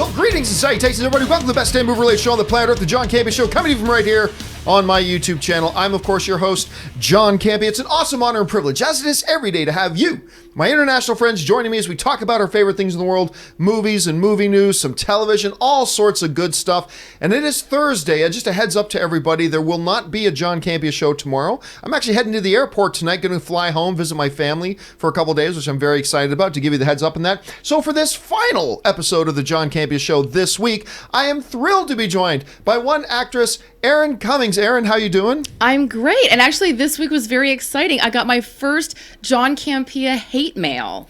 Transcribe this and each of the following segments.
Well, greetings and salutations, everybody. Welcome to the best damn movie-related show on the planet Earth, the John Campea Show, coming to you from right here on my YouTube channel. I'm, of course, your host, John Campea. It's an awesome honor and privilege, as it is every day, to have you, my international friends, joining me as we talk about our favorite things in the world, movies and movie news, some television, all sorts of good stuff. And it is Thursday, and just a heads up to everybody, there will not be a John Campea Show tomorrow. I'm actually heading to the airport tonight, going to fly home, visit my family for a couple days, which I'm very excited about, to give you the heads up on that. So for this final episode of the John Campea Show this week, I am thrilled to be joined by one actress, Erin Cummings. Erin, how you doing? I'm great. And actually, this week was very exciting. I got my first John Campea hate mail.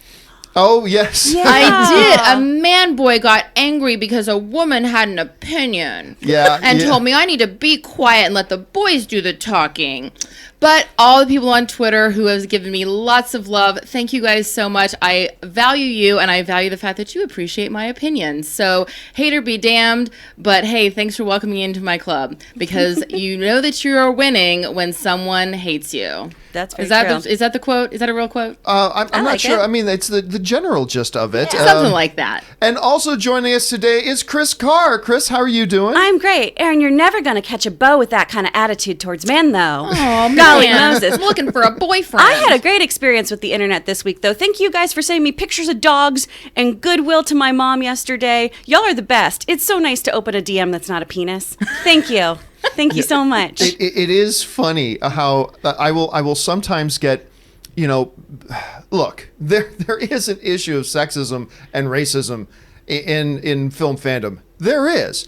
Oh, yes. Yeah. I did. A man boy got angry because a woman had an opinion. Yeah. And told me I need to be quiet and let the boys do the talking. But all the people on Twitter who have given me lots of love, thank you guys so much. I value you, and I value the fact that you appreciate my opinions. So, hater be damned, but hey, thanks for welcoming me into my club, because you know that you are winning when someone hates you. That's very true. Is that the quote? Is that a real quote? I'm not sure. I mean, it's the general gist of it. Yeah, something like that. And also joining us today is Chris Carr. Chris, how are you doing? I'm great. Erin, you're never going to catch a beau with that kind of attitude towards men, though. Oh, golly man. Moses. I'm looking for a boyfriend. I had a great experience with the internet this week, though. Thank you guys for sending me pictures of dogs and goodwill to my mom yesterday. Y'all are the best. It's so nice to open a DM that's not a penis. Thank you. Thank you so much. It is funny how I will sometimes get, look, there is an issue of sexism and racism in film fandom. There is.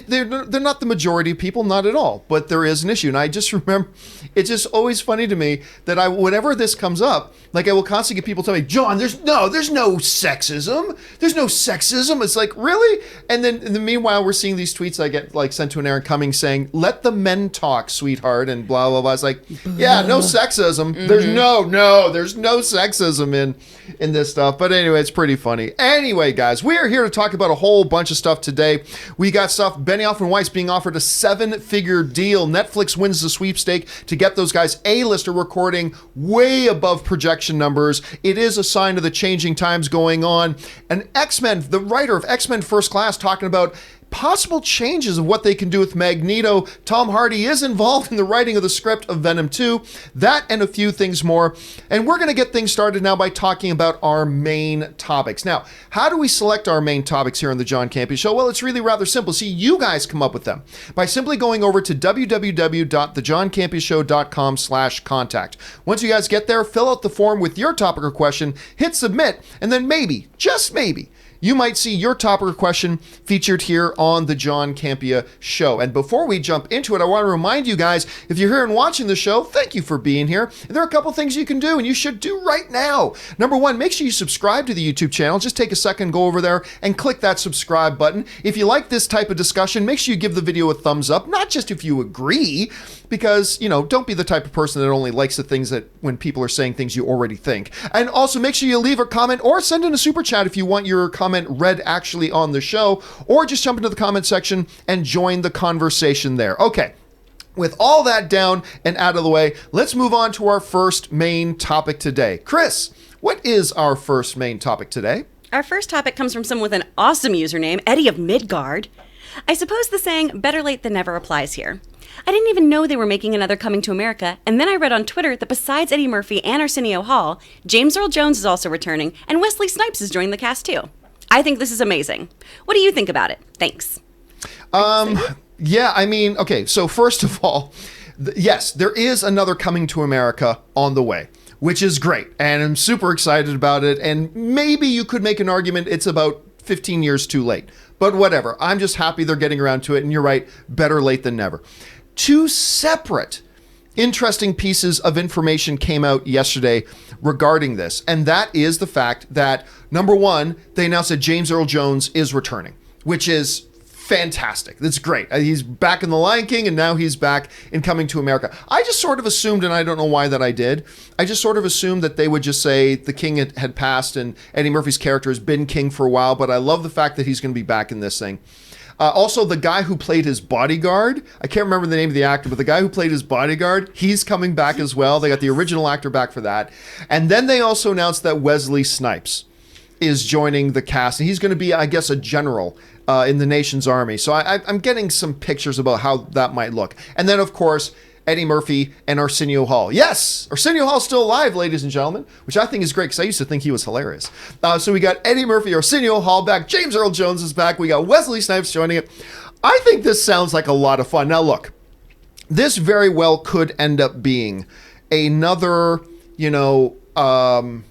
They're not the majority of people, not at all, but there is an issue. And I just remember, it's just always funny to me that whenever this comes up, like I will constantly get people tell me, John, there's no sexism. There's no sexism. It's like, really? And then meanwhile, we're seeing these tweets I get like sent to an Erin Cummings saying, let the men talk, sweetheart, and blah, blah, blah. It's like, yeah, no sexism. Mm-hmm. There's no sexism in this stuff. But anyway, it's pretty funny. Anyway, guys, we are here to talk about a whole bunch of stuff today. We got stuff, Benioff and Weiss being offered a 7-figure deal. Netflix wins the sweepstake to get those guys. A-List are recording way above projection numbers. It is a sign of the changing times going on. And X-Men, the writer of X-Men First Class, talking about possible changes of what they can do with Magneto. Tom Hardy is involved in the writing of the script of Venom 2. That and a few things more. And we're going to get things started now by talking about our main topics. Now, how do we select our main topics here on the John Campea Show? Well, it's really rather simple. See, you guys come up with them by simply going over to www.thejohncampeashow.com/contact. Once you guys get there, fill out the form with your topic or question, hit submit, and then maybe, just maybe, you might see your topic or question featured here on the John Campea Show. And before we jump into it, I want to remind you guys, if you're here and watching the show, thank you for being here. There are a couple things you can do, and you should do right now. Number one, make sure you subscribe to the YouTube channel. Just take a second, go over there, and click that subscribe button. If you like this type of discussion, make sure you give the video a thumbs up, not just if you agree, because, don't be the type of person that only likes the things that when people are saying things you already think. And also make sure you leave a comment or send in a super chat if you want your comment read actually on the show, or just jump into the comment section and join the conversation there. Okay. With all that down and out of the way, let's move on to our first main topic today. Chris, what is our first main topic today? Our first topic comes from someone with an awesome username, Eddie of Midgard. I suppose the saying, better late than never, applies here. I didn't even know they were making another Coming to America, and then I read on Twitter that besides Eddie Murphy and Arsenio Hall, James Earl Jones is also returning, and Wesley Snipes is joining the cast too. I think this is amazing. What do you think about it? Thanks. Yeah, I mean, okay, so first of all, yes, there is another Coming to America on the way, which is great, and I'm super excited about it, and maybe you could make an argument it's about 15 years too late, but whatever. I'm just happy they're getting around to it, and you're right, better late than never. Two separate interesting pieces of information came out yesterday regarding this, and that is the fact that, number one, they announced that James Earl Jones is returning, which is fantastic. That's great. He's back in The Lion King, and now he's back in Coming to America. I just sort of assumed, and I don't know why that I did, I just sort of assumed that they would just say the king had passed and Eddie Murphy's character has been king for a while, but I love the fact that he's going to be back in this thing. Also, the guy who played his bodyguard, I can't remember the name of the actor, but the guy who played his bodyguard, he's coming back as well. They got the original actor back for that. And then they also announced that Wesley Snipes is joining the cast, and he's going to be, I guess, a general in the nation's army. So I'm getting some pictures about how that might look. And then, of course, Eddie Murphy and Arsenio Hall. Yes, Arsenio Hall's still alive, ladies and gentlemen, which I think is great because I used to think he was hilarious. So we got Eddie Murphy, Arsenio Hall back. James Earl Jones is back. We got Wesley Snipes joining it. I think this sounds like a lot of fun. Now, look, this very well could end up being another, Zoolander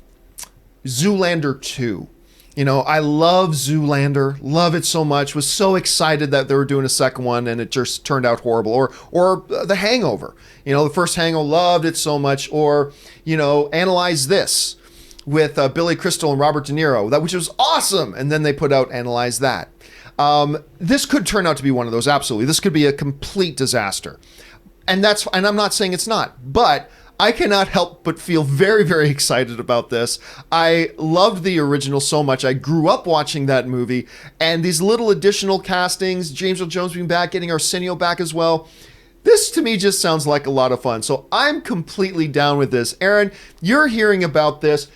2. I love Zoolander, love it so much, was so excited that they were doing a second one and it just turned out horrible. Or The Hangover, the first Hangover, loved it so much. Or, Analyze This with Billy Crystal and Robert De Niro, which was awesome. And then they put out Analyze That. This could turn out to be one of those, absolutely. This could be a complete disaster. And I'm not saying it's not, but I cannot help but feel very, very excited about this. I loved the original so much. I grew up watching that movie, and these little additional castings, James Earl Jones being back, getting Arsenio back as well. This to me just sounds like a lot of fun. So I'm completely down with this. Aaron, you're hearing about this.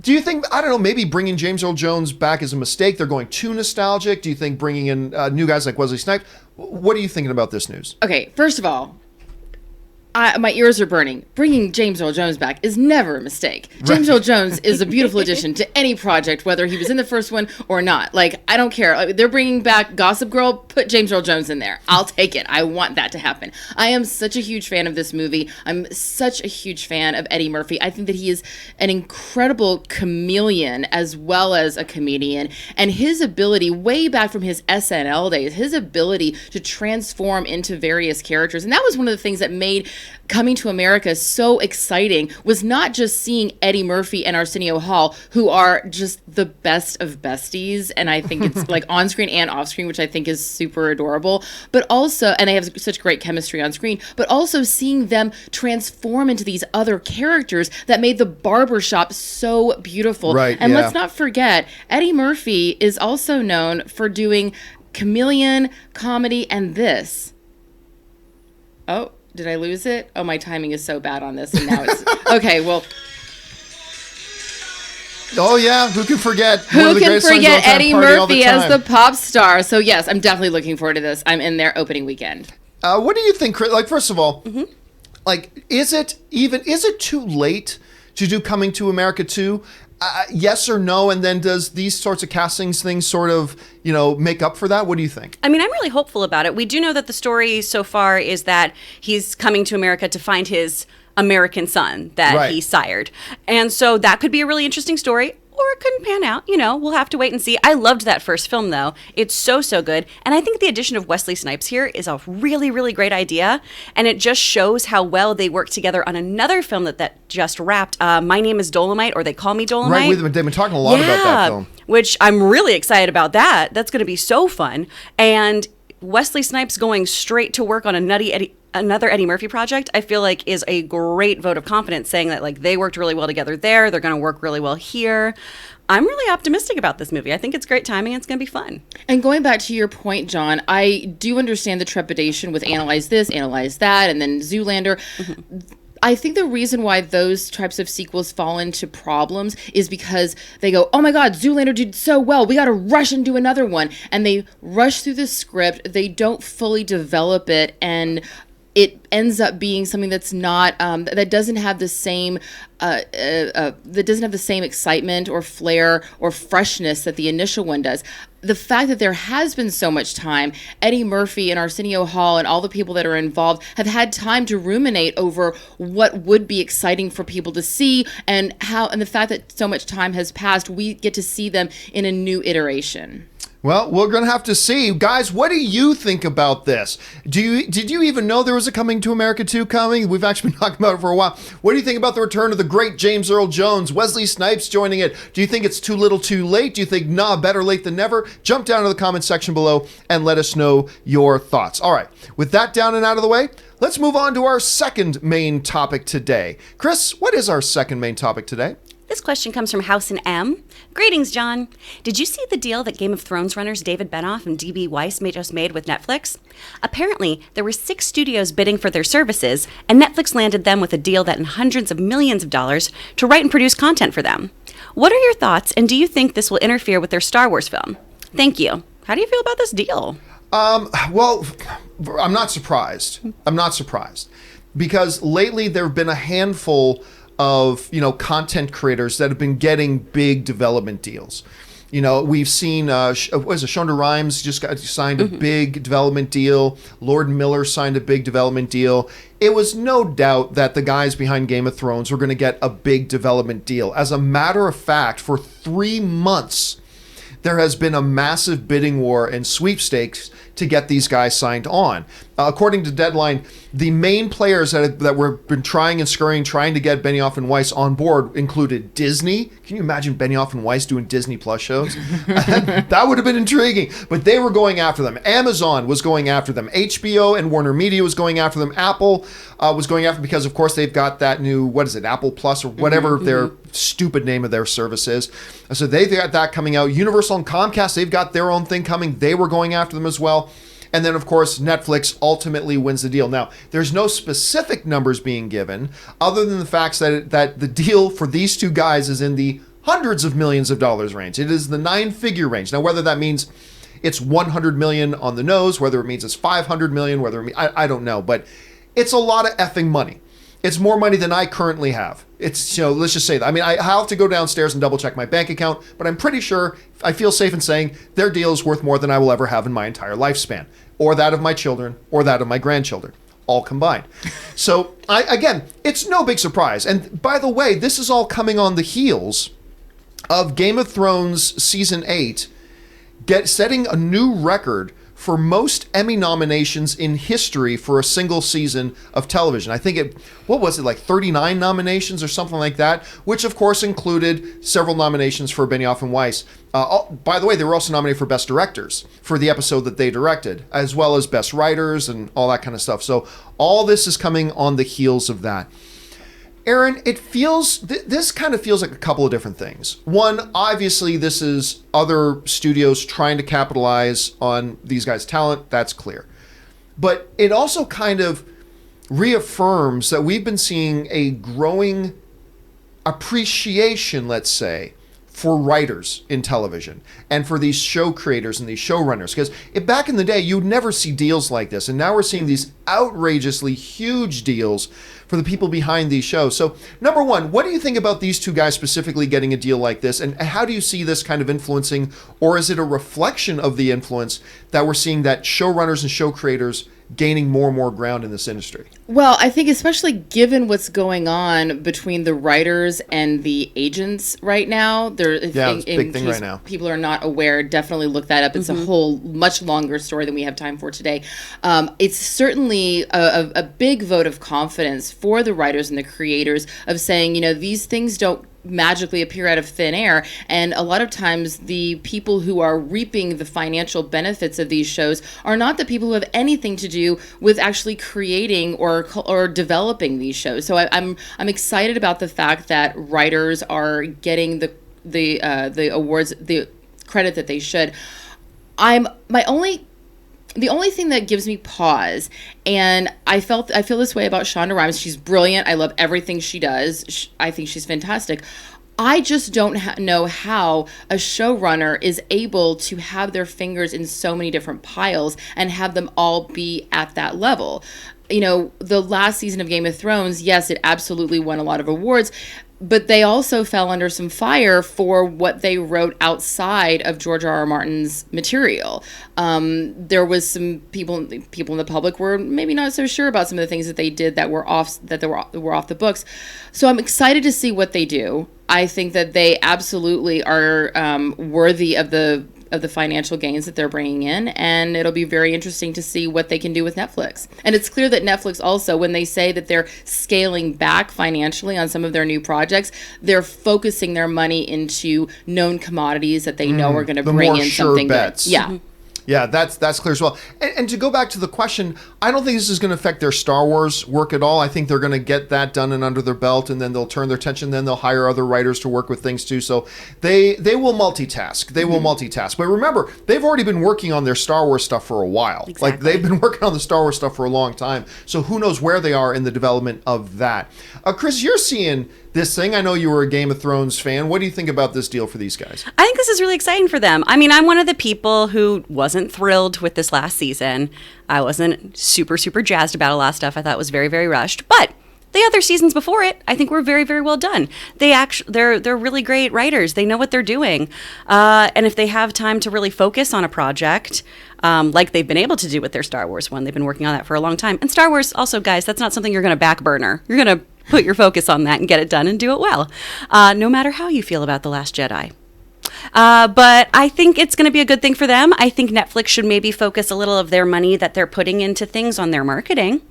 Do you think, I don't know, maybe bringing James Earl Jones back is a mistake? They're going too nostalgic? Do you think bringing in new guys like Wesley Snipes? What are you thinking about this news? Okay, first of all, my ears are burning. Bringing James Earl Jones back is never a mistake. James Earl Jones is a beautiful addition to any project, whether he was in the first one or not. Like, I don't care. They're bringing back Gossip Girl, put James Earl Jones in there. I'll take it. I want that to happen. I am such a huge fan of this movie. I'm such a huge fan of Eddie Murphy. I think that he is an incredible chameleon as well as a comedian. And his ability, way back from his SNL days, his ability to transform into various characters. And that was one of the things that made Coming to America so exciting, was not just seeing Eddie Murphy and Arsenio Hall, who are just the best of besties, and I think it's like on screen and off screen, which I think is super adorable, but also, and they have such great chemistry on screen, but also seeing them transform into these other characters that made the barbershop so beautiful. Right, and yeah. let's not forget, Eddie Murphy is also known for doing chameleon, comedy, and this. Oh, did I lose it? Oh, my timing is so bad on this. And now it's okay. Well, oh yeah, who can forget? Who can forget Eddie Murphy as the pop star? So yes, I'm definitely looking forward to this. I'm in there opening weekend. What do you think, Chris? Like, first of all, like, is it too late to do Coming to America 2? Yes or no? And then does these sorts of castings things sort of, make up for that? What do you think? I mean, I'm really hopeful about it. We do know that the story so far is that he's coming to America to find his American son that he sired. And so that could be a really interesting story. Or it couldn't pan out. We'll have to wait and see. I loved that first film, though. It's so, so good. And I think the addition of Wesley Snipes here is a really, really great idea. And it just shows how well they work together on another film that just wrapped. My Name is Dolomite, or They Call Me Dolomite. Right, they've been talking a lot about that film. Which I'm really excited about that. That's going to be so fun. And Wesley Snipes going straight to work on another Eddie Murphy project, I feel like is a great vote of confidence, saying that like they worked really well together there. They're going to work really well here. I'm really optimistic about this movie. I think it's great timing. It's going to be fun. And going back to your point, John, I do understand the trepidation with Analyze This, Analyze That, and then Zoolander. I think the reason why those types of sequels fall into problems is because they go, oh my God, Zoolander did so well. We got to rush and do another one. And they rush through the script. They don't fully develop it. And it ends up being something that's not that doesn't have the same excitement or flair or freshness that the initial one does. The fact that there has been so much time, Eddie Murphy and Arsenio Hall and all the people that are involved have had time to ruminate over what would be exciting for people to see, and the fact that so much time has passed, we get to see them in a new iteration. Well, we're going to have to see. Guys, what do you think about this? Did you even know there was a Coming to America 2 coming? We've actually been talking about it for a while. What do you think about the return of the great James Earl Jones, Wesley Snipes joining it? Do you think it's too little too late? Do you think, better late than never? Jump down to the comment section below and let us know your thoughts. All right, with that down and out of the way, let's move on to our second main topic today. Chris, what is our second main topic today? This question comes from House and M. Greetings, John. Did you see the deal that Game of Thrones runners David Benioff and D.B. Weiss just made with Netflix? Apparently, there were 6 studios bidding for their services, and Netflix landed them with a deal that in hundreds of millions of dollars to write and produce content for them. What are your thoughts, and do you think this will interfere with their Star Wars film? Thank you. # How do you feel about this deal? Well, I'm not surprised. Because lately there have been a handful of, content creators that have been getting big development deals. We've seen, Shonda Rhimes just signed a big development deal. Lord Miller signed a big development deal. It was no doubt that the guys behind Game of Thrones were going to get a big development deal. As a matter of fact, for 3 months, there has been a massive bidding war and sweepstakes to get these guys signed on. According to Deadline, the main players that were been trying and scurrying, trying to get Benioff and Weiss on board included Disney. Can you imagine Benioff and Weiss doing Disney Plus shows? That would have been intriguing, but they were going after them. Amazon was going after them. HBO and Warner Media was going after them. Apple was going after them because, of course, they've got that new, Apple Plus or whatever their stupid name of their service is. So they've got that coming out. Universal and Comcast, they've got their own thing coming. They were going after them as well. And then, of course, Netflix ultimately wins the deal. Now, there's no specific numbers being given other than the fact that the deal for these two guys is in the hundreds of millions of dollars range. It is the 9-figure range. Now, whether that means it's 100 million on the nose, whether it means it's 500 million, I don't know. But it's a lot of effing money. It's more money than I currently have. It's, let's just say that. I mean, I have to go downstairs and double check my bank account, but I'm pretty sure, I feel safe in saying, their deal is worth more than I will ever have in my entire lifespan, or that of my children, or that of my grandchildren, all combined. So, again, it's no big surprise. And by the way, this is all coming on the heels of Game of Thrones Season 8 setting a new record for most Emmy nominations in history for a single season of television. I think like 39 nominations or something like that, which of course included several nominations for Benioff and Weiss. By the way, they were also nominated for Best Directors for the episode that they directed, as well as Best Writers and all that kind of stuff. So all this is coming on the heels of that. Aaron, this kind of feels like a couple of different things. One, obviously, this is other studios trying to capitalize on these guys' talent. That's clear. But it also kind of reaffirms that we've been seeing a growing appreciation, let's say, for writers in television and for these show creators and these showrunners. Because back in the day, you'd never see deals like this. And now we're seeing these outrageously huge deals for the people behind these shows. So, number one, what do you think about these two guys specifically getting a deal like this? And how do you see this kind of influencing, or is it a reflection of the influence that we're seeing that showrunners and show creators gaining more and more ground in this industry? Well, I think especially given what's going on between the writers and the agents right now, it's a big thing right now. People are not aware, definitely look that up. It's a whole much longer story than we have time for today. It's certainly a big vote of confidence for the writers and the creators of saying, these things don't magically appear out of thin air, and a lot of times the people who are reaping the financial benefits of these shows are not the people who have anything to do with actually creating or developing these shows. So I'm excited about the fact that writers are getting the awards, the credit that they should. The only thing that gives me pause, and I feel this way about Shonda Rhimes. She's brilliant. I love everything she does. I think she's fantastic. I just don't know how a showrunner is able to have their fingers in so many different piles and have them all be at that level. The last season of Game of Thrones, yes, it absolutely won a lot of awards, but they also fell under some fire for what they wrote outside of George R.R. Martin's material. There was some people in the public were maybe not so sure about some of the things that they did that were off the books. So I'm excited to see what they do. I think that they absolutely are worthy of the financial gains that they're bringing in, and it'll be very interesting to see what they can do with Netflix. And it's clear that Netflix also, when they say that they're scaling back financially on some of their new projects, they're focusing their money into known commodities that they know are going to bring in something bets. good. Yeah. Yeah, that's clear as well. And to go back to the question, I don't think this is going to affect their Star Wars work at all. I think they're going to get that done and under their belt, and then they'll turn their attention. Then they'll hire other writers to work with things too. So they will multitask. They will multitask. But remember, they've already been working on their Star Wars stuff for a while. Exactly. Like they've been working on the Star Wars stuff for a long time. So who knows where they are in the development of that. Chris, you're seeing this thing. I know you were a Game of Thrones fan. What do you think about this deal for these guys? I think this is really exciting for them. I mean, I'm one of the people who wasn't thrilled with this last season. I wasn't super, super jazzed about a lot of stuff. I thought it was very, very rushed. But the other seasons before it, I think were very, very well done. They're really great writers. They know what they're doing. And if they have time to really focus on a project, like they've been able to do with their Star Wars one, they've been working on that for a long time. And Star Wars, also, guys, that's not something you're going to back burner. You're going to put your focus on that and get it done and do it well, no matter how you feel about The Last Jedi. But I think it's going to be a good thing for them. I think Netflix should maybe focus a little of their money that they're putting into things on their marketing.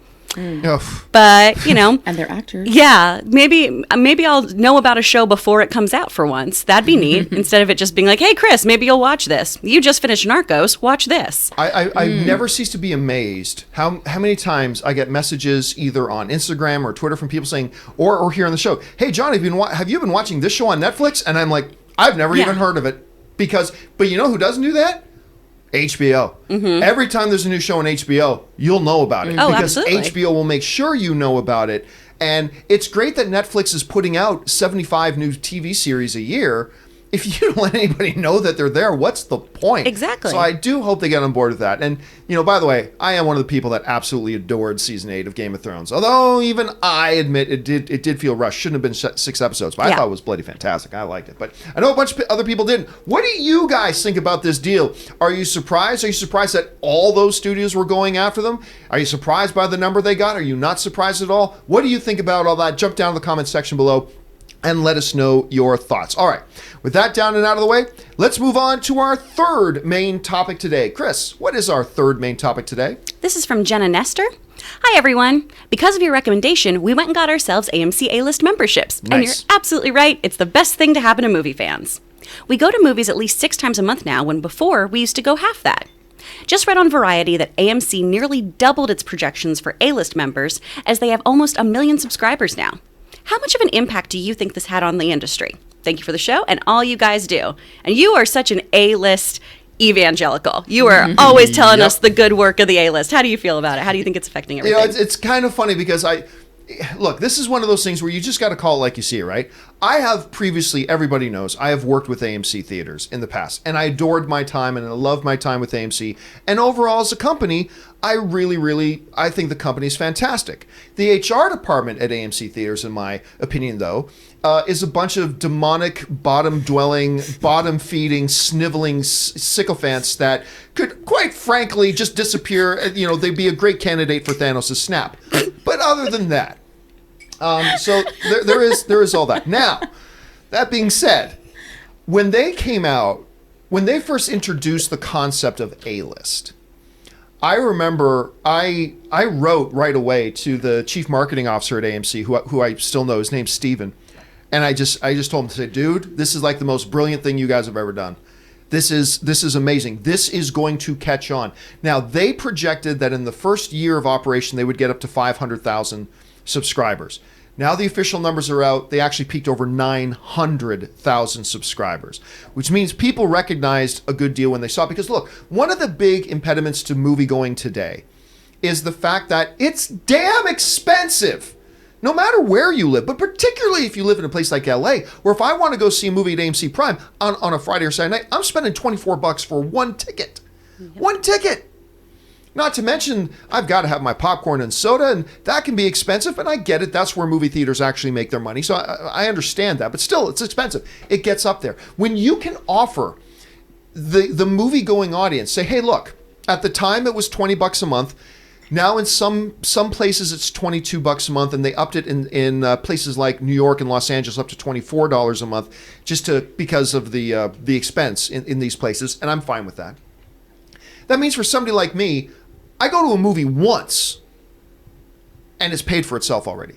But, you know. And they're actors. Yeah. Maybe I'll know about a show before it comes out for once. That'd be neat. Instead of it just being like, hey, Chris, maybe you'll watch this. You just finished Narcos. Watch this. I never cease to be amazed how many times I get messages either on Instagram or Twitter from people saying, or here on the show, hey, John, have you been watching this show on Netflix? And I'm like, I've never even heard of it. But you know who doesn't do that? HBO. Every time there's a new show on HBO, you'll know about it. Because absolutely. HBO will make sure you know about it. And it's great that Netflix is putting out 75 new TV series a year. If you don't let anybody know that they're there, what's the point? Exactly. So I do hope they get on board with that. And, you know, by the way, I am one of the people that absolutely adored season 8 of Game of Thrones. Although even I admit it did feel rushed. Shouldn't have been 6 episodes, but I thought it was bloody fantastic. I liked it. But I know a bunch of other people didn't. What do you guys think about this deal? Are you surprised? Are you surprised that all those studios were going after them? Are you surprised by the number they got? Are you not surprised at all? What do you think about all that? Jump down to the comments section below and let us know your thoughts. All right, with that down and out of the way, let's move on to our third main topic today. Chris, what is our third main topic today? This is from Jenna Nestor. Hi, everyone. Because of your recommendation, we went and got ourselves AMC A-List memberships. Nice. And you're absolutely right. It's the best thing to happen to movie fans. We go to movies at least 6 times a month now, when before we used to go half that. Just read on Variety that AMC nearly doubled its projections for A-List members, as they have almost 1 million subscribers now. How much of an impact do you think this had on the industry? Thank you for the show and all you guys do. And you are such an A-list evangelical. You are always telling us the good work of the A-list. How do you feel about it? How do you think it's affecting everything? You know, it's kind of funny because look, this is one of those things where you just got to call it like you see it, right? I have previously, everybody knows, I have worked with AMC theaters in the past, and I adored my time and I loved my time with AMC. And overall, as a company, I think the company is fantastic. The HR department at AMC theaters, in my opinion, though, is a bunch of demonic, bottom-dwelling, bottom-feeding, sniveling sycophants that could, quite frankly, just disappear. You know, they'd be a great candidate for Thanos' snap. But other than that, so there is all that. Now, that being said, when they came out, when they first introduced the concept of A-List, I remember I wrote right away to the chief marketing officer at AMC, who I still know. His name's Steven. And I just told him to say, dude, this is like the most brilliant thing you guys have ever done. This is amazing. This is going to catch on. Now, they projected that in the first year of operation, they would get up to 500,000 subscribers. Now the official numbers are out. They actually peaked over 900,000 subscribers, which means people recognized a good deal when they saw it. Because look, one of the big impediments to movie going today is the fact that it's damn expensive. No matter where you live, but particularly if you live in a place like LA, where if I want to go see a movie at AMC Prime on a Friday or Saturday night, I'm spending $24 for one ticket. Yep. One ticket. Not to mention, I've got to have my popcorn and soda, and that can be expensive, and I get it. That's where movie theaters actually make their money, so I understand that. But still, it's expensive. It gets up there. When you can offer the movie-going audience, say, hey, look, at the time it was $20 a month. Now in some places it's $22 a month, and they upped it in places like New York and Los Angeles up to $24 a month, because of the expense in these places, and I'm fine with that. That means for somebody like me, I go to a movie once, and it's paid for itself already.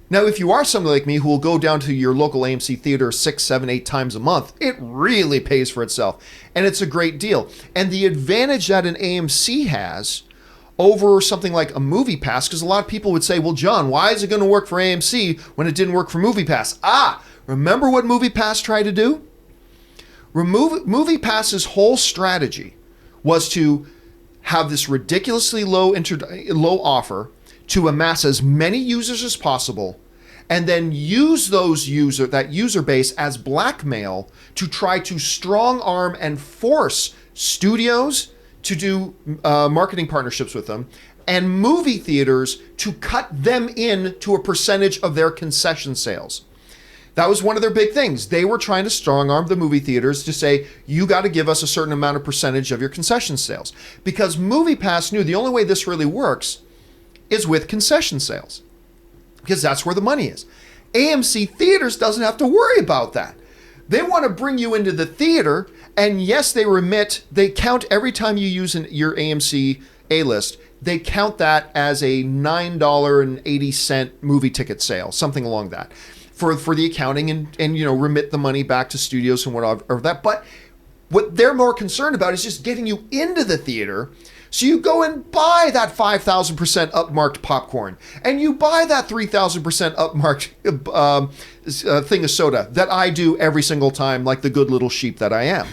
Now, if you are somebody like me who will go down to your local AMC theater 6, 7, 8 times a month, it really pays for itself, and it's a great deal. And the advantage that an AMC has over something like a Movie Pass, because a lot of people would say, well, John, why is it going to work for AMC when it didn't work for Movie Pass? Remember what Movie Pass tried to do? Movie Pass's whole strategy was to have this ridiculously low offer to amass as many users as possible and then use that user base as blackmail to try to strong arm and force studios to do marketing partnerships with them, and movie theaters to cut them in to a percentage of their concession sales. That was one of their big things. They were trying to strong arm the movie theaters to say, you got to give us a certain amount of percentage of your concession sales. Because MoviePass knew the only way this really works is with concession sales. Because that's where the money is. AMC Theaters doesn't have to worry about that. They want to bring you into the theater, and yes, they count every time you use your AMC A-List, they count that as a $9.80 movie ticket sale, something along that, for the accounting, and remit the money back to studios and whatever that. But what they're more concerned about is just getting you into the theater. So you go and buy that 5,000% upmarked popcorn, and you buy that 3,000% upmarked thing of soda that I do every single time, like the good little sheep that I am.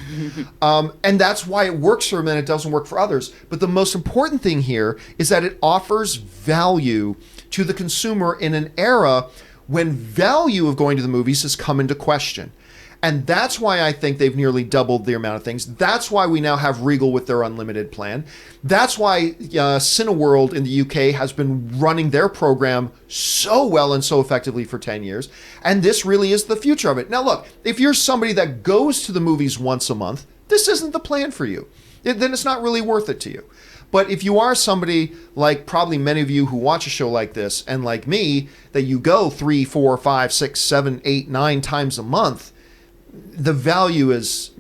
And that's why it works for them and it doesn't work for others. But the most important thing here is that it offers value to the consumer in an era when value of going to the movies has come into question. And that's why I think they've nearly doubled the amount of things. That's why we now have Regal with their unlimited plan. That's why Cineworld in the UK has been running their program so well and so effectively for 10 years. And this really is the future of it. Now, look, if you're somebody that goes to the movies once a month, this isn't the plan for you. Then it's not really worth it to you. But if you are somebody like probably many of you who watch a show like this, and like me, that you go 3, 4, 5, 6, 7, 8, 9 times a month, the value is,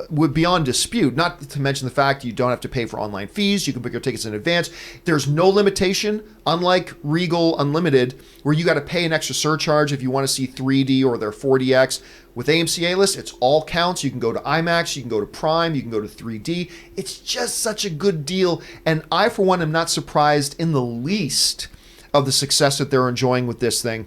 would beyond dispute, not to mention the fact you don't have to pay for online fees. You can book your tickets in advance. There's no limitation, unlike Regal Unlimited, where you got to pay an extra surcharge if you want to see 3D or their 4DX. With AMC A-List, it's all counts. You can go to IMAX, you can go to Prime, you can go to 3D. It's just such a good deal. And I, for one, am not surprised in the least of the success that they're enjoying with this thing.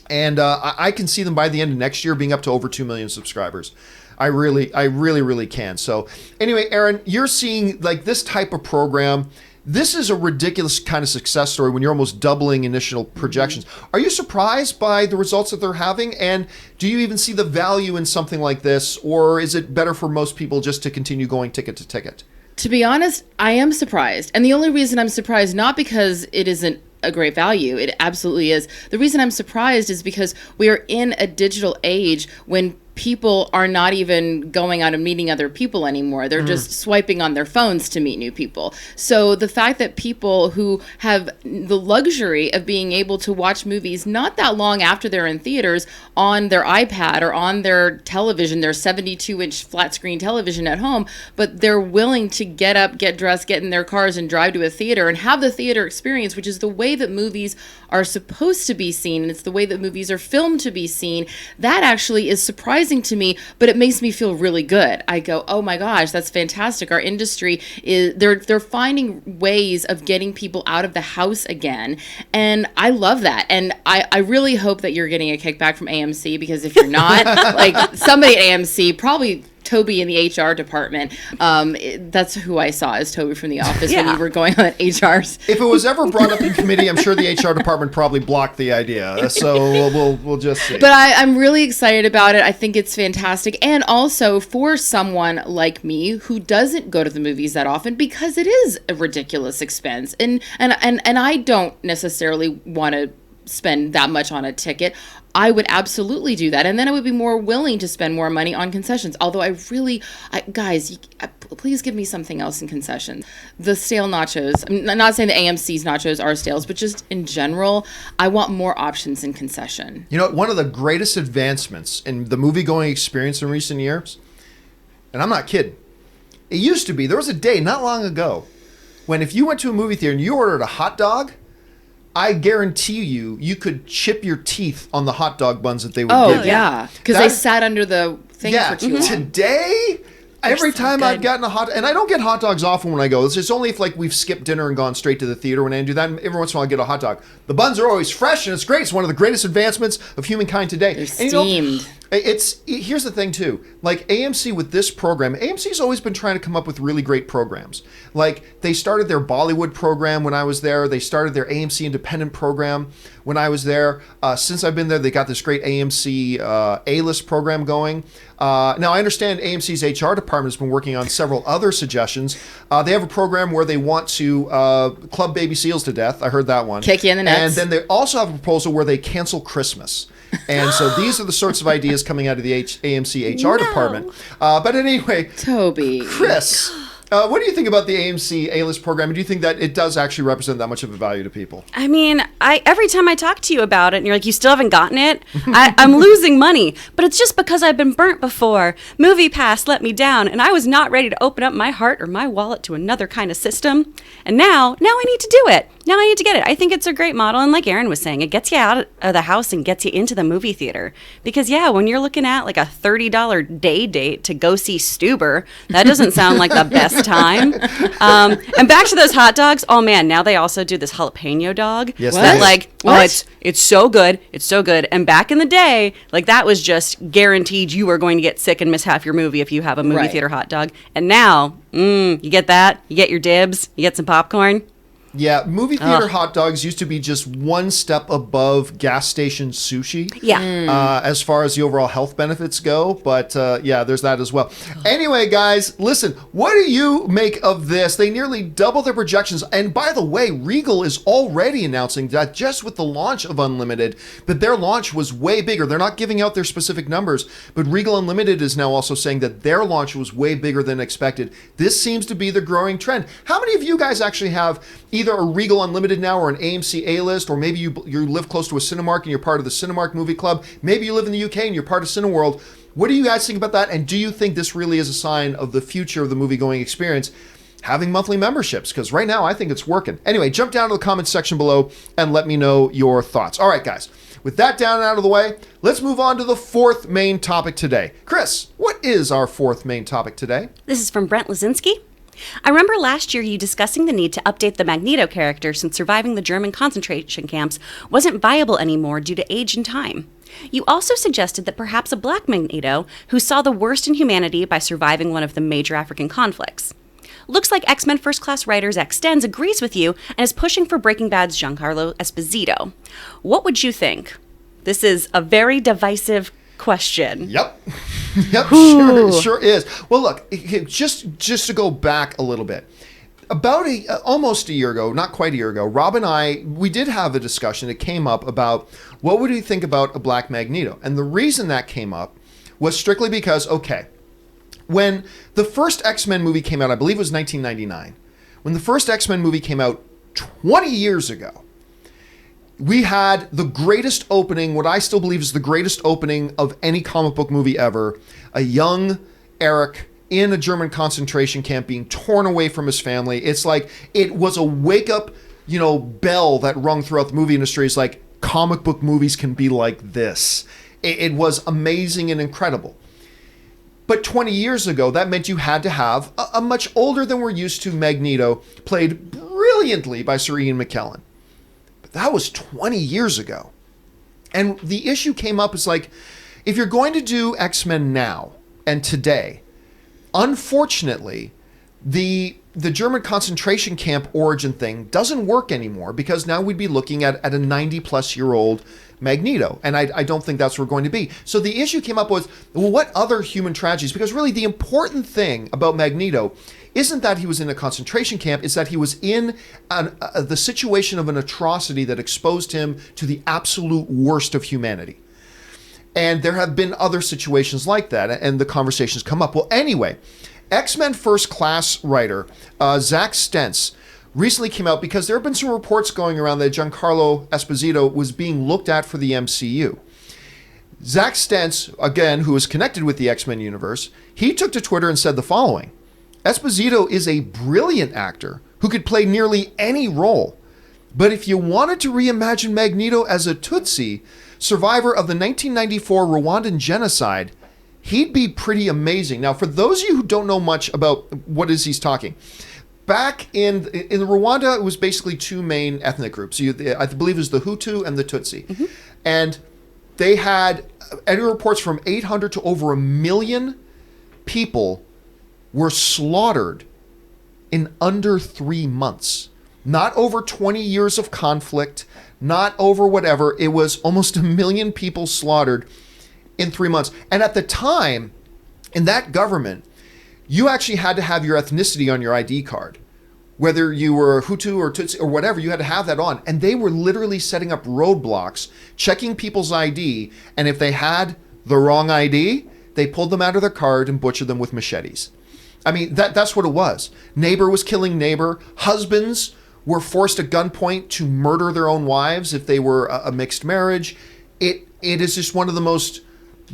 And I can see them by the end of next year being up to over 2 million subscribers. I really can. So anyway, Aaron, you're seeing like this type of program. This is a ridiculous kind of success story when you're almost doubling initial projections. Are you surprised by the results that they're having? And do you even see the value in something like this? Or is it better for most people just to continue going ticket to ticket? To be honest, I am surprised. And the only reason I'm surprised, not because it isn't a great value, it absolutely is. The reason I'm surprised is because we are in a digital age when people are not even going out and meeting other people anymore. They're just swiping on their phones to meet new people. So the fact that people who have the luxury of being able to watch movies not that long after they're in theaters on their iPad or on their television, their 72-inch flat screen television at home, but they're willing to get up, get dressed, get in their cars and drive to a theater and have the theater experience, which is the way that movies are supposed to be seen, and it's the way that movies are filmed to be seen. That actually is surprising to me, but it makes me feel really good. I go, oh my gosh, that's fantastic. Our industry is they're finding ways of getting people out of the house again, and I love that. And I really hope that you're getting a kickback from AMC, because if you're not, like somebody at AMC, probably Toby in the HR department. That's who I saw as Toby from The Office when we were going on HRs. If it was ever brought up in committee, I'm sure the HR department probably blocked the idea. So we'll just see. But I'm really excited about it. I think it's fantastic. And also for someone like me who doesn't go to the movies that often, because it is a ridiculous expense. And I don't necessarily want to spend that much on a ticket. I would absolutely do that. And then I would be more willing to spend more money on concessions. Although guys, please give me something else in concessions. The stale nachos. I'm not saying the AMC's nachos are stales, but just in general, I want more options in concession. You know, one of the greatest advancements in the movie-going experience in recent years, and I'm not kidding, it used to be, there was a day not long ago when if you went to a movie theater and you ordered a hot dog, I guarantee you could chip your teeth on the hot dog buns that they would give you. Oh, yeah. Because they sat under the thing for too long. Today, every time I've gotten a hot... And I don't get hot dogs often when I go. It's just only if like we've skipped dinner and gone straight to the theater when I do that. And every once in a while I get a hot dog. The buns are always fresh and it's great. It's one of the greatest advancements of humankind today. They're steamed. Here's the thing too. Like AMC with this program, AMC's always been trying to come up with really great programs. Like they started their Bollywood program when I was there. They started their AMC Independent program when I was there. Since I've been there, they got this great AMC A-List program going. Now I understand AMC's HR department has been working on several other suggestions. They have a program where they want to club baby seals to death. I heard that one. Kick you in the nuts. And then they also have a proposal where they cancel Christmas. And so these are the sorts of ideas coming out of the AMC HR department. But anyway, Toby. Chris, what do you think about the AMC A-List program? Do you think that it does actually represent that much of a value to people? I mean, every time I talk to you about it and you're like, you still haven't gotten it, I'm losing money. But it's just because I've been burnt before. MoviePass let me down, and I was not ready to open up my heart or my wallet to another kind of system. And now I need to do it. Now I need to get it. I think it's a great model. And like Aaron was saying, it gets you out of the house and gets you into the movie theater. Because, yeah, when you're looking at like a $30 day date to go see Stuber, that doesn't sound like the best time. And back to those hot dogs. Oh, man, now they also do this jalapeno dog. Yes, that, they like, do. oh, it's so good. It's so good. And back in the day, like that was just guaranteed you were going to get sick and miss half your movie if you have a movie theater hot dog. And now, you get that. You get your dibs. You get some popcorn. Yeah, movie theater hot dogs used to be just one step above gas station sushi. Yeah. As far as the overall health benefits go. But yeah, there's that as well. Anyway, guys, listen, what do you make of this? They nearly double their projections. And by the way, Regal is already announcing that just with the launch of Unlimited, that their launch was way bigger. They're not giving out their specific numbers, but Regal Unlimited is now also saying that their launch was way bigger than expected. This seems to be the growing trend. How many of you guys actually have either a Regal Unlimited now or an AMC A-List, or maybe you live close to a Cinemark and you're part of the Cinemark Movie Club. Maybe you live in the UK and you're part of Cineworld. What do you guys think about that? And do you think this really is a sign of the future of the movie-going experience, having monthly memberships? Because right now, I think it's working. Anyway, jump down to the comments section below and let me know your thoughts. All right, guys. With that down and out of the way, let's move on to the fourth main topic today. Chris, what is our fourth main topic today? This is from Brent Lazinski. I remember last year you discussing the need to update the Magneto character since surviving the German concentration camps wasn't viable anymore due to age and time. You also suggested that perhaps a black Magneto who saw the worst in humanity by surviving one of the major African conflicts. Looks like X-Men First Class Writers Extends agrees with you and is pushing for Breaking Bad's Giancarlo Esposito. What would you think? This is a very divisive question. Yep. Yep, sure is. Well, look, just to go back a little bit. About almost a year ago, not quite a year ago, Rob and I, we did have a discussion that came up about what would we think about a black Magneto. And the reason that came up was strictly because, okay, when the first X-Men movie came out, I believe it was 1999, when the first X-Men movie came out 20 years ago, we had the greatest opening, what I still believe is the greatest opening of any comic book movie ever. A young Eric in a German concentration camp being torn away from his family. It's like, it was a wake-up, bell that rung throughout the movie industry. It's like, comic book movies can be like this. It was amazing and incredible. But 20 years ago, that meant you had to have a much older than we're used to Magneto, played brilliantly by Sir Ian McKellen. That was 20 years ago. And the issue came up, is like, if you're going to do X-Men now and today, unfortunately, the German concentration camp origin thing doesn't work anymore, because now we'd be looking at a 90-plus-year-old Magneto. And I don't think that's where we're going to be. So the issue came up was, well, what other human tragedies? Because really the important thing about Magneto isn't that he was in a concentration camp, it's that he was in the situation of an atrocity that exposed him to the absolute worst of humanity. And there have been other situations like that, and the conversations come up. Well, anyway, X-Men First Class writer Zach Stentz recently came out because there have been some reports going around that Giancarlo Esposito was being looked at for the MCU. Zach Stentz, again, who is connected with the X-Men universe, he took to Twitter and said the following: Esposito is a brilliant actor who could play nearly any role. But if you wanted to reimagine Magneto as a Tutsi, survivor of the 1994 Rwandan genocide, he'd be pretty amazing. Now, for those of you who don't know much about what is he's talking, back in Rwanda, it was basically two main ethnic groups. I believe it was the Hutu and the Tutsi. Mm-hmm. And they had Eddie reports from 800 to over 1 million people were slaughtered in under 3 months. Not over 20 years of conflict, not over whatever. It was almost 1 million people slaughtered in 3 months. And at the time, in that government, you actually had to have your ethnicity on your ID card. Whether you were Hutu or Tutsi or whatever, you had to have that on. And they were literally setting up roadblocks, checking people's ID. And if they had the wrong ID, they pulled them out of their card and butchered them with machetes. I mean, that's what it was. Neighbor was killing neighbor. Husbands were forced at gunpoint to murder their own wives if they were a mixed marriage. It is just one of the most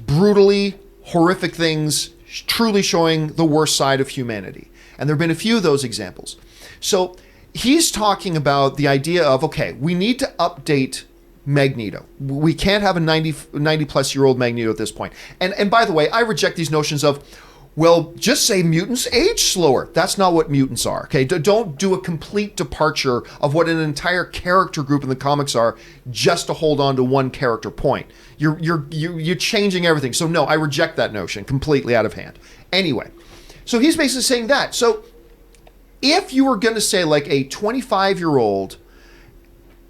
brutally horrific things, truly showing the worst side of humanity. And there have been a few of those examples. So he's talking about the idea of, okay, we need to update Magneto. We can't have a 90 plus year old Magneto at this point. And by the way, I reject these notions of, well, just say mutants age slower. That's not what mutants are, okay? Don't do a complete departure of what an entire character group in the comics are just to hold on to one character point. You're changing everything. So no, I reject that notion completely out of hand. Anyway, so he's basically saying that. So if you were going to say like a 25-year-old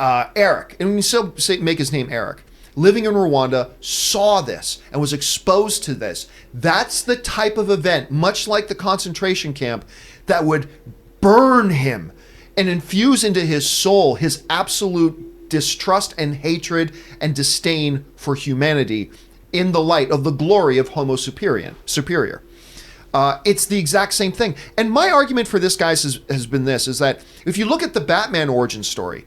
Eric, and we still make his name Eric, living in Rwanda, saw this and was exposed to this, that's the type of event, much like the concentration camp, that would burn him and infuse into his soul his absolute distrust and hatred and disdain for humanity in the light of the glory of Homo superior. It's the exact same thing. And my argument for this, guys, has been this, is that if you look at the Batman origin story,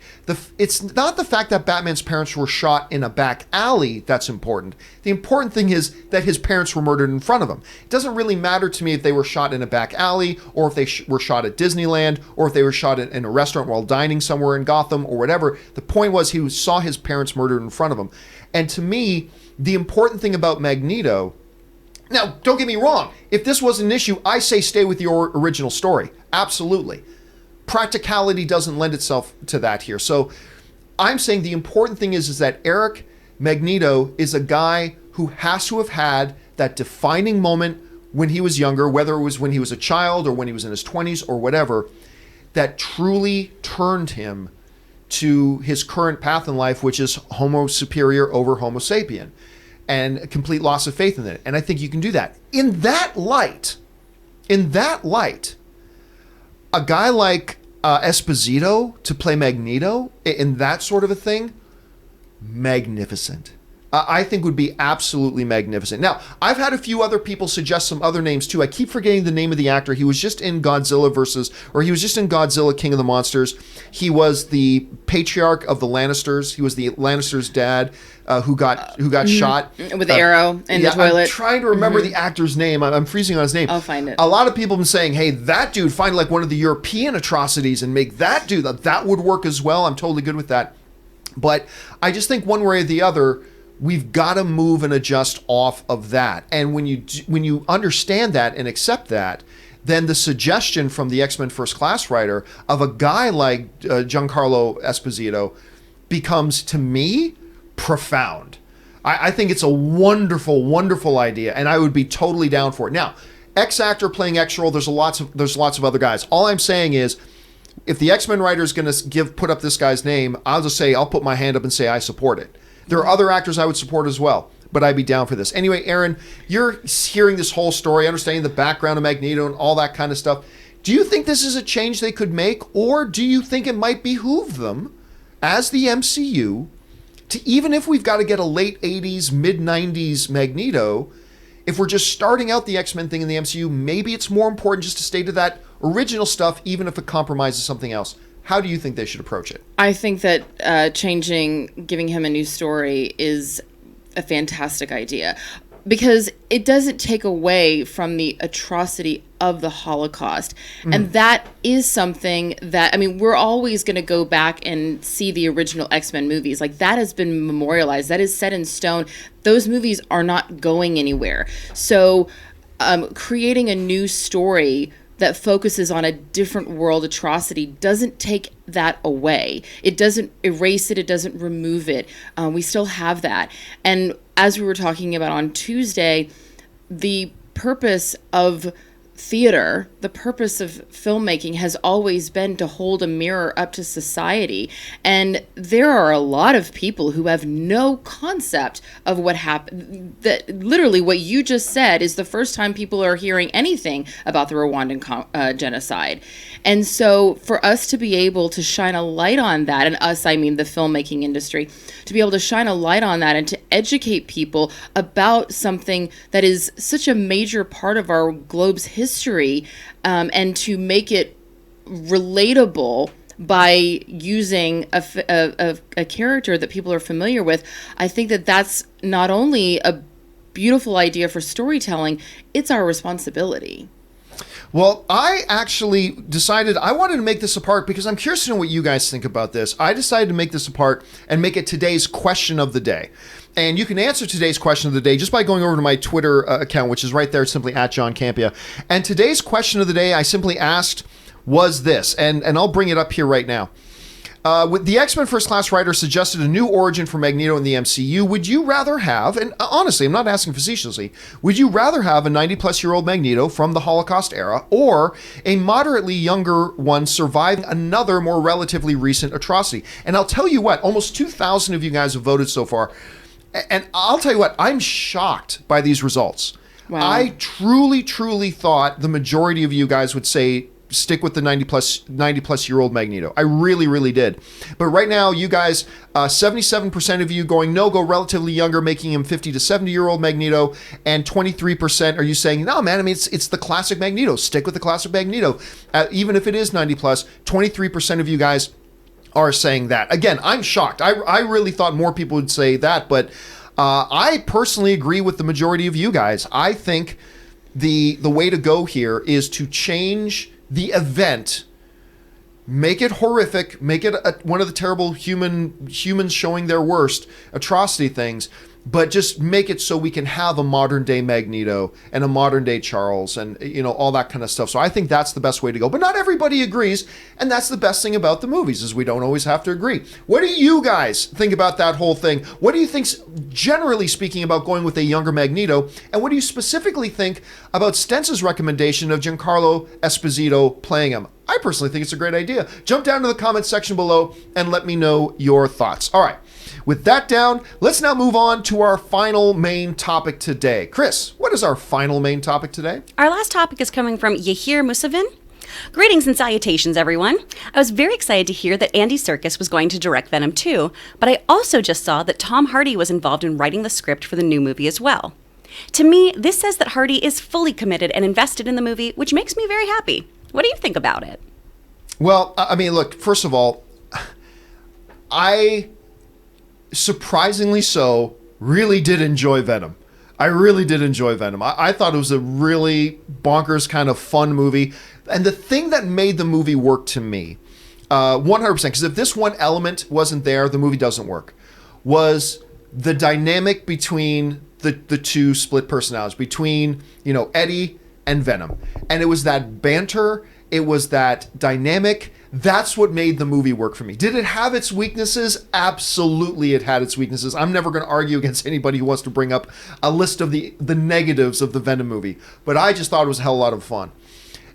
it's not the fact that Batman's parents were shot in a back alley that's important. The important thing is that his parents were murdered in front of him. It doesn't really matter to me if they were shot in a back alley, or if they were shot at Disneyland, or if they were shot in a restaurant while dining somewhere in Gotham, or whatever. The point was he saw his parents murdered in front of him. And to me, the important thing about Magneto... Now, don't get me wrong. If this was an issue, I say stay with your original story. Absolutely. Practicality doesn't lend itself to that here. So I'm saying the important thing is that Eric Magneto is a guy who has to have had that defining moment when he was younger, whether it was when he was a child or when he was in his 20s or whatever, that truly turned him to his current path in life, which is Homo superior over Homo sapien. And a complete loss of faith in it. And I think you can do that. In that light, a guy like Esposito to play Magneto in that sort of a thing, magnificent. I think would be absolutely magnificent. Now, I've had a few other people suggest some other names too. I keep forgetting the name of the actor. He was just in Godzilla King of the Monsters. He was the patriarch of the Lannisters. He was the Lannisters' dad who got shot with the arrow in the toilet. I'm trying to remember the actor's name. I'm freezing on his name. I'll find it. A lot of people have been saying, hey, that dude, find like one of the European atrocities and make that do that. That would work as well. I'm totally good with that. But I just think one way or the other, we've got to move and adjust off of that. And when you understand that and accept that, then the suggestion from the X-Men First Class writer of a guy like Giancarlo Esposito becomes, to me, profound. I think it's a wonderful, wonderful idea, and I would be totally down for it. Now, X actor playing X role, there's lots of other guys. All I'm saying is, if the X-Men writer is going to put up this guy's name, I'll put my hand up and say I support it. There are other actors I would support as well, but I'd be down for this. Anyway, Aaron, you're hearing this whole story, understanding the background of Magneto and all that kind of stuff. Do you think this is a change they could make, or do you think it might behoove them, as the MCU, to, even if we've got to get a late 80s, mid 90s Magneto, if we're just starting out the X-Men thing in the MCU, maybe it's more important just to stay to that original stuff, even if it compromises something else? How do you think they should approach it? I think that giving him a new story is a fantastic idea, because it doesn't take away from the atrocity of the Holocaust. And that is something that, I mean, we're always going to go back and see the original X-Men movies. Like, that has been memorialized. That is set in stone. Those movies are not going anywhere. So creating a new story that focuses on a different world atrocity doesn't take that away. It doesn't erase it. It doesn't remove it. We still have that. And as we were talking about on Tuesday, the purpose of theater, the purpose of filmmaking has always been to hold a mirror up to society. And there are a lot of people who have no concept of what happened. That literally what you just said is the first time people are hearing anything about the Rwandan genocide. And so for us to be able to shine a light on that, and us, I mean the filmmaking industry, to be able to shine a light on that and to educate people about something that is such a major part of our globe's history, and to make it relatable by using a character that people are familiar with, I think that that's not only a beautiful idea for storytelling, it's our responsibility. Well, I actually decided I wanted to make this a part because I'm curious to know what you guys think about this. I decided to make this a part and make it today's question of the day. And you can answer today's question of the day just by going over to my Twitter account, which is right there, simply at John Campea. And today's question of the day I simply asked was this, and I'll bring it up here right now. With the X-Men First Class writer suggested a new origin for Magneto in the MCU. Would you rather have, and honestly, I'm not asking facetiously, would you rather have a 90-plus-year-old Magneto from the Holocaust era or a moderately younger one surviving another more relatively recent atrocity? And I'll tell you what, almost 2,000 of you guys have voted so far. And I'll tell you what, I'm shocked by these results. Wow. I truly thought the majority of you guys would say stick with the 90-plus-year-old Magneto. I really did. But right now, you guys, 77% of you going no, go relatively younger, making him 50 to 70-year-old Magneto, and 23% are you saying, no, man, I mean, it's the classic Magneto. Stick with the classic Magneto. Even if it is 90-plus, 23% of you guys are saying that. Again, I'm shocked. I really thought more people would say that, but I personally agree with the majority of you guys. I think the way to go here is to change the event, make it horrific, make it one of the terrible humans showing their worst atrocity things, but just make it so we can have a modern day Magneto and a modern day Charles and, you know, all that kind of stuff. So I think that's the best way to go, but not everybody agrees. And that's the best thing about the movies is we don't always have to agree. What do you guys think about that whole thing? What do you think, generally speaking, about going with a younger Magneto? And what do you specifically think about Stentz's recommendation of Giancarlo Esposito playing him? I personally think it's a great idea. Jump down to the comments section below and let me know your thoughts. All right. With that down, let's now move on to our final main topic today. Chris, what is our final main topic today? Our last topic is coming from Yahir Musavin. Greetings and salutations, everyone. I was very excited to hear that Andy Serkis was going to direct Venom 2, but I also just saw that Tom Hardy was involved in writing the script for the new movie as well. To me, this says that Hardy is fully committed and invested in the movie, which makes me very happy. What do you think about it? Well, I mean, look, first of all, I surprisingly so really did enjoy Venom. I really did enjoy Venom. I thought it was a really bonkers kind of fun movie. And the thing that made the movie work to me, 100%, because if this one element wasn't there, the movie doesn't work, was the dynamic between the two split personalities, between, you know, Eddie and Venom. And it was that banter, it was that dynamic. That's what made the movie work for me. Did it have its weaknesses? Absolutely it had its weaknesses. I'm never going to argue against anybody who wants to bring up a list of the negatives of the Venom movie. But I just thought it was a hell of a lot of fun.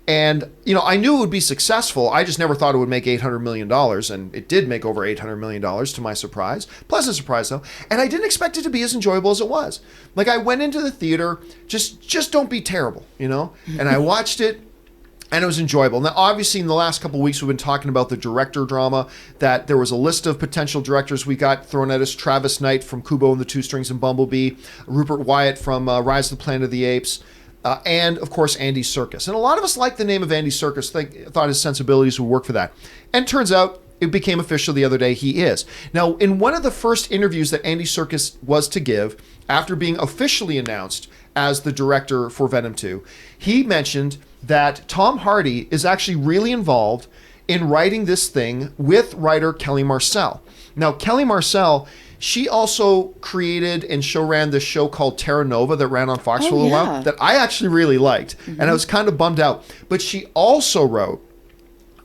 And, you know, I knew it would be successful. I just never thought it would make $800 million. And it did make over $800 million to my surprise. Pleasant surprise, though. And I didn't expect it to be as enjoyable as it was. Like, I went into the theater, just don't be terrible, you know? And I watched it. And it was enjoyable. Now, obviously, in the last couple of weeks, we've been talking about the director drama, that there was a list of potential directors we got thrown at us. Travis Knight from Kubo and the Two Strings and Bumblebee, Rupert Wyatt from Rise of the Planet of the Apes, and, of course, Andy Serkis. And a lot of us liked the name of Andy Serkis, thought his sensibilities would work for that. And turns out, it became official the other day, he is. Now, in one of the first interviews that Andy Serkis was to give, after being officially announced as the director for Venom 2, he mentioned that Tom Hardy is actually really involved in writing this thing with writer Kelly Marcel. Now, Kelly Marcel, she also created and ran this show called Terra Nova that ran on Fox for a little while that I actually really liked. Mm-hmm. And I was kind of bummed out. But she also wrote,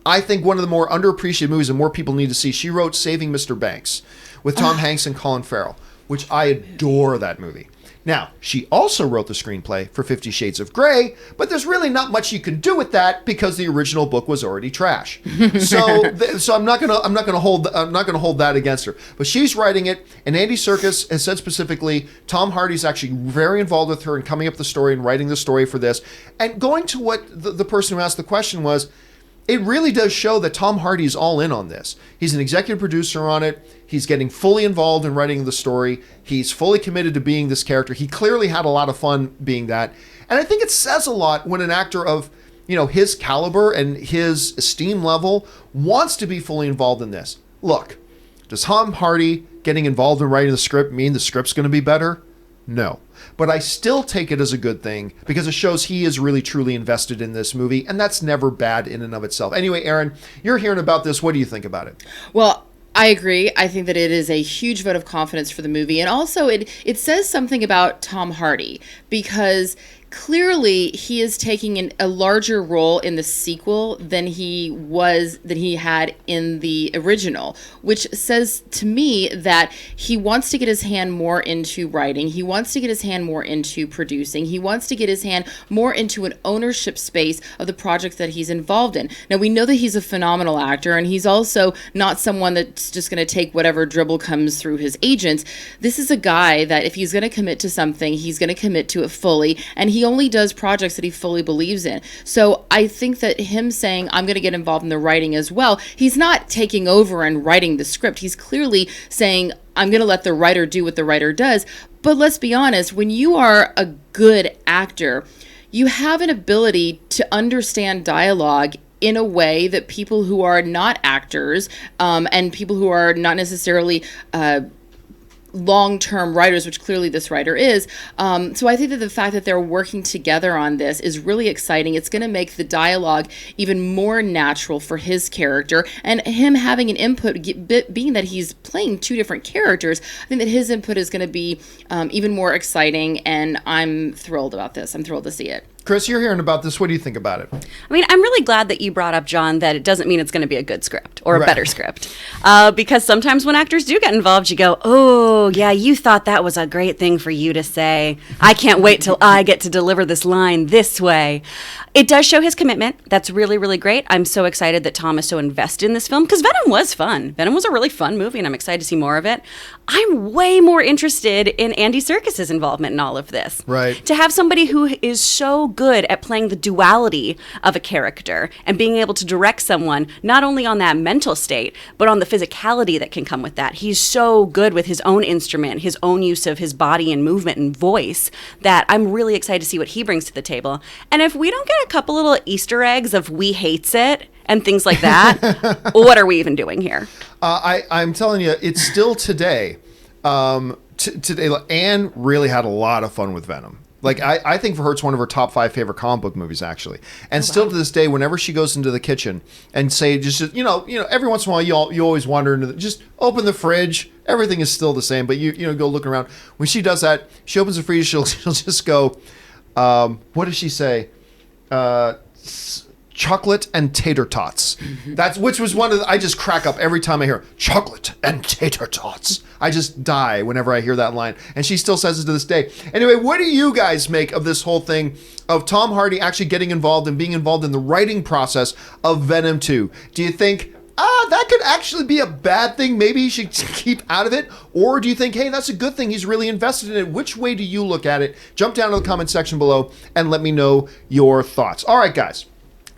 I think, one of the more underappreciated movies and more people need to see. She wrote Saving Mr. Banks with Tom Hanks and Colin Farrell. which I adore that movie. Now, she also wrote the screenplay for 50 Shades of Grey, but there's really not much you can do with that because the original book was already trash. So I'm not gonna hold that against her. But she's writing it, and Andy Serkis has said specifically Tom Hardy's actually very involved with her in coming up the story and writing the story for this. And going to what the person who asked the question was, it really does show that Tom Hardy is all in on this. He's an executive producer on it. He's getting fully involved in writing the story. He's fully committed to being this character. He clearly had a lot of fun being that. And I think it says a lot when an actor of, his caliber and his esteem level wants to be fully involved in this. Look, does Tom Hardy getting involved in writing the script mean the script's going to be better? No. But I still take it as a good thing because it shows he is really truly invested in this movie, and that's never bad in and of itself. Anyway, Aaron, you're hearing about this. What do you think about it? Well, I agree. I think that it is a huge vote of confidence for the movie. And also it says something about Tom Hardy because clearly he is taking a larger role in the sequel than he had in the original, which says to me that he wants to get his hand more into writing. He wants to get his hand more into producing. He wants to get his hand more into an ownership space of the projects that he's involved in. Now, we know that he's a phenomenal actor, and he's also not someone that's just going to take whatever dribble comes through his agents. This is a guy that if he's going to commit to something, he's going to commit to it fully, and he only does projects that he fully believes in. So I think that him saying, I'm going to get involved in the writing as well, he's not taking over and writing the script. He's clearly saying, I'm going to let the writer do what the writer does. But let's be honest, when you are a good actor, you have an ability to understand dialogue in a way that people who are not actors and people who are not necessarily long-term writers, which clearly this writer is. So I think that the fact that they're working together on this is really exciting. It's going to make the dialogue even more natural for his character, and him having an input, being that he's playing two different characters, I think that his input is going to be even more exciting, and I'm thrilled about this. I'm thrilled to see it. Chris, you're hearing about this. What do you think about it? I mean, I'm really glad that you brought up, John, that it doesn't mean it's going to be a good script or a better script. Because sometimes when actors do get involved, you go, oh, yeah, you thought that was a great thing for you to say. I can't wait till I get to deliver this line this way. It does show his commitment. That's really, really great. I'm so excited that Tom is so invested in this film because Venom was fun. Venom was a really fun movie, and I'm excited to see more of it. I'm way more interested in Andy Serkis's involvement in all of this. Right. To have somebody who is so good at playing the duality of a character and being able to direct someone not only on that mental state, but on the physicality that can come with that. He's so good with his own instrument, his own use of his body and movement and voice that I'm really excited to see what he brings to the table. And if we don't get a couple little Easter eggs of we hates it and things like that, what are we even doing here? I'm telling you, it's still today. Today, Anne really had a lot of fun with Venom. Like, I think for her, it's one of her top 5 favorite comic book movies, actually. And still to this day, whenever she goes into the kitchen and say, just every once in a while, you always wander into just open the fridge. Everything is still the same, but you go looking around. When she does that, she opens the fridge, she'll just go, what does she say? Chocolate and tater tots. Which was one of I just crack up every time I hear chocolate and tater tots. I just die whenever I hear that line. And she still says it to this day. Anyway, what do you guys make of this whole thing of Tom Hardy actually getting involved and being involved in the writing process of Venom 2? Do you think, that could actually be a bad thing? Maybe he should keep out of it? Or do you think, hey, that's a good thing, he's really invested in it? Which way do you look at it? Jump down to the comment section below and let me know your thoughts. All right, guys.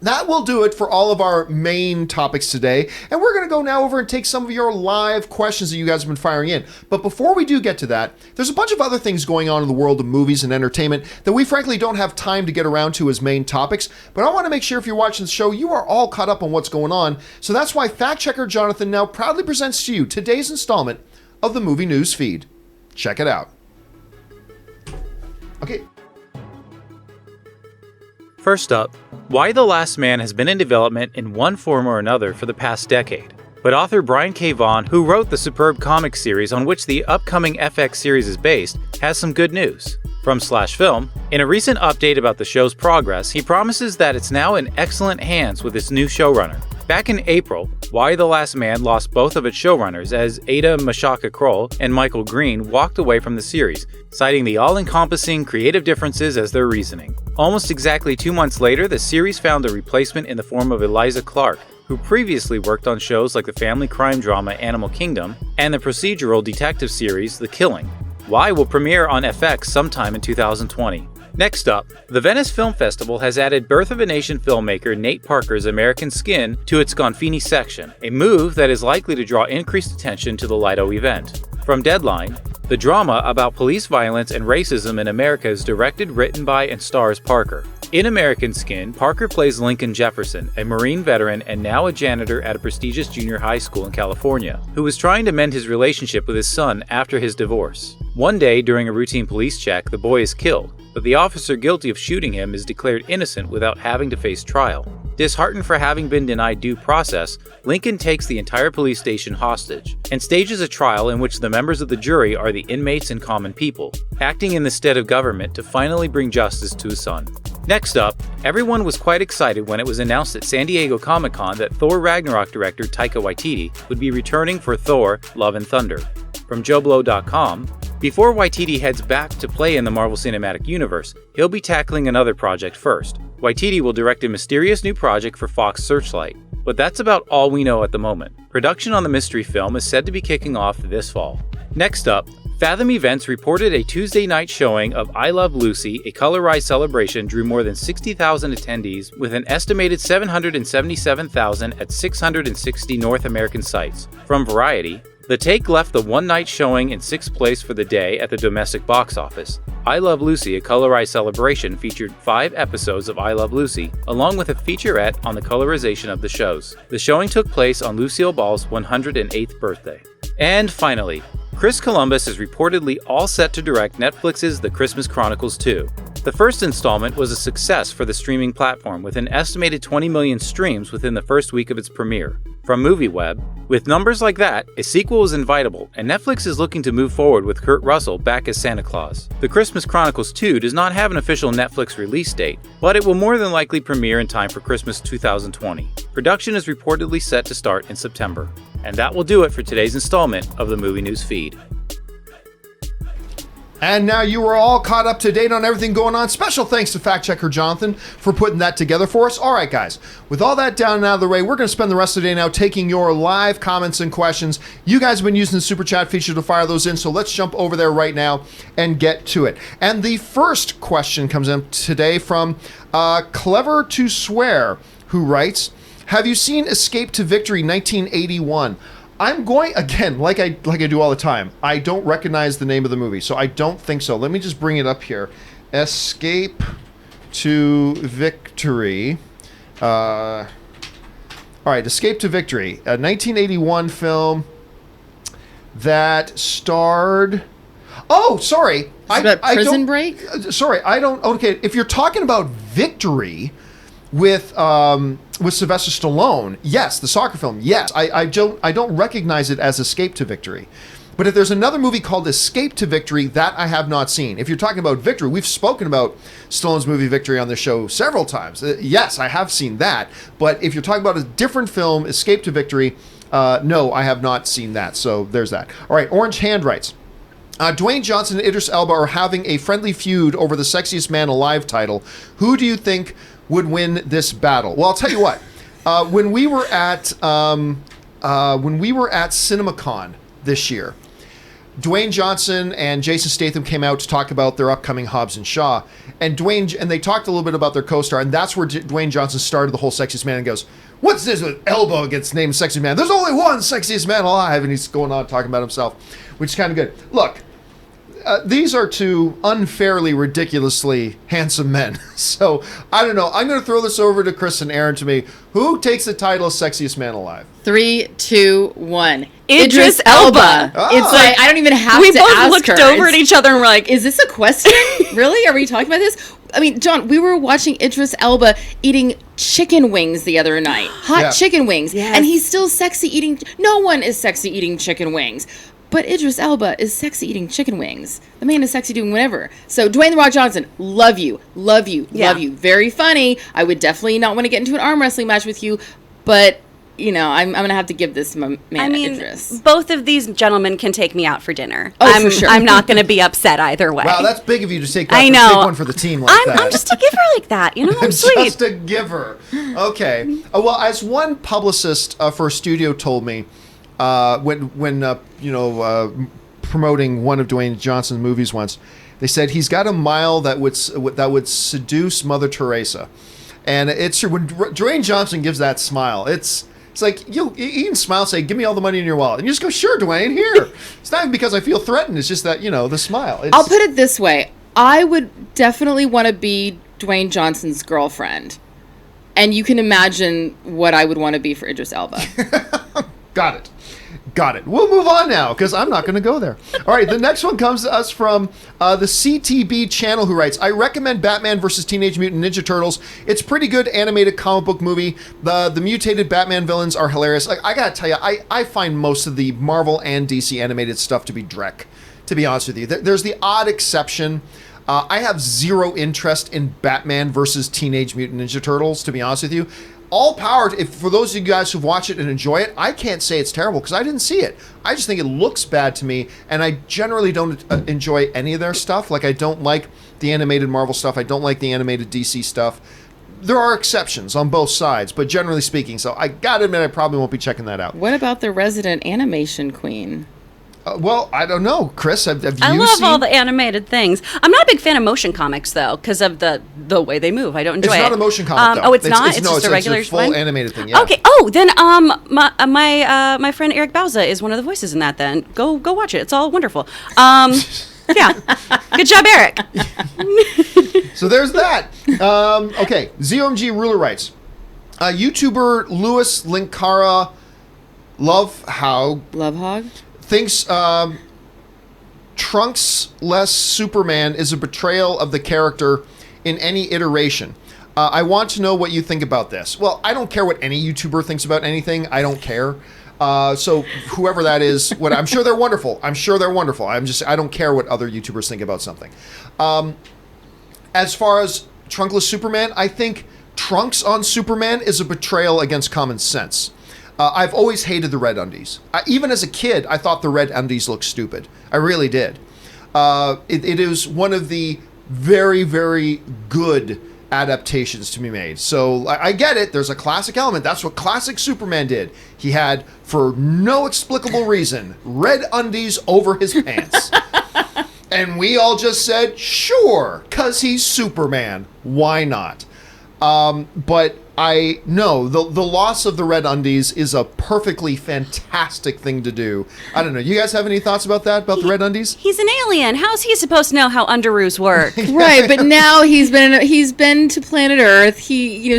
That will do it for all of our main topics today. And we're going to go now over and take some of your live questions that you guys have been firing in. But before we do get to that, there's a bunch of other things going on in the world of movies and entertainment that we frankly don't have time to get around to as main topics. But I want to make sure if you're watching the show, you are all caught up on what's going on. So that's why fact checker Jonathan now proudly presents to you today's installment of the Movie News Feed. Check it out. Okay. First up, Y: The Last Man has been in development in one form or another for the past decade. But author Brian K. Vaughan, who wrote the superb comic series on which the upcoming FX series is based, has some good news. From Slash Film, in a recent update about the show's progress, he promises that it's now in excellent hands with its new showrunner. Back in April, Why the Last Man lost both of its showrunners as Ada Mashaka-Kroll and Michael Green walked away from the series, citing the all-encompassing creative differences as their reasoning. Almost exactly 2 months later, the series found a replacement in the form of Eliza Clark, who previously worked on shows like the family crime drama Animal Kingdom and the procedural detective series The Killing. Why will premiere on FX sometime in 2020. Next up, the Venice Film Festival has added Birth of a Nation filmmaker Nate Parker's American Skin to its Gonfini section, a move that is likely to draw increased attention to the Lido event. From Deadline, the drama about police violence and racism in America is directed, written by, and stars Parker. In American Skin, Parker plays Lincoln Jefferson, a Marine veteran and now a janitor at a prestigious junior high school in California, who was trying to mend his relationship with his son after his divorce. One day, during a routine police check, the boy is killed, but the officer guilty of shooting him is declared innocent without having to face trial. Disheartened for having been denied due process, Lincoln takes the entire police station hostage and stages a trial in which the members of the jury are the inmates and common people, acting in the stead of government to finally bring justice to his son. Next up, everyone was quite excited when it was announced at San Diego Comic-Con that Thor Ragnarok director Taika Waititi would be returning for Thor: Love and Thunder. From JoBlo.com, before Waititi heads back to play in the Marvel Cinematic Universe, he'll be tackling another project first. Waititi will direct a mysterious new project for Fox Searchlight, but that's about all we know at the moment. Production on the mystery film is said to be kicking off this fall. Next up, Fathom Events reported a Tuesday night showing of I Love Lucy, a colorized celebration drew more than 60,000 attendees with an estimated 777,000 at 660 North American sites. From Variety, the take left the one-night showing in 6th place for the day at the domestic box office. I Love Lucy, a colorized celebration, featured 5 episodes of I Love Lucy, along with a featurette on the colorization of the shows. The showing took place on Lucille Ball's 108th birthday. And finally, Chris Columbus is reportedly all set to direct Netflix's The Christmas Chronicles 2. The first installment was a success for the streaming platform, with an estimated 20 million streams within the first week of its premiere. From MovieWeb, with numbers like that, a sequel is inevitable, and Netflix is looking to move forward with Kurt Russell back as Santa Claus. The Christmas Chronicles 2 does not have an official Netflix release date, but it will more than likely premiere in time for Christmas 2020. Production is reportedly set to start in September. And that will do it for today's installment of the Movie News Feed. And now you are all caught up to date on everything going on. Special thanks to fact checker Jonathan for putting that together for us. All right, guys, with all that down and out of the way, we're going to spend the rest of the day now taking your live comments and questions. You guys have been using the Super Chat feature to fire those in, so let's jump over there right now and get to it. And the first question comes in today from Clever to Swear, who writes, have you seen Escape to Victory 1981? I'm going, again, like I do all the time, I don't recognize the name of the movie, so I don't think so. Let me just bring it up here. Escape to Victory. All right, Escape to Victory, a 1981 film that starred... Oh, sorry. Prison Break? Sorry, I don't... Okay, if you're talking about Victory... with Sylvester Stallone, yes, the soccer film, yes. I don't recognize it as Escape to Victory. But if there's another movie called Escape to Victory, that I have not seen. If you're talking about Victory, we've spoken about Stallone's movie Victory on this show several times. Yes, I have seen that. But if you're talking about a different film, Escape to Victory, no, I have not seen that. So there's that. All right, Orange Hand writes, Dwayne Johnson and Idris Elba are having a friendly feud over the Sexiest Man Alive title. Who do you think would win this battle? Well, I'll tell you what. When we were at CinemaCon this year, Dwayne Johnson and Jason Statham came out to talk about their upcoming Hobbs and Shaw, and they talked a little bit about their co-star, and that's where Dwayne Johnson started the whole Sexiest Man and goes, "What's this with Elba gets named Sexiest Man? There's only one Sexiest Man alive," and he's going on talking about himself, which is kind of good. Look. These are two unfairly, ridiculously handsome men. So, I don't know. I'm going to throw this over to Chris and Aaron to me. Who takes the title of Sexiest Man Alive? 3, 2, 1. Idris Elba. It's like, I don't even have we to both ask looked her. over at each other and were like, is this a question? Really? Are we talking about this? I mean, John, we were watching Idris Elba eating chicken wings the other night. Hot chicken wings. Yes. And he's still sexy eating. No one is sexy eating chicken wings. But Idris Elba is sexy eating chicken wings. The man is sexy doing whatever. So Dwayne The Rock Johnson, love you. Very funny. I would definitely not want to get into an arm wrestling match with you, but I'm going to have to give this man interest. Both of these gentlemen can take me out for dinner. Oh, for sure. I'm not going to be upset either way. Wow, that's big of you to take that. I know. Take one for the team like that. I'm just a giver like that. I'm sweet. Just a giver. Okay. Well, as one publicist for a studio told me, when promoting one of Dwayne Johnson's movies once, they said he's got a smile that would seduce Mother Teresa, and it's when Dwayne Johnson gives that smile, it's like you can smile, say, "Give me all the money in your wallet," and you just go, "Sure, Dwayne, here." It's not even because I feel threatened. It's just that the smile. I'll put it this way: I would definitely want to be Dwayne Johnson's girlfriend, and you can imagine what I would want to be for Idris Elba. Got it. We'll move on now because I'm not going to go there. All right, the next one comes to us from the CTB channel, who writes, I recommend Batman vs. Teenage Mutant Ninja Turtles. It's pretty good animated comic book movie. The mutated Batman villains are hilarious. Like, I got to tell you, I find most of the Marvel and DC animated stuff to be dreck, to be honest with you. There's the odd exception. I have zero interest in Batman versus Teenage Mutant Ninja Turtles, to be honest with you. All power for those of you guys who've watched it and enjoy it. I can't say it's terrible because I didn't see it. I just think it looks bad to me, and I generally don't enjoy any of their stuff. Like, I don't like the animated Marvel stuff. I don't like the animated DC stuff. There are exceptions on both sides, but generally speaking, so I gotta admit I probably won't be checking that out. What about the resident animation queen? Well, I don't know, Chris. Have you seen? I love all the animated things. I'm not a big fan of motion comics though, because of the way they move. I don't enjoy it. It's not a motion comic. Though. Oh, it's not. It's just a regular it's a full one? animated thing. Yeah. Okay. Oh, then my friend Eric Bauza is one of the voices in that. Then go watch it. It's all wonderful. Yeah. Good job, Eric. So there's that. Okay. ZOMG Ruler writes, YouTuber Louis Linkara Love Hog thinks Trunks-less Superman is a betrayal of the character in any iteration. I want to know what you think about this. Well, I don't care what any YouTuber thinks about anything. I don't care. So whoever that is, I'm sure they're wonderful. I don't care what other YouTubers think about something. As far as Trunkless Superman, I think Trunks on Superman is a betrayal against common sense. I've always hated the red undies. Even as a kid, I thought the red undies looked stupid. I really did. It is one of the very, very good adaptations to be made. So I get it. There's a classic element. That's what classic Superman did. He had, for no explicable reason, red undies over his pants. And we all just said, sure, because he's Superman. Why not? But I know the loss of the red undies is a perfectly fantastic thing to do. I don't know. You guys have any thoughts about that, about the red undies? He's an alien. How's he supposed to know how underoos work? Right, but now he's been to planet Earth.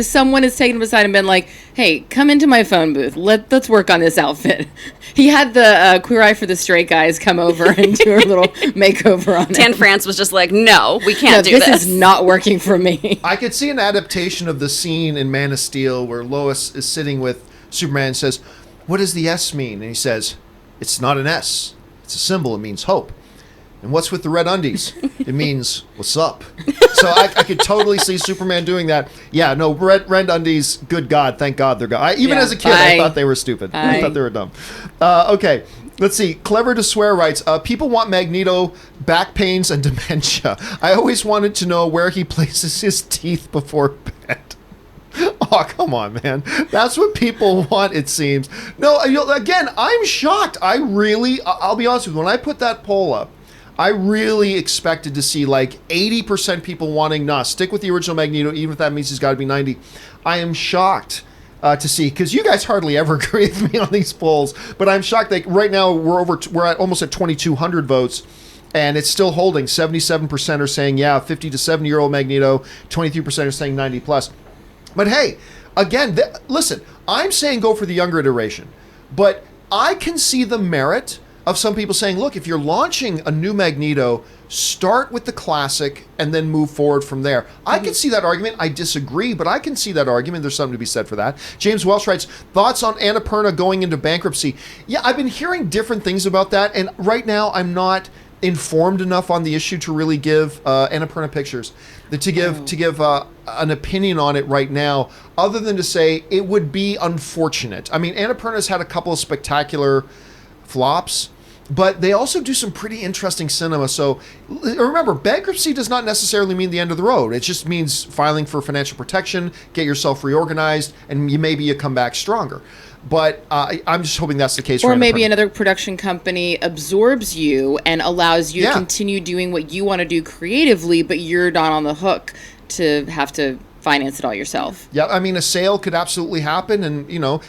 Someone has taken him aside and been like, "Hey, come into my phone booth. Let's work on this outfit." He had the Queer Eye for the Straight Guys come over and do a little makeover on it. Tan France was just like, "No, we can't do this. This is not working for me." I could see an adaptation of the scene in Man of Steel where Lois is sitting with Superman and says, "What does the S mean?" And he says, "It's not an S. It's a symbol. It means hope." And what's with the red undies? It means, what's up? So I could totally see Superman doing that. Yeah, no, red undies, good God, thank God they're gone. Even as a kid, I thought they were stupid. I thought they were dumb. Okay, let's see. Clever to Swear writes, people want Magneto back pains and dementia. I always wanted to know where he places his teeth before bed. Oh, come on, man. That's what people want, it seems. No, again, I'm shocked. I'll be honest with you, when I put that poll up, I really expected to see like 80% people wanting, stick with the original Magneto, even if that means he's got to be 90. I am shocked to see, because you guys hardly ever agree with me on these polls, but I'm shocked that right now we're at almost at 2,200 votes, and it's still holding. 77% are saying, yeah, 50 to 70-year-old Magneto, 23% are saying 90 plus. But hey, again, listen, I'm saying go for the younger iteration, but I can see the merit of some people saying, look, if you're launching a new Magneto, start with the classic and then move forward from there. I can see that argument. I disagree, but I can see that argument. There's something to be said for that. James Welsh writes, thoughts on Annapurna going into bankruptcy? Yeah, I've been hearing different things about that, and right now I'm not informed enough on the issue to really give Annapurna Pictures to give an opinion on it right now, other than to say it would be unfortunate. I mean, Annapurna's had a couple of spectacular flops, but they also do some pretty interesting cinema. So remember, bankruptcy does not necessarily mean the end of the road. It just means filing for financial protection, get yourself reorganized, and maybe you come back stronger. But I'm just hoping that's the case. Or for maybe Annapurna. another production company absorbs you and allows you to continue doing what you want to do creatively, but you're not on the hook to have to finance it all yourself. Yeah, I mean, a sale could absolutely happen, and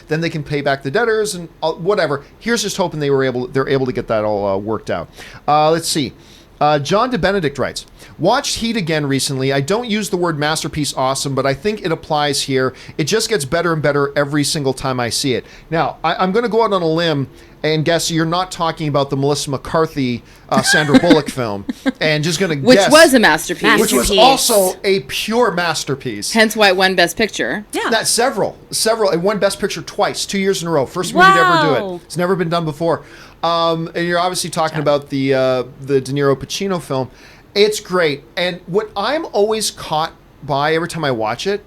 then they can pay back the debtors and whatever. Here's just hoping they're able to get that all worked out. Let's see. John DeBenedict writes, watched Heat again recently. I don't use the word masterpiece awesome, but I think it applies here. It just gets better and better every single time I see it. Now, I'm going to go out on a limb and guess you're not talking about the Melissa McCarthy, Sandra Bullock film, and just going to guess. Which was a masterpiece. Which was also a pure masterpiece. Hence why it won Best Picture. Yeah. That several. It won Best Picture twice, 2 years in a row. First movie to ever do it. It's never been done before. And you're obviously talking about the De Niro Pacino film. It's great. And what I'm always caught by every time I watch it,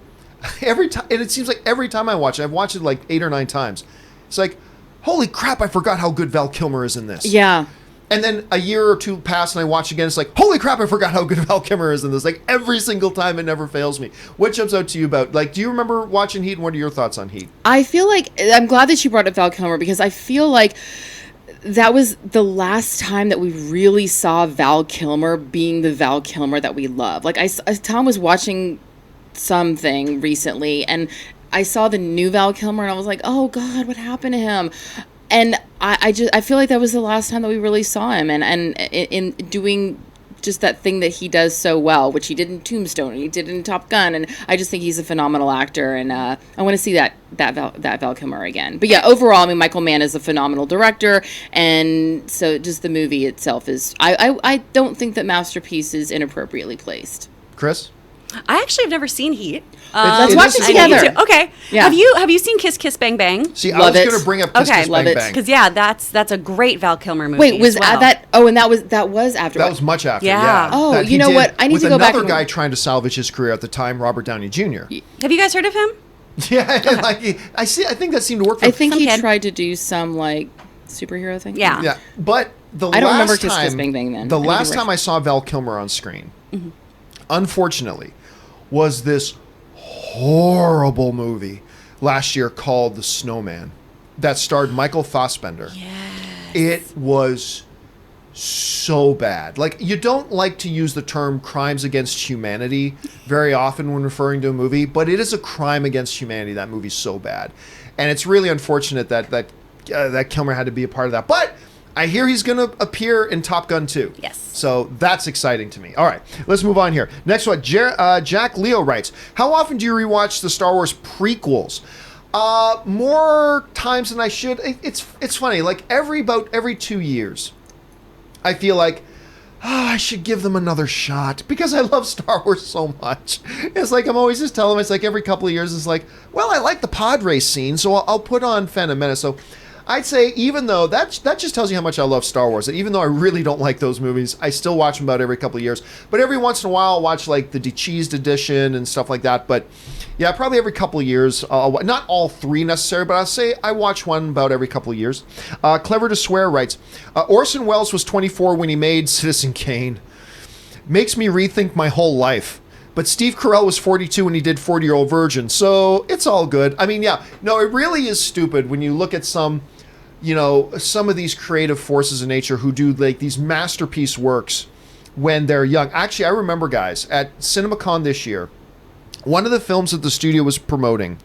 and it seems like every time I watch it, I've watched it like 8 or 9 times. It's like, holy crap, I forgot how good Val Kilmer is in this. Yeah. And then a year or two pass and I watch again, it's like, holy crap, I forgot how good Val Kilmer is in this. Like every single time, it never fails me. What jumps out to you about, like, do you remember watching Heat, and what are your thoughts on Heat? I feel like, I'm glad that you brought up Val Kilmer, because I feel like that was the last time that we really saw Val Kilmer being the Val Kilmer that we love. Like, Tom was watching something recently, and I saw the new Val Kilmer, and I was like, oh God, what happened to him? And I feel like that was the last time that we really saw him, and in doing just that thing that he does so well, which he did in Tombstone and he did in Top Gun, and I just think he's a phenomenal actor, and I want to see that Val Kilmer again. But yeah, overall, I mean, Michael Mann is a phenomenal director, and so just the movie itself is, I don't think that masterpiece is inappropriately placed. Chris? I actually have never seen Heat. Let's watch it I need together. to. Okay. Yeah. Have you seen Kiss Kiss Bang Bang? See, Love I was it. going to bring up Kiss Okay. Kiss Love Bang it. Bang. Because that's a great Val Kilmer movie. Wait, was as well. that? Oh, and that was after. That was much after, Yeah. yeah. Oh, That you he know did what? I need with to go back another and- guy trying to salvage his career at the time, Robert Downey Jr. Have you guys heard of him? Yeah, like, I think that seemed to work for I think Some he kid. tried to do some like superhero thing. Yeah. Yeah, but I don't remember Kiss Kiss Bang Bang then. The I need to last watch time it. I saw Val Kilmer on screen, unfortunately, was this horrible movie last year called The Snowman that starred Michael Fassbender. Yes. It was so bad. Like, you don't like to use the term crimes against humanity very often when referring to a movie, but it is a crime against humanity. That movie's so bad. And it's really unfortunate that Kilmer had to be a part of that. But I hear he's going to appear in Top Gun 2. Yes. So that's exciting to me. All right, let's move on here. Next one, Jack Leo writes, how often do you rewatch the Star Wars prequels? More times than I should. It's funny, like about every 2 years, I feel like, I should give them another shot because I love Star Wars so much. It's like I'm always just telling them, it's like every couple of years, it's like, well, I like the pod race scene, so I'll put on Phantom Menace. So I'd say, even though that just tells you how much I love Star Wars, that even though I really don't like those movies, I still watch them about every couple of years. But every once in a while, I'll watch like the de-cheesed edition and stuff like that. But yeah, probably every couple of years. Not all 3 necessarily, but I'll say I watch one about every couple of years. Clever to Swear writes, Orson Welles was 24 when he made Citizen Kane. Makes me rethink my whole life. But Steve Carell was 42 when he did 40-Year-Old Virgin, so it's all good. I mean, yeah, no, it really is stupid when you look at some of these creative forces in nature who do like these masterpiece works when they're young. Actually, I remember, guys, at CinemaCon this year, one of the films that the studio was promoting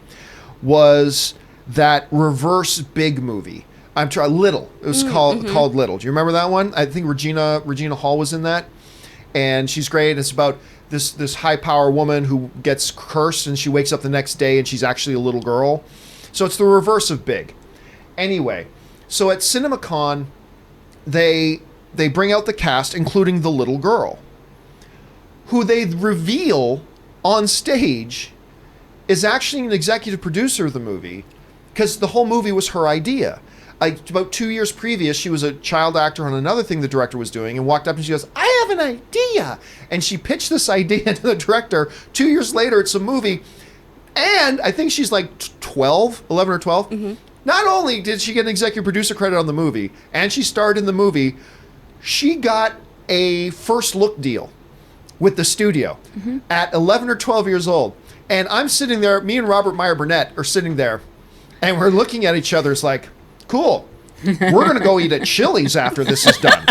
was that reverse Big movie. Little. It was called Little. Do you remember that one? I think Regina Hall was in that, and she's great. It's about this high power woman who gets cursed, and she wakes up the next day and she's actually a little girl. So it's the reverse of Big. Anyway, so at CinemaCon, they bring out the cast, including the little girl, who they reveal on stage is actually an executive producer of the movie, because the whole movie was her idea. about 2 years previous, she was a child actor on another thing the director was doing, and walked up and she goes, I have an idea. And she pitched this idea to the director. 2 years later, it's a movie. And I think she's like 11 or 12. Mm-hmm. Not only did she get an executive producer credit on the movie, and she starred in the movie, she got a first look deal with the studio at 11 or 12 years old. And I'm sitting there, me and Robert Meyer Burnett are sitting there, and we're looking at each other. It's like, cool. We're going to go eat at Chili's after this is done.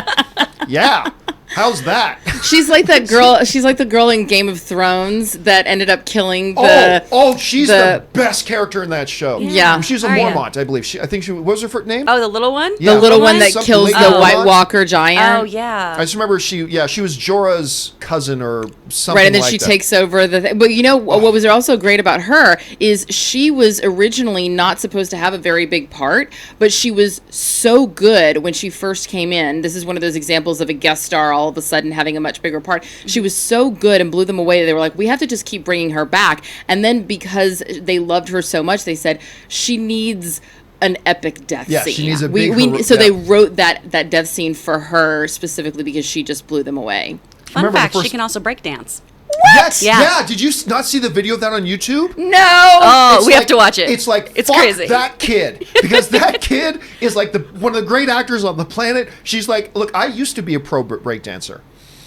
Yeah. How's that? She's like that girl. She's like the girl in Game of Thrones that ended up killing the. She's the best character in that show. Yeah, she's a Mormont, I believe. I think she. What was her first name? Oh, the little one. Yeah. The little one that Something kills the White Walker giant. Oh yeah. I just remember she was Jorah's cousin or something. Right, and then like she that. takes over the. But you know what was also great about her is she was originally not supposed to have a very big part, but she was so good when she first came in. This is one of those examples of a guest star all of a sudden having a much bigger part. She was so good and blew them away. They were like, we have to just keep bringing her back. And then because they loved her so much, they said she needs an epic death scene. She needs a big so they wrote that death scene for her specifically because she just blew them away. Fun fact, she can also break dance. What? Yeah. Yeah. Did you not see the video of that on YouTube? No. Oh, we have to watch it. It's like, it's fuck crazy. That kid, because that kid is like one of the great actors on the planet. She's like, look, I used to be a pro breakdancer.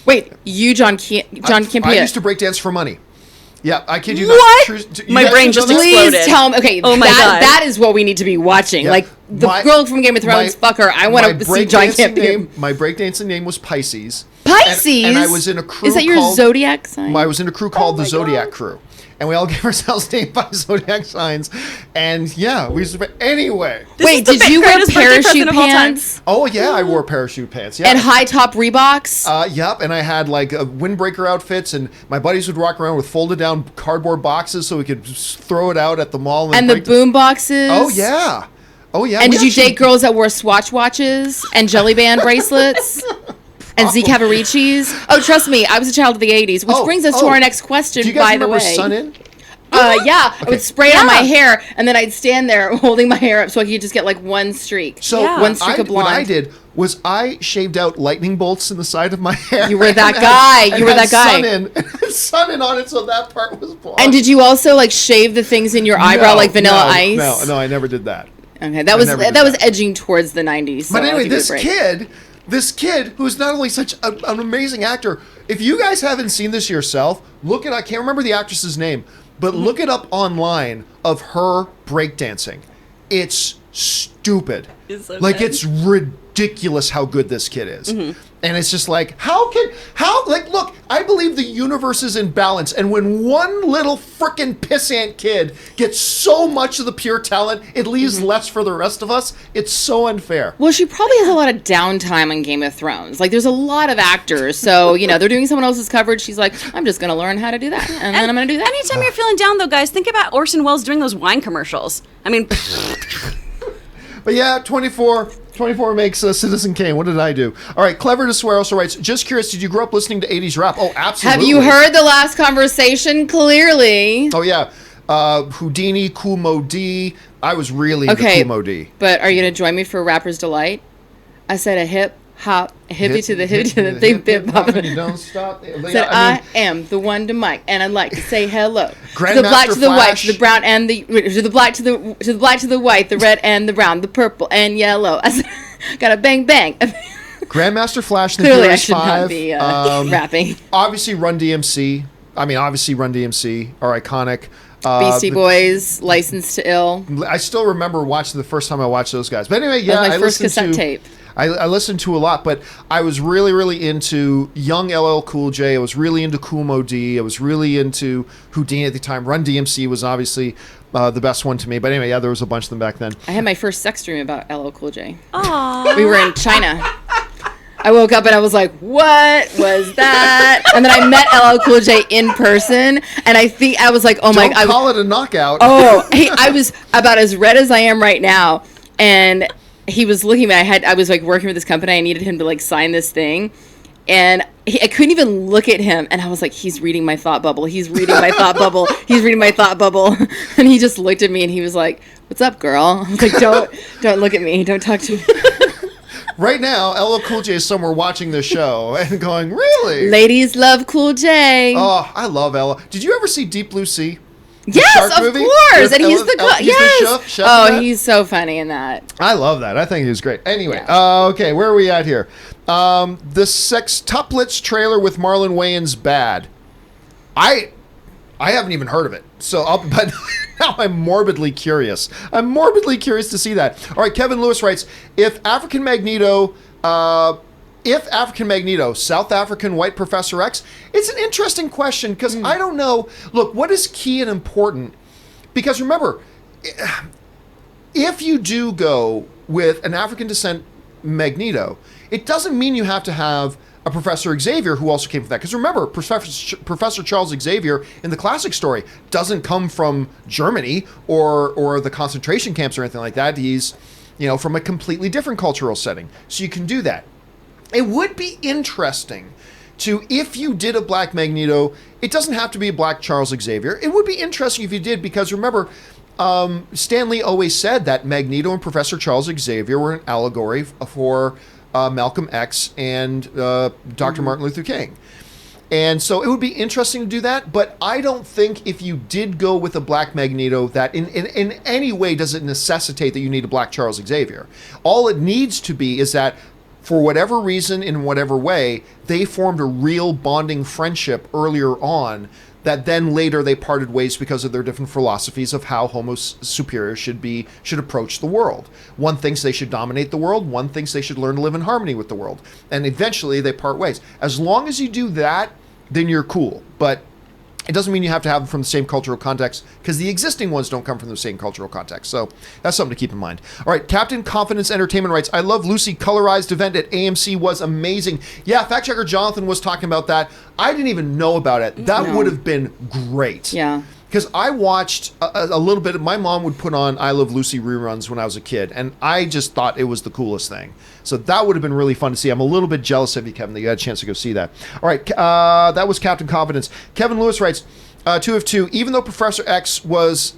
Wait, you, John Campea. I used to breakdance for money. Yeah, I kid you what? not. My brain just exploded. Please tell me. Okay, oh my God. That is what we need to be watching. Yeah. Like the girl from Game of Thrones. Fuck her. I want to see John Campea. My breakdancing name was Pisces. Pisces. And I was in a crew. Is that your zodiac sign? I was in a crew called the Zodiac Crew, and we all gave ourselves names by zodiac signs. And yeah, we used to. Anyway. Wait, did you wear parachute pants? Oh yeah, I wore parachute pants. Yeah. And high top Reeboks. Yep. And I had like windbreaker outfits, and my buddies would walk around with folded down cardboard boxes so we could throw it out at the mall. And the boom boxes. Oh yeah. Oh yeah. And did you date girls that wore Swatch watches and Jelly Band bracelets? And Z Cavaricis. Oh, trust me, I was a child of the 80s. Which brings us to our next question, Do you guys by the way. remember Sun In? Yeah, I would spray it on my hair, and then I'd stand there holding my hair up so I could just get like one streak. So one streak of blonde. What I did was I shaved out lightning bolts in the side of my hair. You were that guy. You were that guy. Sun in on it, so that part was blonde. And did you also like shave the things in your eyebrow like Vanilla Ice? No, I never did that. Okay, that was edging towards the 90s. So but anyway, this kid who's not only such an amazing actor. If you guys haven't seen this yourself, look at I can't remember the actress's name, but look it up online of her breakdancing. It's stupid. It's so like good. it's ridiculous how good this kid is. And it's just like, look, I believe the universe is in balance. And when one little frickin' pissant kid gets so much of the pure talent, it leaves less for the rest of us. It's so unfair. Well, she probably has a lot of downtime on Game of Thrones. Like, there's a lot of actors. So, they're doing someone else's coverage. She's like, I'm just going to learn how to do that. And then I'm going to do that. Anytime you're feeling down, though, guys, think about Orson Welles doing those wine commercials. I mean... But yeah, 24 makes Citizen Kane. What did I do? All right, Clever to Swear also writes, just curious, did you grow up listening to 80s rap? Oh, absolutely. Have you heard the last conversation? Clearly. Oh, yeah. Houdini, Kool Mo D. I was really into Kool Mo D. But are you going to join me for Rapper's Delight? I said a hip, hop, a hippie to the hippie to the big bip bop. You don't stop. Said I am the one to Mike, and I'd like to say hello. Grandmaster To the black, to the white, Flash. to the brown, and the to the black, to the black, to the white, the red and the brown, the purple and yellow. I said, got a bang bang. Grandmaster Flash, the Clearly, I Furious should not 5. be rapping. Obviously, Run DMC. Run DMC are iconic. Beastie Boys, Licensed to Ill. I still remember watching the first time I watched those guys. But anyway, yeah, That was my I first listened cassette to. tape. I listened to a lot, but I was really, really into young LL Cool J. I was really into Kool Mo D. I was really into Houdini at the time. Run DMC was obviously the best one to me. But anyway, yeah, there was a bunch of them back then. I had my first sex dream about LL Cool J. Aww. We were in China. I woke up and I was like, what was that? And then I met LL Cool J in person, and I was like, oh my god. Don't call it a knockout. Oh, I was about as red as I am right now, and he was looking at me. I was like working with this company. I needed him to like sign this thing, And I couldn't even look at him. And I was like, he's reading my thought bubble. He's reading my thought bubble. He's reading my thought bubble. And he just looked at me and he was like, what's up, girl? I was like, don't look at me. Don't talk to me. Right now, LL Cool J is somewhere watching the show and going, really? Ladies love Cool J. Oh, I love LL. Did you ever see Deep Blue Sea? Yes, of course. And he's the chef Oh, he's so funny in that. I love that. I think he was great. Anyway, okay, where are we at here? The Sextuplets trailer with Marlon Wayans bad. I haven't even heard of it. So, but now I'm morbidly curious. I'm morbidly curious to see that. All right, Kevin Lewis writes, if African Magneto, South African white Professor X, it's an interesting question because I don't know. Look, what is key and important? Because remember, if you do go with an African descent Magneto, it doesn't mean you have to have a Professor Xavier who also came from that. Because remember, Professor Charles Xavier in the classic story doesn't come from Germany or the concentration camps or anything like that. He's, from a completely different cultural setting. So you can do that. It would be interesting if you did a Black Magneto, it doesn't have to be a Black Charles Xavier. It would be interesting if you did, because remember, Stan Lee always said that Magneto and Professor Charles Xavier were an allegory for Malcolm X and Dr. Martin Luther King. And so it would be interesting to do that, but I don't think if you did go with a Black Magneto that in any way does it necessitate that you need a Black Charles Xavier. All it needs to be is that for whatever reason, in whatever way, they formed a real bonding friendship earlier on that then later they parted ways because of their different philosophies of how Homo superiors should approach the world. One thinks they should dominate the world, one thinks they should learn to live in harmony with the world. And eventually they part ways. As long as you do that, then you're cool. But it doesn't mean you have to have them from the same cultural context, because the existing ones don't come from the same cultural context. So that's something to keep in mind. All right, Captain Confidence Entertainment writes, I love Lucy colorized event at AMC was amazing. Yeah, fact checker Jonathan was talking about that. I didn't even know about it. That would have been great. Yeah. Because I watched a little bit. My mom would put on I Love Lucy reruns when I was a kid, and I just thought it was the coolest thing. So that would have been really fun to see. I'm a little bit jealous of you, Kevin, that you had a chance to go see that. All right, that was Captain Confidence. Kevin Lewis writes, 2 of 2, even though Professor X was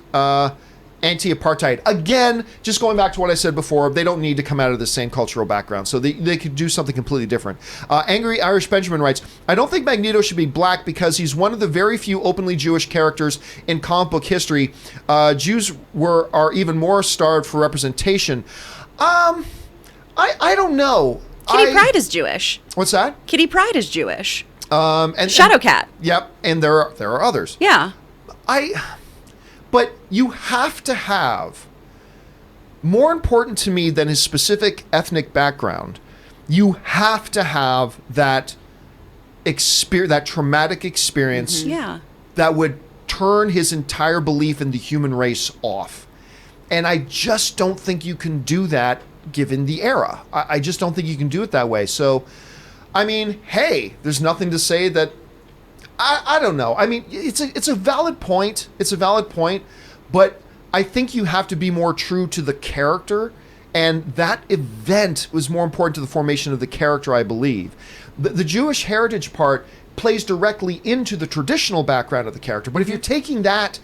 anti-apartheid. Again, just going back to what I said before, they don't need to come out of the same cultural background, so they could do something completely different. Angry Irish Benjamin writes, I don't think Magneto should be Black because he's one of the very few openly Jewish characters in comic book history. Jews are even more starved for representation. I don't know. Kitty Pryde is Jewish. What's that? Kitty Pryde is Jewish. And Shadowcat. Yep, and there are others. Yeah. But you have to have, more important to me than his specific ethnic background, you have to have that traumatic experience that would turn his entire belief in the human race off. And I just don't think you can do that given the era. I just don't think you can do it that way. So, I mean, hey, there's nothing to say that. I don't know. I mean, it's a valid point. It's a valid point, but I think you have to be more true to the character, and that event was more important to the formation of the character, I believe. The Jewish heritage part plays directly into the traditional background of the character, but if you're taking that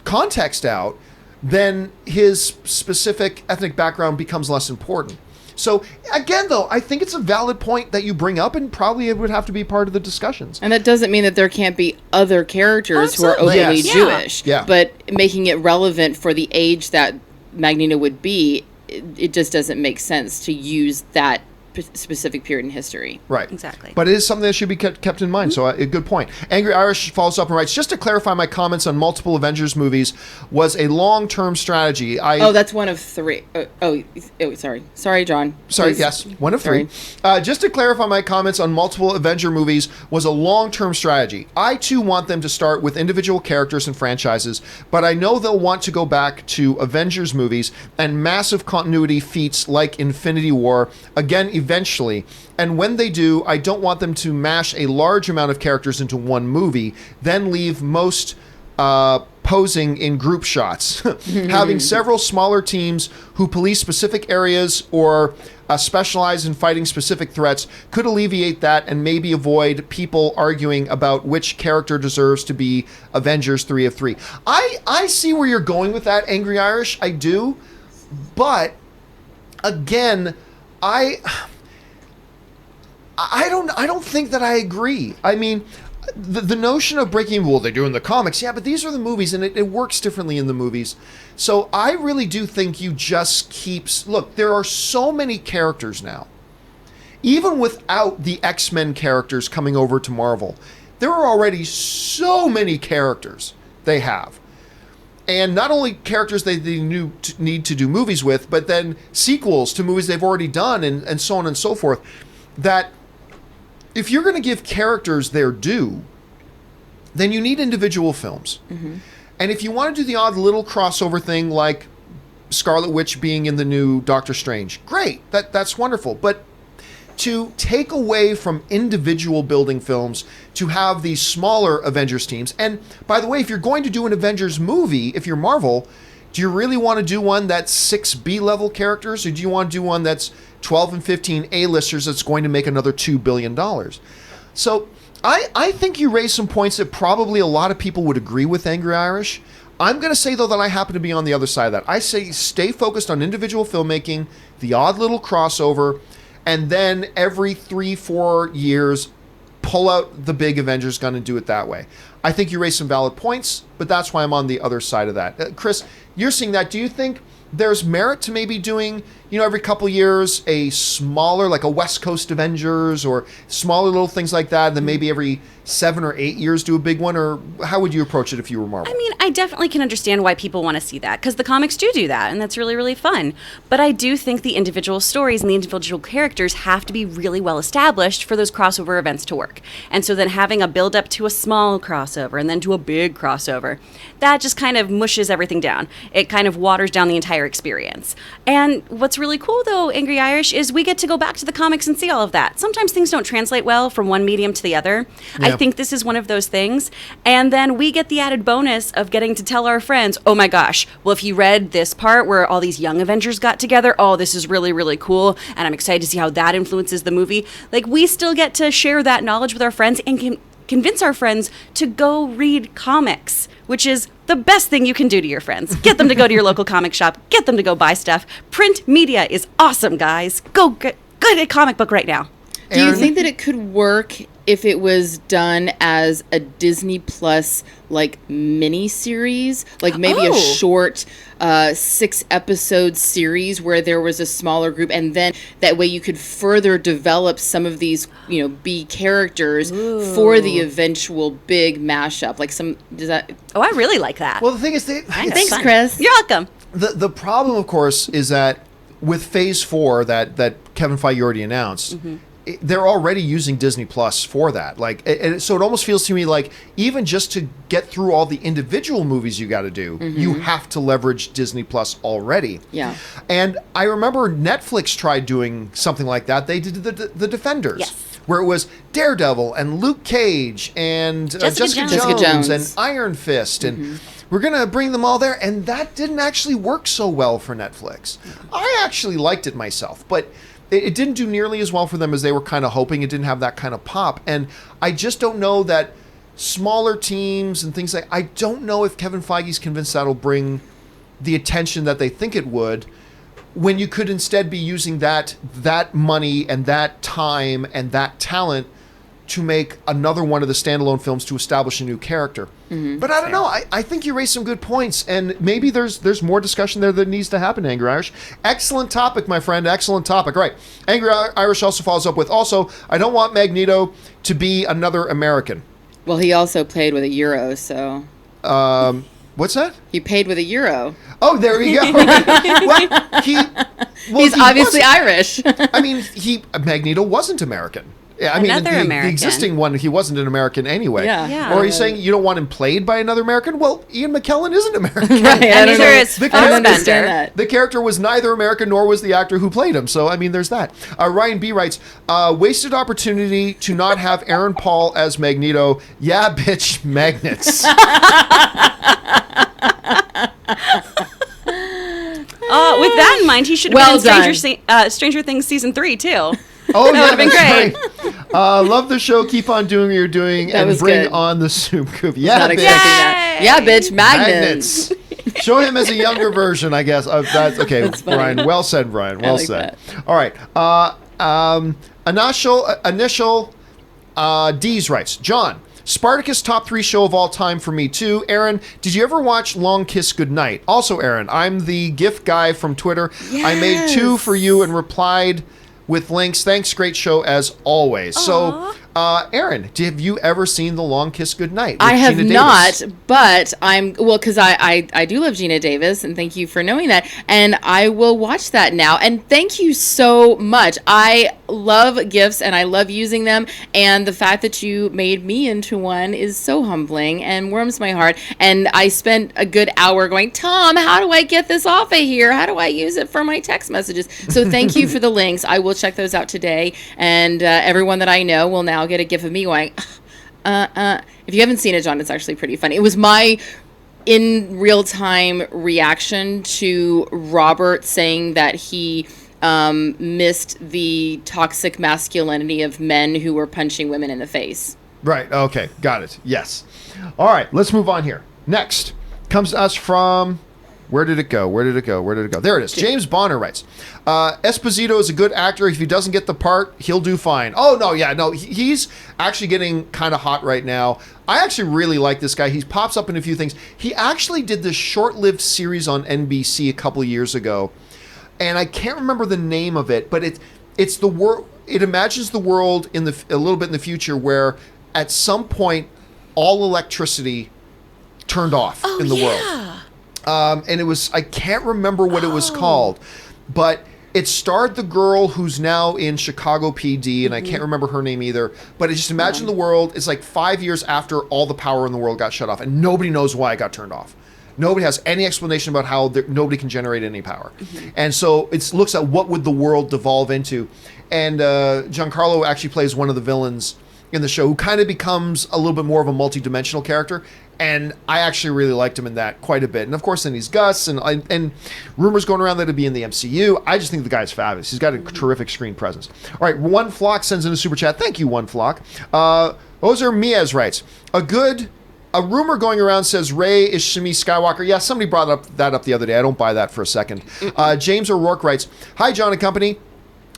context out, then his specific ethnic background becomes less important. So again, though, I think it's a valid point that you bring up, and probably it would have to be part of the discussions. And that doesn't mean that there can't be other characters who are openly Jewish. Yeah. But making it relevant for the age that Magneto would be, it just doesn't make sense to use that specific period in history. Right. Exactly. But it is something that should be kept in mind. So a good point. Angry Irish follows up and writes, just to clarify, my comments on multiple Avengers movies was a long-term strategy. That's one of 3. Sorry, John. Sorry, Please. yes. 1 of 3. Just to clarify, my comments on multiple Avenger movies was a long-term strategy. I, too, want them to start with individual characters and franchises, but I know they'll want to go back to Avengers movies and massive continuity feats like Infinity War, again, eventually. And when they do, I don't want them to mash a large amount of characters into one movie, then leave most posing in group shots. Having several smaller teams who police specific areas or specialize in fighting specific threats could alleviate that and maybe avoid people arguing about which character deserves to be Avengers 3 of 3. I see where you're going with that, Angry Irish. I do. But again, I don't think that I agree. I mean, the notion of breaking, well, they do in the comics, yeah, but these are the movies, and it works differently in the movies. So I really do think you just look, there are so many characters now. Even without the X-Men characters coming over to Marvel, there are already so many characters they have. And not only characters they need to do movies with, but then sequels to movies they've already done, and so on and so forth, that if you're going to give characters their due, then you need individual films. Mm-hmm. And if you want to do the odd little crossover thing like Scarlet Witch being in the new Doctor Strange, great, that's wonderful. But to take away from individual building films to have these smaller Avengers teams, and by the way, if you're going to do an Avengers movie, if you're Marvel, do you really want to do one that's 6 B-level characters, or do you want to do one that's 12 and 15 A-listers that's going to make another $2 billion? So I think you raised some points that probably a lot of people would agree with, Angry Irish. I'm going to say, though, that I happen to be on the other side of that. I say stay focused on individual filmmaking, the odd little crossover, and then every 3-4 years, pull out the big Avengers gun and do it that way. I think you raised some valid points, but that's why I'm on the other side of that. Chris, you're seeing that. Do you think there's merit to maybe doing, every couple years a smaller, like a West Coast Avengers or smaller little things like that, and then maybe every 7 or 8 years do a big one? Or how would you approach it if you were Marvel? I mean, I definitely can understand why people want to see that, because the comics do that, and that's really, really fun. But I do think the individual stories and the individual characters have to be really well established for those crossover events to work. And so then having a build up to a small crossover and then to a big crossover, that just kind of mushes everything down. It kind of waters down the entire experience. And what's really cool, though, Angry Irish, is we get to go back to the comics and see all of that. Sometimes things don't translate well from one medium to the other. Yeah. I think this is one of those things. And then we get the added bonus of getting to tell our friends, oh my gosh, well, if you read this part where all these young Avengers got together, oh, this is really, really cool, and I'm excited to see how that influences the movie. Like, we still get to share that knowledge with our friends and convince our friends to go read comics, which is the best thing you can do to your friends. Get them to go to your local comic shop. Get them to go buy stuff. Print media is awesome, guys. Go get a comic book right now. Do you think that it could work if it was done as a Disney Plus mini series, maybe a short 6-episode series where there was a smaller group, and then that way you could further develop some of these B characters for the eventual big mashup? Oh, I really like that. Well, the thing is, thanks, Chris. You're welcome. The problem, of course, is that with Phase 4 that Kevin Feige already announced. Mm-hmm. They're already using Disney Plus for that. So it almost feels to me like even just to get through all the individual movies you got to do, you have to leverage Disney Plus already. Yeah. And I remember Netflix tried doing something like that. They did the Defenders. Yes. Where it was Daredevil and Luke Cage and Jessica Jones and Iron Fist and we're going to bring them all there. And that didn't actually work so well for Netflix. I actually liked it myself, but it didn't do nearly as well for them as they were kind of hoping. It didn't have that kind of pop. And I just don't know that smaller teams and things I don't know if Kevin Feige's convinced that'll bring the attention that they think it would, when you could instead be using that money and that time and that talent to make another one of the standalone films to establish a new character. But I don't know. I think you raised some good points, and maybe there's more discussion there that needs to happen, Angry Irish. Excellent topic, my friend. Excellent topic. All right. Angry Irish also follows up with, I don't want Magneto to be another American. Well, he also played with a euro, so... What's that? He paid with a euro. Oh, there we go. He's obviously Irish. I mean, Magneto wasn't American I mean, Another the American. existing one, he wasn't an American anyway. Yeah. Or are you saying you don't want him played by another American? Well, Ian McKellen isn't American. Right. And neither is The I don't character- understand that. The character was neither American nor was the actor who played him. So, I mean, there's that. Ryan B. writes, wasted opportunity to not have Aaron Paul as Magneto. Yeah, bitch, magnets. With that in mind, he should have Well been in Stranger Things season 3 too. Oh, yeah, would've been that's great. Love the show. Keep on doing what you're doing That and was bring good. on the soup coop. Yeah, Not bitch. expecting that. Yeah, bitch, magnets. Magnets. Show him as a younger version, I guess. That's okay, That's funny. Brian. Well said, Brian. Well like said. that. All right. Initial D's writes, John, Spartacus top 3 show of all time for me too. Aaron, did you ever watch Long Kiss Goodnight? Also, Aaron, I'm the GIF guy from Twitter. I made 2 for you and replied with links. Thanks, great show as always. So, Aaron, have you ever seen The Long Kiss Goodnight? I have Gina not, Davis? but because I do love Gina Davis, and thank you for knowing that, and I will watch that now. And thank you so much. I love GIFs and I love using them, and the fact that you made me into one is so humbling and warms my heart. And I spent a good hour going, Tom, how do I get this off of here? How do I use it for my text messages? So thank you for the links. I will check those out today, and everyone that I know will now get a GIF of me going, if you haven't seen it, John, it's actually pretty funny. It was my in real time reaction to Robert saying that he missed the toxic masculinity of men who were punching women in the face. Right. Okay. Got it. Yes. All right. Let's move on here. Next comes to us from... Where did it go? There it is. James Bonner writes, Esposito is a good actor. If he doesn't get the part, he'll do fine. Oh, no, yeah, no. He's actually getting kind of hot right now. I actually really like this guy. He pops up in a few things. He actually did this short-lived series on NBC a couple years ago, and I can't remember the name of it, but it's the world. It imagines the world a little bit in the future where at some point all electricity turned off in the world. And it was, I can't remember what it was called, but it starred the girl who's now in Chicago PD, and I can't remember her name either, but just imagine the world, it's like 5 years after all the power in the world got shut off, and nobody knows why it got turned off. Nobody has any explanation about how nobody can generate any power. And so it looks at what would the world devolve into. And Giancarlo actually plays one of the villains in the show who kind of becomes a little bit more of a multi-dimensional character. And I actually really liked him in that quite a bit. And of course, then he's Gus, and rumors going around that he'd be in the MCU. I just think the guy's fabulous. He's got a terrific screen presence. All right, One Flock sends in a super chat. Thank you, One Flock. Ozer Miez writes, a rumor going around says Rey is Shmi Skywalker. Yeah, somebody brought that up the other day. I don't buy that for a second. James O'Rourke writes, Hi, John and company.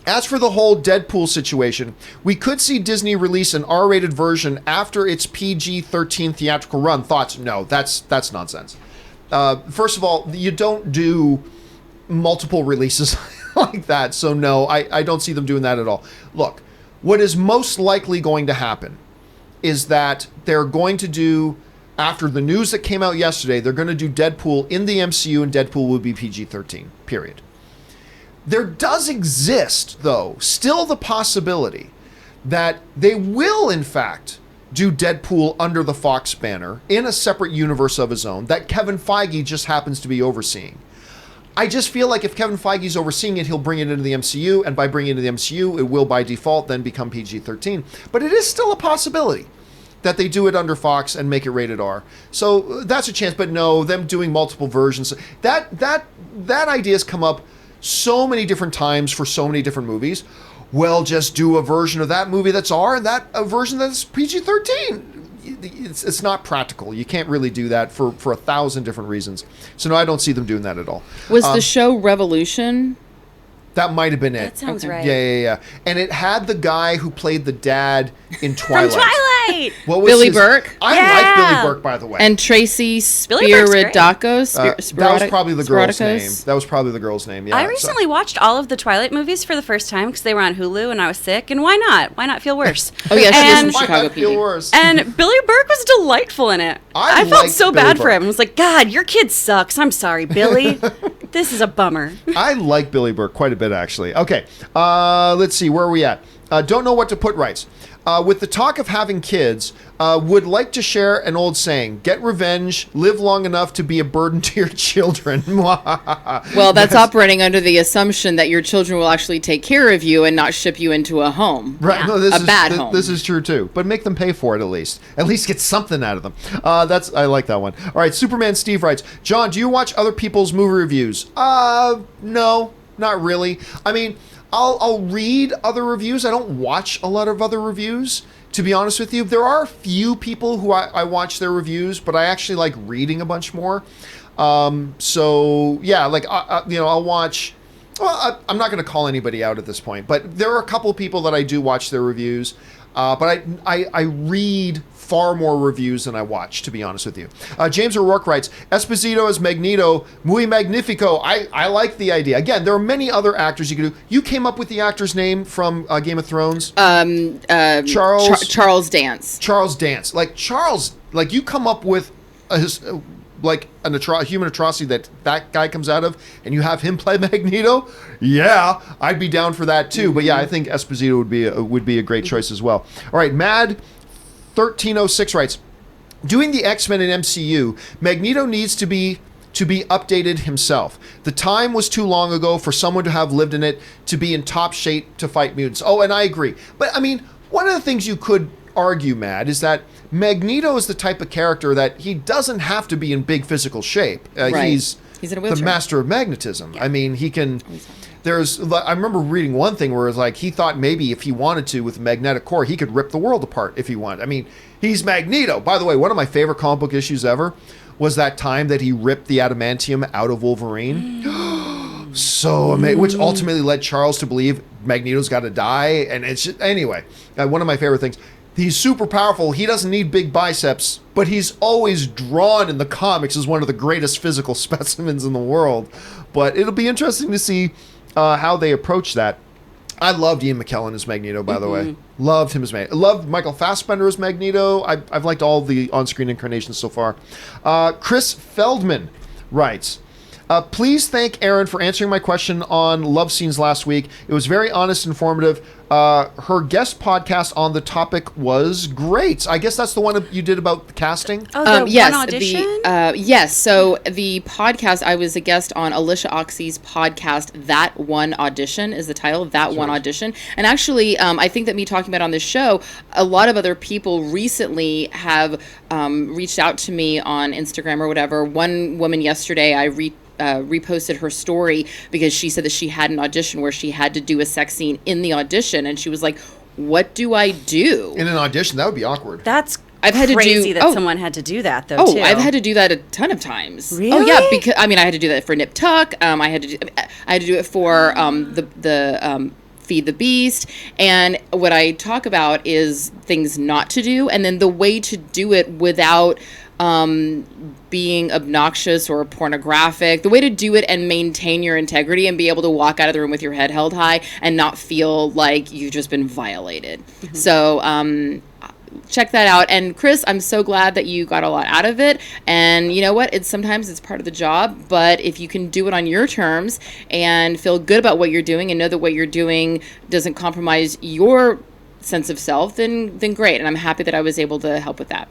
As for the whole Deadpool situation, we could see Disney release an R-rated version after its PG-13 theatrical run. Thoughts? No, that's nonsense. First of all, you don't do multiple releases like that, so no, I don't see them doing that at all. Look, what is most likely going to happen is that they're going to do, after the news that came out yesterday, they're going to do Deadpool in the MCU, and Deadpool will be PG-13, period. There does exist, though, still the possibility that they will, in fact, do Deadpool under the Fox banner in a separate universe of his own that Kevin Feige just happens to be overseeing. I just feel like if Kevin Feige's overseeing it, he'll bring it into the MCU, and by bringing it into the MCU, it will by default then become PG-13. But it is still a possibility that they do it under Fox and make it rated R. So that's a chance, but no, them doing multiple versions, that idea has come up so many different times for so many different movies. Well, just do a version of that movie that's R and a version that's PG-13. It's not practical. You can't really do that for 1,000 different reasons. So no, I don't see them doing that at all. Was the show Revolution? That might have been it. That sounds right. Yeah. And it had the guy who played the dad in Twilight. From Twilight! What was Billy his- Burke? I Yeah. like Billy Burke, by the way. And Tracy Billy Burke's great. Spiridakos? That was probably the girl's name. Spiridakos? That was probably the girl's name, yeah. I recently watched all of the Twilight movies for the first time because they were on Hulu and I was sick. And why not? Why not feel worse? Oh, yeah, she is And- from Chicago Might feel PD. worse. And Billy Burke was delightful in it. I felt liked so Billy bad for Burke. him. I was like, God, your kid sucks. I'm sorry, Billy. This is a bummer. I like Billy Burke quite a bit, actually. Okay, let's see. Where are we at? Don't know what to put writes. With the talk of having kids, would like to share an old saying: get revenge, live long enough to be a burden to your children. Well, that's operating under the assumption that your children will actually take care of you and not ship you into a home. Right. Yeah. No, this A is, bad home. This is true too. But make them pay for it at least. At least get something out of them. I like that one. All right, Superman Steve writes, John, do you watch other people's movie reviews? No, not really. I mean, I'll read other reviews. I don't watch a lot of other reviews, to be honest with you. There are a few people who I watch their reviews, but I actually like reading a bunch more. So yeah, like I'll watch. Well, I'm not going to call anybody out at this point, but there are a couple of people that I do watch their reviews. But I read far more reviews than I watch, to be honest with you. James O'Rourke writes, Esposito as Magneto, muy magnifico. I like the idea. Again, there are many other actors you could do. You came up with the actor's name from Game of Thrones? Charles Dance. Charles Dance. Like, Charles, like, you come up with a human atrocity that guy comes out of, and you have him play Magneto. Yeah, I'd be down for that too. But yeah, I think Esposito would be a great choice as well. All right, Mad 1306 writes, doing the X-Men in MCU, Magneto needs to be updated himself. The time was too long ago for someone to have lived in it to be in top shape to fight mutants. Oh, and I agree. But I mean, one of the things you could argue, Matt, is that Magneto is the type of character that he doesn't have to be in big physical shape. Right. He's in a the wheelchair. master of magnetism. I mean, he can. I remember reading one thing where it was like he thought maybe if he wanted to with a magnetic core, he could rip the world apart if he wanted. I mean, he's Magneto. By the way, one of my favorite comic book issues ever was that time that he ripped the adamantium out of Wolverine. So amazing, which ultimately led Charles to believe Magneto's got to die. And it's just, anyway, one of my favorite things. He's super powerful. He doesn't need big biceps, but he's always drawn in the comics as one of the greatest physical specimens in the world. But it'll be interesting to see how they approach that. I loved Ian McKellen as Magneto, by the way. Loved him as Magneto. Loved Michael Fassbender as Magneto. I've liked all the on-screen incarnations so far. Chris Feldman writes, please thank Erin for answering my question on love scenes last week. It was very honest and informative. Her guest podcast on the topic was great. I guess that's the one you did about the casting? Oh, the Yes, one audition? yes. So the podcast, I was a guest on Alicia Oxy's podcast. That One Audition is the title. That One Audition. And actually, I think that me talking about it on this show, a lot of other people recently have reached out to me on Instagram or whatever. One woman yesterday, I reposted her story because she said that she had an audition where she had to do a sex scene in the audition, and she was like, what do I do? In an audition? That would be awkward. That's I've had crazy to do, that someone had to do that, though, too. I've had to do that a ton of times. Really? Oh, yeah, because, I mean, I had to do that for Nip Tuck. I had to do it for the Feed the Beast. And what I talk about is things not to do, and then the way to do it without being obnoxious or pornographic, the way to do it and maintain your integrity and be able to walk out of the room with your head held high and not feel like you've just been violated. So check that out. And Chris, I'm so glad that you got a lot out of it. And you know what? Sometimes it's part of the job, but if you can do it on your terms and feel good about what you're doing and know that what you're doing doesn't compromise your sense of self, then great. And I'm happy that I was able to help with that.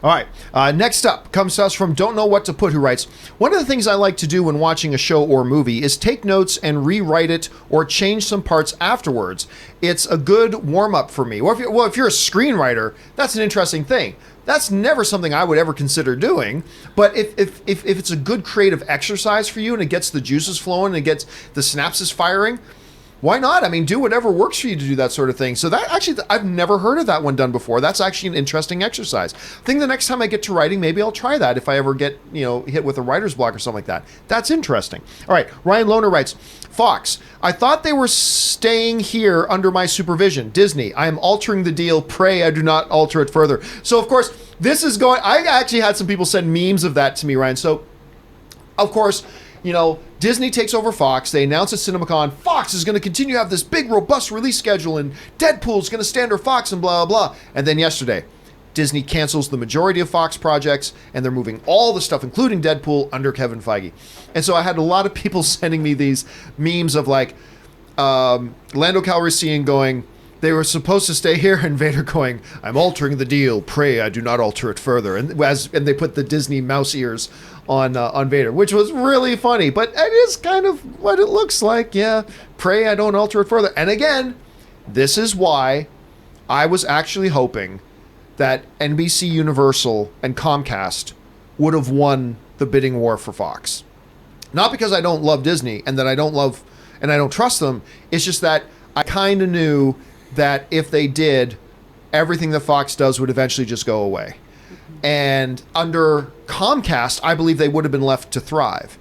All right. Next up comes to us from Don't Know What to Put, who writes, one of the things I like to do when watching a show or movie is take notes and rewrite it or change some parts afterwards. It's a good warm-up for me. Well, if you're a screenwriter, that's an interesting thing. That's never something I would ever consider doing. But if it's a good creative exercise for you and it gets the juices flowing and it gets the synapses firing, why not? I mean, do whatever works for you to do that sort of thing. So that actually, I've never heard of that one done before. That's actually an interesting exercise. I think the next time I get to writing, maybe I'll try that if I ever get, hit with a writer's block or something like that. That's interesting. All right. Ryan Lohner writes, Fox, I thought they were staying here under my supervision. Disney, I am altering the deal. Pray I do not alter it further. So, of course, this is going, I actually had some people send memes of that to me, Ryan. So, of course, Disney takes over Fox. They announce at CinemaCon, Fox is going to continue to have this big, robust release schedule, and Deadpool's going to stay under Fox and blah, blah, blah. And then yesterday, Disney cancels the majority of Fox projects, and they're moving all the stuff, including Deadpool, under Kevin Feige. And so I had a lot of people sending me these memes of, like, Lando Calrissian going, they were supposed to stay here, and Vader going, "I'm altering the deal. Pray I do not alter it further." And they put the Disney mouse ears on Vader, which was really funny. But it is kind of what it looks like. Yeah, pray I don't alter it further. And again, this is why I was actually hoping that NBC Universal and Comcast would have won the bidding war for Fox. Not because I don't love Disney and that I don't trust them. It's just that I kind of knew that if they did, everything that Fox does would eventually just go away. And under Comcast, I believe they would have been left to thrive.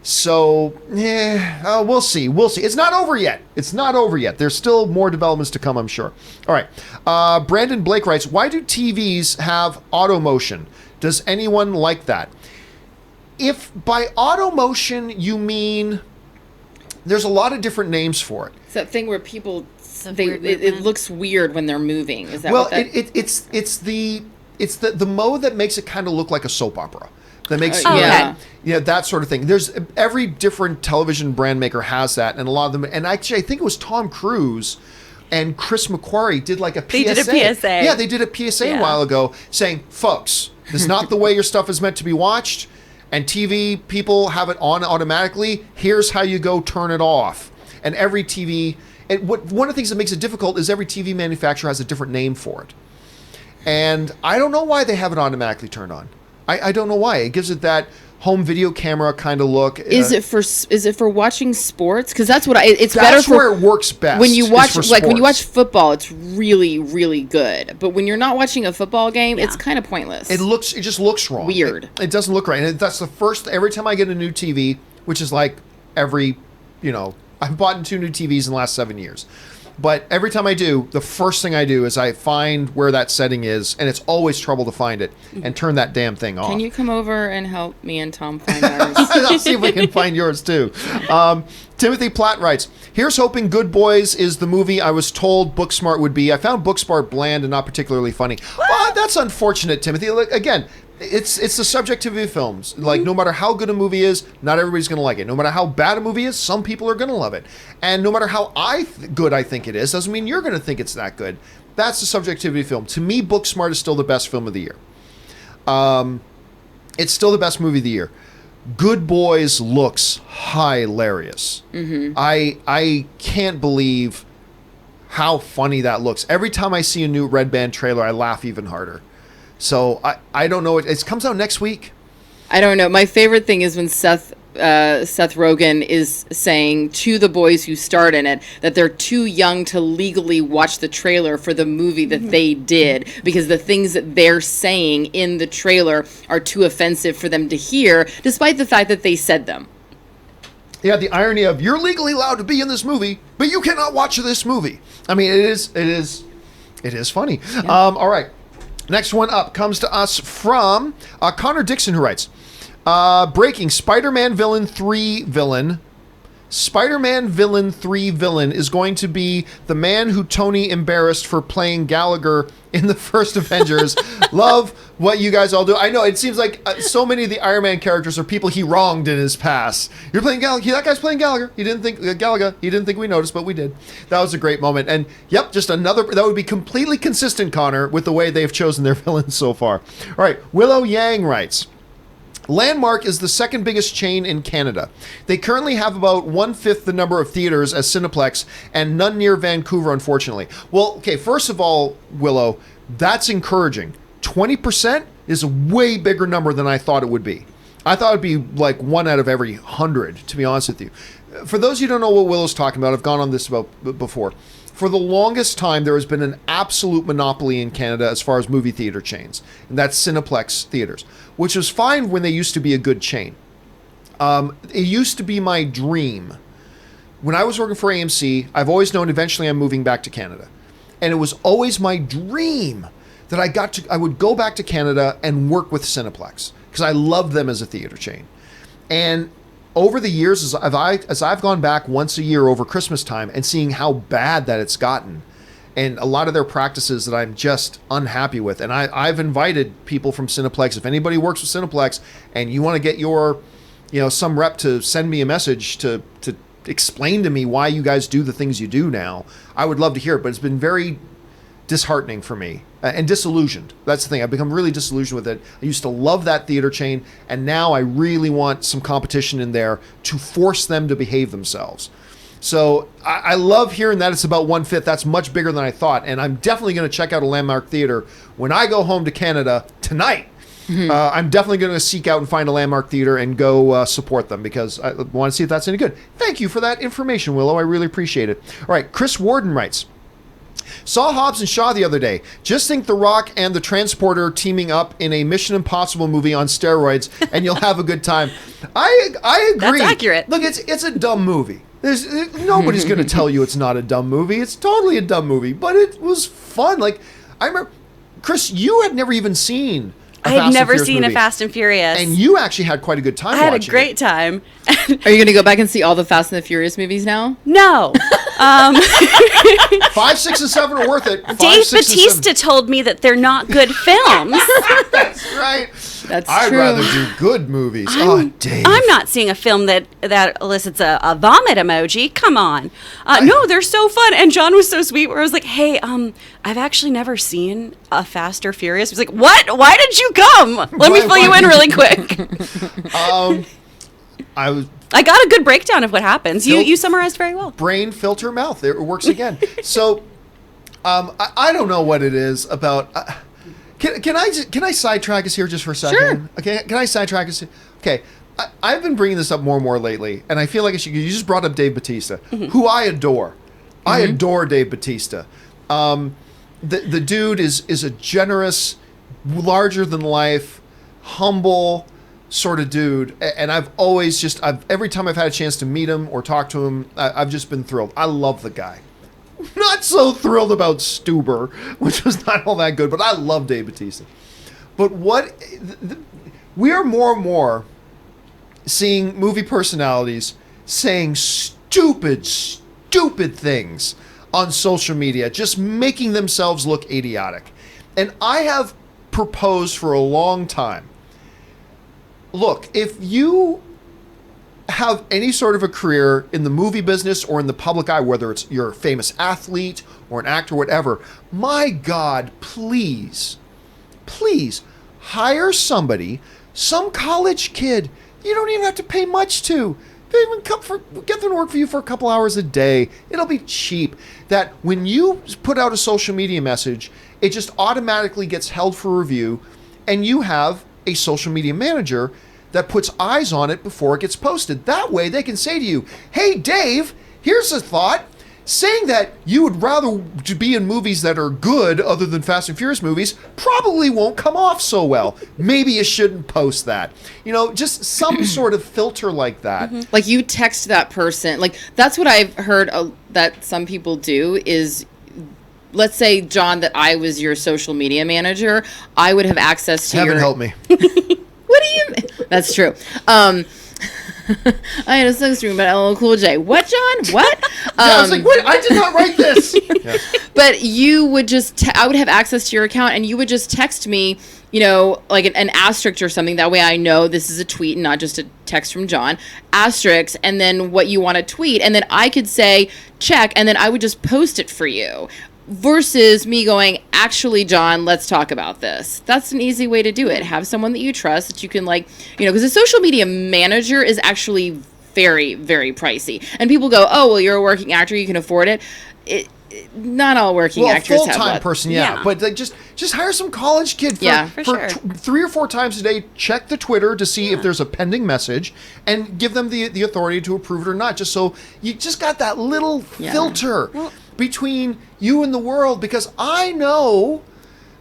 So, we'll see. It's not over yet. There's still more developments to come, I'm sure. All right. Brandon Blake writes, why do TVs have auto motion? Does anyone like that? If by auto motion you mean, there's a lot of different names for it. It's that thing where people, it looks weird when they're moving. Is that what that? It's the mode that makes it kind of look like a soap opera. That makes that sort of thing. There's every different television brand maker has that, and a lot of them. And actually, I think it was Tom Cruise and Chris McQuarrie did like a PSA. They did a PSA. Yeah, they did a PSA a while ago saying, "Folks, this is not the way your stuff is meant to be watched, and TV people have it on automatically. Here's how you go turn it off." And every TV, one of the things that makes it difficult is every TV manufacturer has a different name for it, and I don't know why they have it automatically turned on. I don't know why. It gives it that home video camera kind of look. Is it for watching sports? Because that's what it's better that's for where it works best. When you watch when you watch football, it's really, really good. But when you're not watching a football game, it's kind of pointless. It just looks wrong. Weird. It doesn't look right. And that's the first. Every time I get a new TV, which is like I've bought 2 new TVs in the last 7 years. But every time I do, the first thing I do is I find where that setting is, and it's always trouble to find it, and turn that damn thing off. Can you come over and help me and Tom find ours? I'll see if we can find yours, too. Timothy Platt writes, here's hoping Good Boys is the movie I was told Booksmart would be. I found Booksmart bland and not particularly funny. Well, that's unfortunate, Timothy. Like, again, it's the subjectivity of films. Like, no matter how good a movie is, not everybody's going to like it. No matter how bad a movie is, some people are going to love it. And no matter how good I think it is, doesn't mean you're going to think it's that good. That's the subjectivity of film. To me, Booksmart is still the best film of the year. It's still the best movie of the year. Good Boys looks hilarious. Mm-hmm. I can't believe how funny that looks. Every time I see a new Red Band trailer, I laugh even harder. So I don't know. It comes out next week. I don't know. My favorite thing is when Seth Rogen is saying to the boys who starred in it that they're too young to legally watch the trailer for the movie that they did because the things that they're saying in the trailer are too offensive for them to hear, despite the fact that they said them. Yeah, the irony of you're legally allowed to be in this movie, but you cannot watch this movie. I mean, it is funny. Yeah. All right. Next one up comes to us from Connor Dixon, who writes, breaking Spider-Man Villain 3 villain. Spider-Man Villain 3 villain is going to be the man who Tony embarrassed for playing Gallagher in the first Avengers. Love what you guys all do. I know, it seems like so many of the Iron Man characters are people he wronged in his past. You're playing Gallagher. That guy's playing Gallagher. He didn't think Gallagher. He didn't think we noticed, but we did. That was a great moment. And yep, just another, that would be completely consistent, Connor, with the way they've chosen their villains so far. All right, Willow Yang writes, Landmark is the second biggest chain in Canada. They currently have about 1/5 the number of theaters as Cineplex and none near Vancouver, unfortunately. Well, okay, first of all, Willow, that's encouraging. 20% is a way bigger number than I thought it would be. I thought it'd be like 1 out of every 100, to be honest with you. For those of you who don't know what Willow's talking about, I've gone on this before. For the longest time, there has been an absolute monopoly in Canada as far as movie theater chains, and that's Cineplex theaters, which was fine when they used to be a good chain. It used to be my dream. When I was working for AMC, I've always known eventually I'm moving back to Canada. And it was always my dream that I would go back to Canada and work with Cineplex, because I loved them as a theater chain. And over the years, as I've gone back once a year over Christmas time and seeing how bad that it's gotten, and a lot of their practices that I'm just unhappy with, and I've invited people from Cineplex, if anybody works with Cineplex and you want to get your, some rep to send me a message to explain to me why you guys do the things you do now, I would love to hear it. But it's been very disheartening for me and disillusioned. That's the thing. I've become really disillusioned with it. I used to love that theater chain, and now I really want some competition in there to force them to behave themselves. So I love hearing that it's about 1/5. That's much bigger than I thought, and I'm definitely going to check out a Landmark Theater when I go home to Canada tonight. I'm definitely going to seek out and find a Landmark Theater and go support them, because I want to see if that's any good. Thank you for that information, Willow. I really appreciate it. All right, Chris Warden writes, saw Hobbs and Shaw the other day. Just think The Rock and the Transporter teaming up in a Mission Impossible movie on steroids, and you'll have a good time. I agree. That's accurate. Look, it's a dumb movie. Nobody's going to tell you it's not a dumb movie. It's totally a dumb movie, but it was fun. Like, I remember, Chris, you had never even seen I had never seen a Fast and Furious. And you actually had quite a good time watching it. I had a great time. Are you going to go back and see all the Fast and the Furious movies now? No. 5, 6, and 7 are worth it. Dave Bautista told me that they're not good films. That's right. That's I'd true. rather do good movies. Dave. I'm not seeing a film that elicits a vomit emoji. Come on. No, they're so fun. And John was so sweet where I was like, hey, I've actually never seen a Fast or Furious. He was like, what? Why did you come? Let me fill you in really quick. I got a good breakdown of what happens. You summarized very well. Brain, filter, mouth. It works again. So, I don't know what it is about. Can I sidetrack us here just for a second? Sure. Okay. Can I sidetrack us? Okay. I've been bringing this up more and more lately, and I feel like you just brought up Dave Bautista, who I adore. I adore Dave Bautista. The dude is a generous, larger than life, humble sort of dude, and I've always every time I've had a chance to meet him or talk to him, I've just been thrilled. I love the guy. Not so thrilled about Stuber, which was not all that good, but I love Dave Bautista. But we are more and more seeing movie personalities saying stupid things on social media, just making themselves look idiotic. And I have proposed for a long time, look, if you have any sort of a career in the movie business or in the public eye, whether it's you're a famous athlete or an actor, whatever, my God, please hire somebody, some college kid you don't even have to pay much to. They even get them to work for you for a couple hours a day. It'll be cheap. That when you put out a social media message, it just automatically gets held for review, and you have a social media manager that puts eyes on it before it gets posted. That way they can say to you, hey, Dave, here's a thought. Saying that you would rather be in movies that are good other than Fast and Furious movies probably won't come off so well. Maybe you shouldn't post that. Just some sort of filter like that. Mm-hmm. Like you text that person. Like that's what I've heard that some people do is, let's say, John, that I was your social media manager. I would have access to Heaven help me. What do you mean? That's true. I had a sex dream about LL Cool J. What, John? What? I was like, wait, I did not write this. Yes. But you would just, I would have access to your account, and you would just text me, like an asterisk or something. That way I know this is a tweet and not just a text from John. Asterisk, and then what you want to tweet. And then I could say, check, and then I would just post it for you. Versus me going, actually, John, let's talk about this. That's an easy way to do it. Have someone that you trust that you can because a social media manager is actually very, very pricey. And people go, oh, well, you're a working actor, you can afford it. Not all working actors have that. Full-time person, yeah. But just hire some college kid for sure. 3 or 4 times a day. Check the Twitter to see if there's a pending message, and give them the authority to approve it or not. Just so you just got that little filter between you and the world, because I know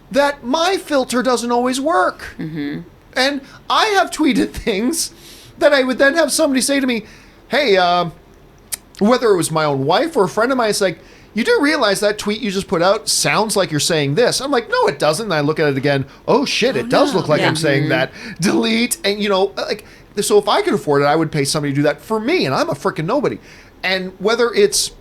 that my filter doesn't always work. Mm-hmm. And I have tweeted things that I would then have somebody say to me, hey, whether it was my own wife or a friend of mine, it's like, you do realize that tweet you just put out sounds like you're saying this. I'm like, no, it doesn't. And I look at it again. Oh, shit, it does look like I'm saying that. Delete. And, so if I could afford it, I would pay somebody to do that for me. And I'm a freaking nobody. And whether it's,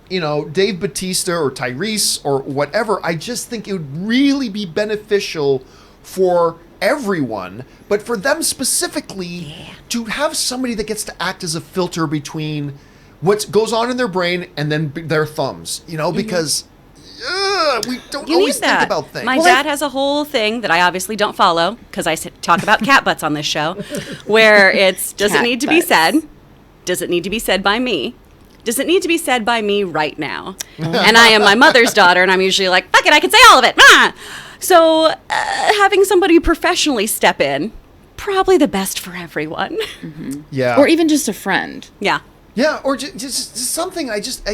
Dave Bautista or Tyrese or whatever, I just think it would really be beneficial for everyone, but for them specifically to have somebody that gets to act as a filter between what goes on in their brain and then their thumbs, because we don't You always need that. think about things. My dad has a whole thing that I obviously don't follow because I talk about cat butts on this show, where it's, does it Cat need to be butts. said? Does it need to be said by me? Does it need to be said by me right now? And I am my mother's daughter, and I'm usually like, fuck it, I can say all of it. Ah! So having somebody professionally step in, probably the best for everyone. Yeah. Or even just a friend. Yeah. Yeah, or just something. I just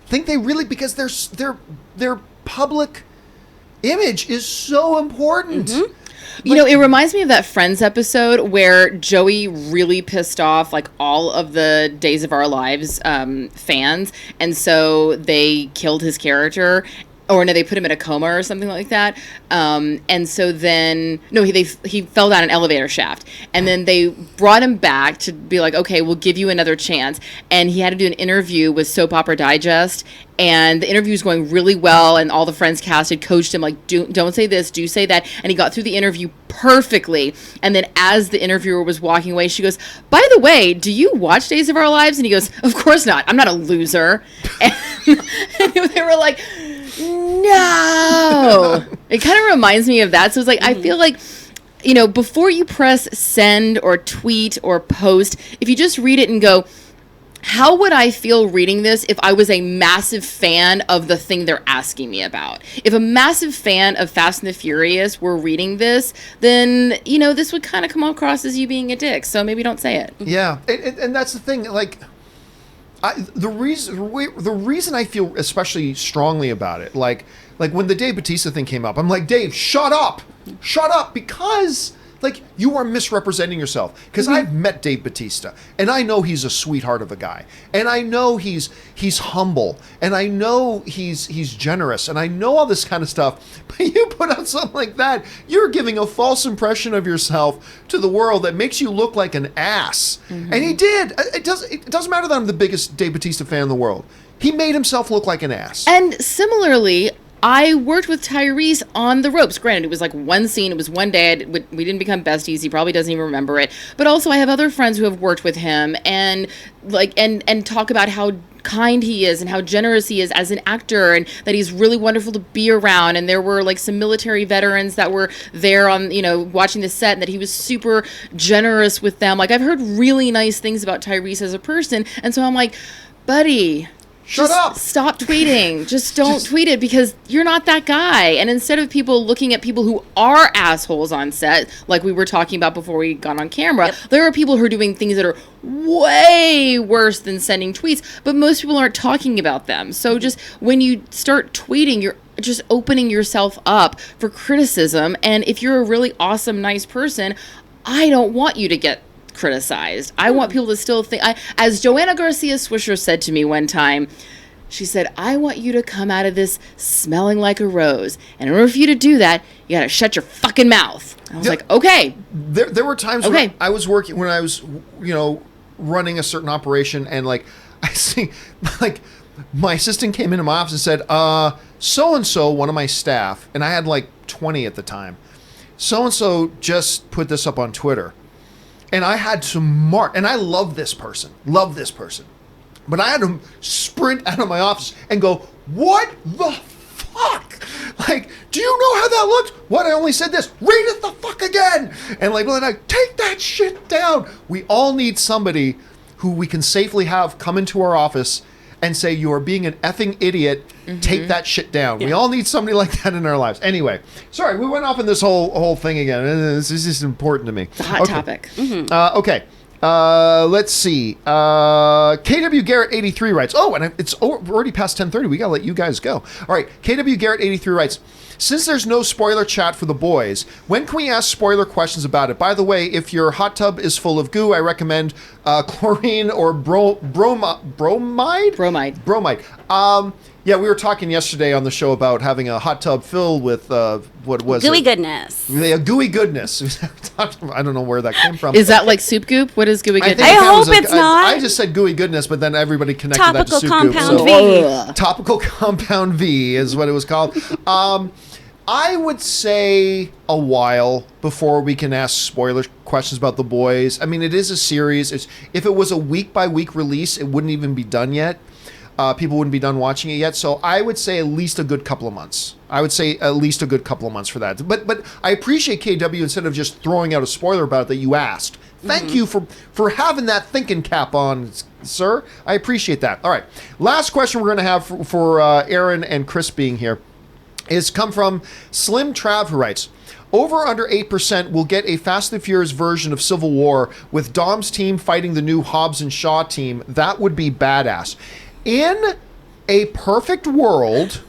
think they really, because their public image is so important. It reminds me of that Friends episode where Joey really pissed off like all of the Days of Our Lives fans, and so they killed his character. Or no, they put him in a coma or something like that. And so then, he fell down an elevator shaft. And then they brought him back to be like, okay, we'll give you another chance. And he had to do an interview with Soap Opera Digest. And the interview was going really well. And all the Friends cast had coached him, like, don't say this, do say that. And he got through the interview perfectly. And then as the interviewer was walking away, she goes, by the way, do you watch Days of Our Lives? And he goes, of course not. I'm not a loser. And they were like, no. It kind of reminds me of that. So it's like, I feel like, before you press send or tweet or post, if you just read it and go, how would I feel reading this if I was a massive fan of the thing they're asking me about? If a massive fan of Fast and the Furious were reading this, then, this would kind of come across as you being a dick. So maybe don't say it. Yeah, and that's the thing. Like, the reason I feel especially strongly about it, like when the Dave Bautista thing came up, I'm like, Dave, shut up, because like you are misrepresenting yourself. Because I've met Dave Bautista, and I know he's a sweetheart of a guy, and I know he's humble, and I know he's generous, and I know all this kind of stuff. But you put out something like that, you're giving a false impression of yourself to the world that makes you look like an ass. And he did. It doesn't matter that I'm the biggest Dave Bautista fan in the world. He made himself look like an ass. And similarly, I worked with Tyrese on The Ropes. Granted, it was like one scene. It was one day. We didn't become besties. He probably doesn't even remember it. But also, I have other friends who have worked with him and talk about how kind he is and how generous he is as an actor, and that he's really wonderful to be around. And there were like some military veterans that were there on, watching the set, and that he was super generous with them. Like, I've heard really nice things about Tyrese as a person. And so I'm like, buddy, Shut up! Stop tweeting. Just don't tweet it, because you're not that guy. And instead of people looking at people who are assholes on set, like we were talking about before we got on camera, there are people who are doing things that are way worse than sending tweets, but most people aren't talking about them. So just when you start tweeting, you're just opening yourself up for criticism. And if you're a really awesome, nice person, I don't want you to get criticized. I want people to still think, as Joanna Garcia Swisher said to me one time, she said, I want you to come out of this smelling like a rose. And in order for you to do that, you gotta shut your fucking mouth. I was like, okay. There were times when I was working, when I was, running a certain operation, and like, I see, like, my assistant came into my office and said, so-and-so, one of my staff, and I had like 20 at the time, so-and-so just put this up on Twitter. And I had to mark, and I love this person, but I had to sprint out of my office and go, what the fuck? Like, do you know how that looked? What, I only said this, read it the fuck again. And like, take that shit down. We all need somebody who we can safely have come into our office and say, you are being an effing idiot, take that shit down. Yeah. We all need somebody like that in our lives. Anyway, sorry, we went off in this whole thing again. This is just important to me. It's a hot topic. Okay. Let's see. KW Garrett 83 writes, and it's already past 10:30. We got to let you guys go. All right. KW Garrett 83 writes, since there's no spoiler chat for the boys, when can we ask spoiler questions about it? By the way, if your hot tub is full of goo, I recommend chlorine or bromide. Yeah, we were talking yesterday on the show about having a hot tub filled with what was gooey it? goodness. Yeah, gooey goodness. I don't know where that came from. Is that like soup goop? What is gooey goodness? I hope it's not. I just said gooey goodness, but then everybody connected Topical that to soup goop. Compound V. Topical Compound V is what it was called. I would say a while before we can ask spoiler questions about The Boys. I mean, it is a series. If it was a week-by-week release, it wouldn't even be done yet. People wouldn't be done watching it yet. So I would say at least a good couple of months. I would say at least a good couple of months for that. But I appreciate KW, instead of just throwing out a spoiler about it, that you asked. Thank you for having that thinking cap on, sir. I appreciate that. All right. Last question we're going to have for Aaron and Chris being here is come from Slim Trav, who writes, over under 8% will get a Fast and Furious version of Civil War with Dom's team fighting the new Hobbs and Shaw team. That would be badass. In a perfect world,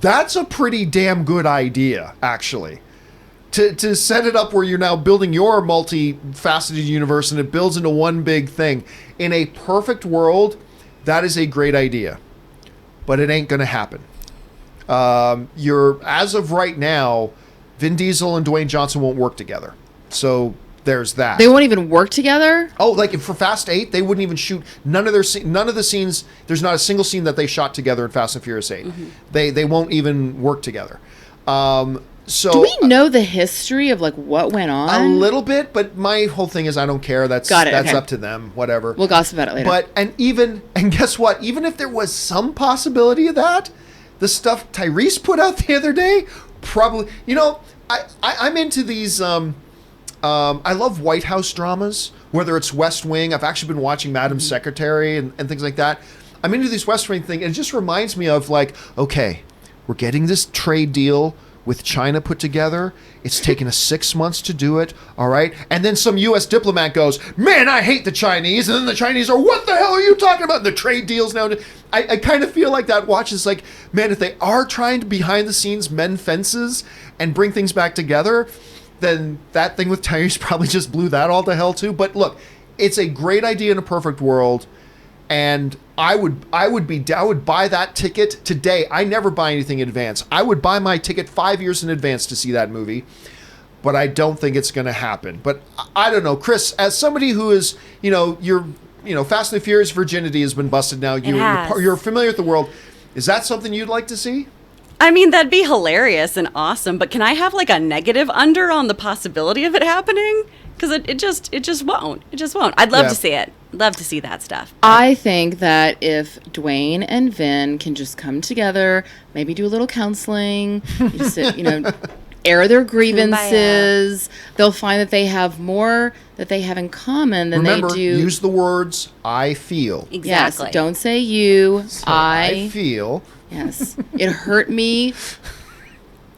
that's a pretty damn good idea, actually. To set it up where you're now building your multi-faceted universe and it builds into one big thing. In a perfect world, that is a great idea. But it ain't going to happen. As of right now, Vin Diesel and Dwayne Johnson won't work together. So there's that. They won't even work together? Oh, like for Fast 8, they wouldn't even shoot none of the scenes. There's not a single scene that they shot together in Fast and Furious 8. Mm-hmm. They won't even work together. So do we know the history of like what went on? A little bit, but my whole thing is I don't care. That's okay. Up to them. Whatever. We'll gossip about it later. But and guess what? Even if there was some possibility of that, the stuff Tyrese put out the other day, probably, I'm into these, I love White House dramas, whether it's West Wing. I've actually been watching Madam Secretary and things like that. I'm into these West Wing thing, and it just reminds me of like, okay, we're getting this trade deal with China put together. It's taken us 6 months to do it, all right? And then some U.S. diplomat goes, man, I hate the Chinese. And then the Chinese are, what the hell are you talking about? And the trade deals now. I kind of feel like that watch is like, man, if they are trying to behind the scenes mend fences and bring things back together, then that thing with Tyrese probably just blew that all to hell too. But look, it's a great idea in a perfect world. And I would buy that ticket today. I never buy anything in advance. I would buy my ticket 5 years in advance to see that movie, but I don't think it's going to happen. But I don't know, Chris, as somebody who is, Fast and the Furious virginity has been busted now. You're familiar with the world. Is that something you'd like to see? I mean, that'd be hilarious and awesome, but can I have like a negative under on the possibility of it happening? Because it just won't. It just won't. I'd love to see it. Love to see that stuff. I think that if Dwayne and Vin can just come together, maybe do a little counseling, air their grievances, they'll find that they have more that they have in common than Remember, they do. Use the words, I feel. Exactly. Yes, don't say you. I feel. Yes. It hurt me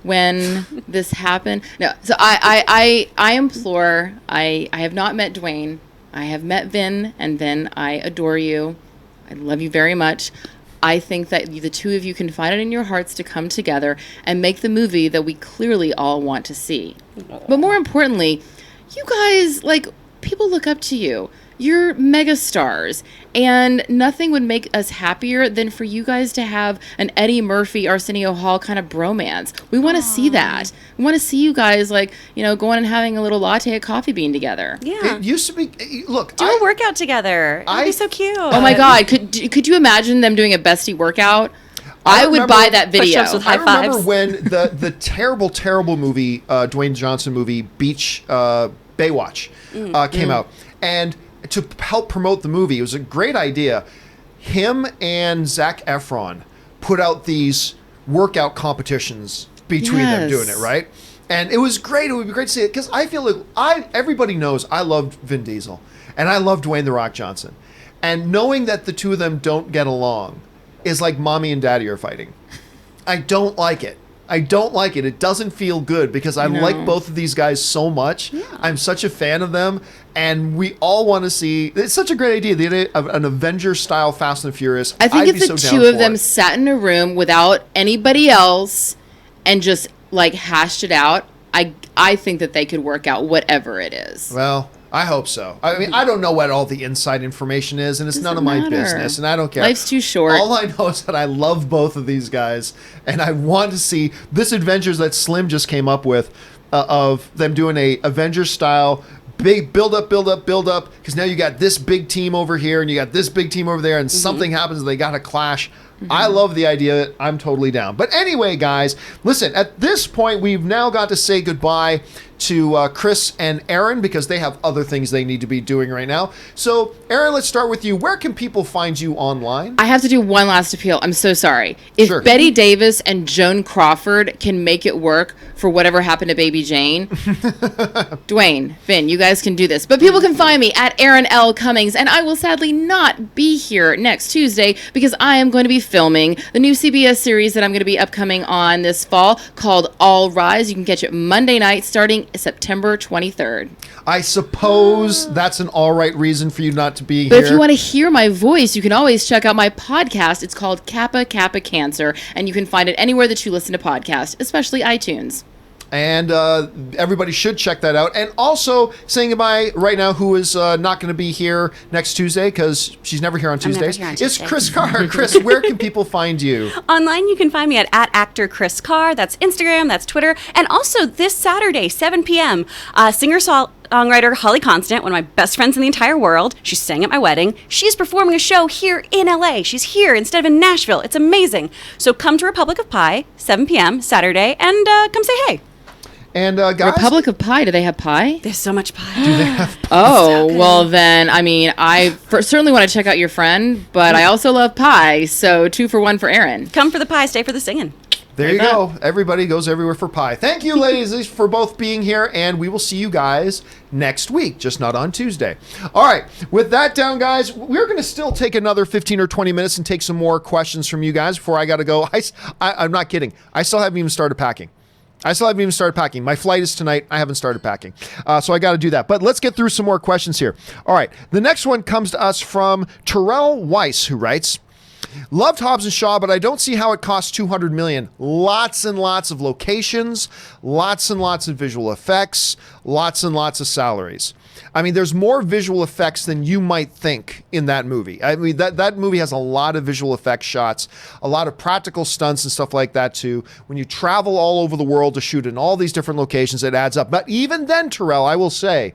when this happened. No, so I implore, I have not met Dwayne. I have met Vin, and Vin, I adore you. I love you very much. I think that the two of you can find it in your hearts to come together and make the movie that we clearly all want to see. But more importantly, you guys, people look up to you. You're megastars, and nothing would make us happier than for you guys to have an Eddie Murphy, Arsenio Hall kind of bromance. We want to see that. We want to see you guys, going and having a little latte at Coffee Bean together. Yeah. It used to be, look. Do a workout together. It'd be so cute. Oh my God. Could you imagine them doing a bestie workout? I would buy that video. Push-ups with high fives. I remember when the terrible, terrible movie, Dwayne Johnson movie, Baywatch, came out. And to help promote the movie, it was a great idea. Him and Zac Efron put out these workout competitions between them doing it, right? And it was great. It would be great to see it because I feel like everybody knows I love Vin Diesel and I love Dwayne "The Rock" Johnson. And knowing that the two of them don't get along is like mommy and daddy are fighting. I don't like it. It doesn't feel good because I like both of these guys so much. Yeah. I'm such a fan of them. And we all want to see... It's such a great idea, the idea of an Avengers-style Fast and Furious. I think if the two of them sat in a room without anybody else and just, hashed it out, I think that they could work out whatever it is. Well, I hope so. I mean, I don't know what all the inside information is, and it's none of my business, and I don't care. Life's too short. All I know is that I love both of these guys, and I want to see this Avengers that Slim just came up with of them doing a Avengers-style big build up, because now you got this big team over here, and you got this big team over there, and something happens, and they got to clash. I love the idea. I'm totally down. But anyway, guys, listen, at this point, we've now got to say goodbye to Chris and Aaron because they have other things they need to be doing right now. So, Aaron, let's start with you. Where can people find you online? I have to do one last appeal. I'm so sorry. If Sure. Betty Davis and Joan Crawford can make it work for whatever happened to Baby Jane, Dwayne, Finn, you guys can do this. But people can find me at Aaron L. Cummings, and I will sadly not be here next Tuesday because I am going to be filming the new CBS series that I'm going to be upcoming on this fall called All Rise. You can catch it Monday night starting September 23rd. I suppose that's an all right reason for you not to be But here. if you want to hear my voice, you can always check out my podcast. It's called Kappa Kappa Cancer, and you can find it anywhere that you listen to podcasts, especially iTunes. And everybody should check that out. And also saying goodbye right now, who is not going to be here next Tuesday because she's never here on never Tuesdays. here on It's Tuesday. Chris Carr. Chris, where can people find you? Online, you can find me at actor Chris Carr. That's Instagram, that's Twitter. And also this Saturday, 7 p.m., singer-songwriter Holly Constant, one of my best friends in the entire world. She sang at my wedding. She's performing a show here in LA. She's here instead of in Nashville. It's amazing. So come to Republic of Pie, 7 p.m. Saturday, and come say hey. And guys, Republic of Pie, do they have pie? There's so much pie. do they have Oh, well then, I mean, certainly want to check out your friend, but I also love pie, so 2 for 1 for Aaron. Come for the pie, stay for the singing. There you go. Everybody goes everywhere for pie. Thank you, ladies, for both being here, and we will see you guys next week, just not on Tuesday. All right. With that down, guys, we're going to still take another 15 or 20 minutes and take some more questions from you guys before I got to go. I'm not kidding. I still haven't even started packing. My flight is tonight. I haven't started packing. So I got to do that. But let's get through some more questions here. All right. The next one comes to us from Terrell Weiss, who writes, loved Hobbs and Shaw, but I don't see how it costs $200 million. Lots and lots of locations, lots and lots of visual effects, lots and lots of salaries. I mean, there's more visual effects than you might think in that movie. I mean, that movie has a lot of visual effects shots, a lot of practical stunts and stuff like that too. When you travel all over the world to shoot in all these different locations, it adds up. But even then, Terrell, I will say,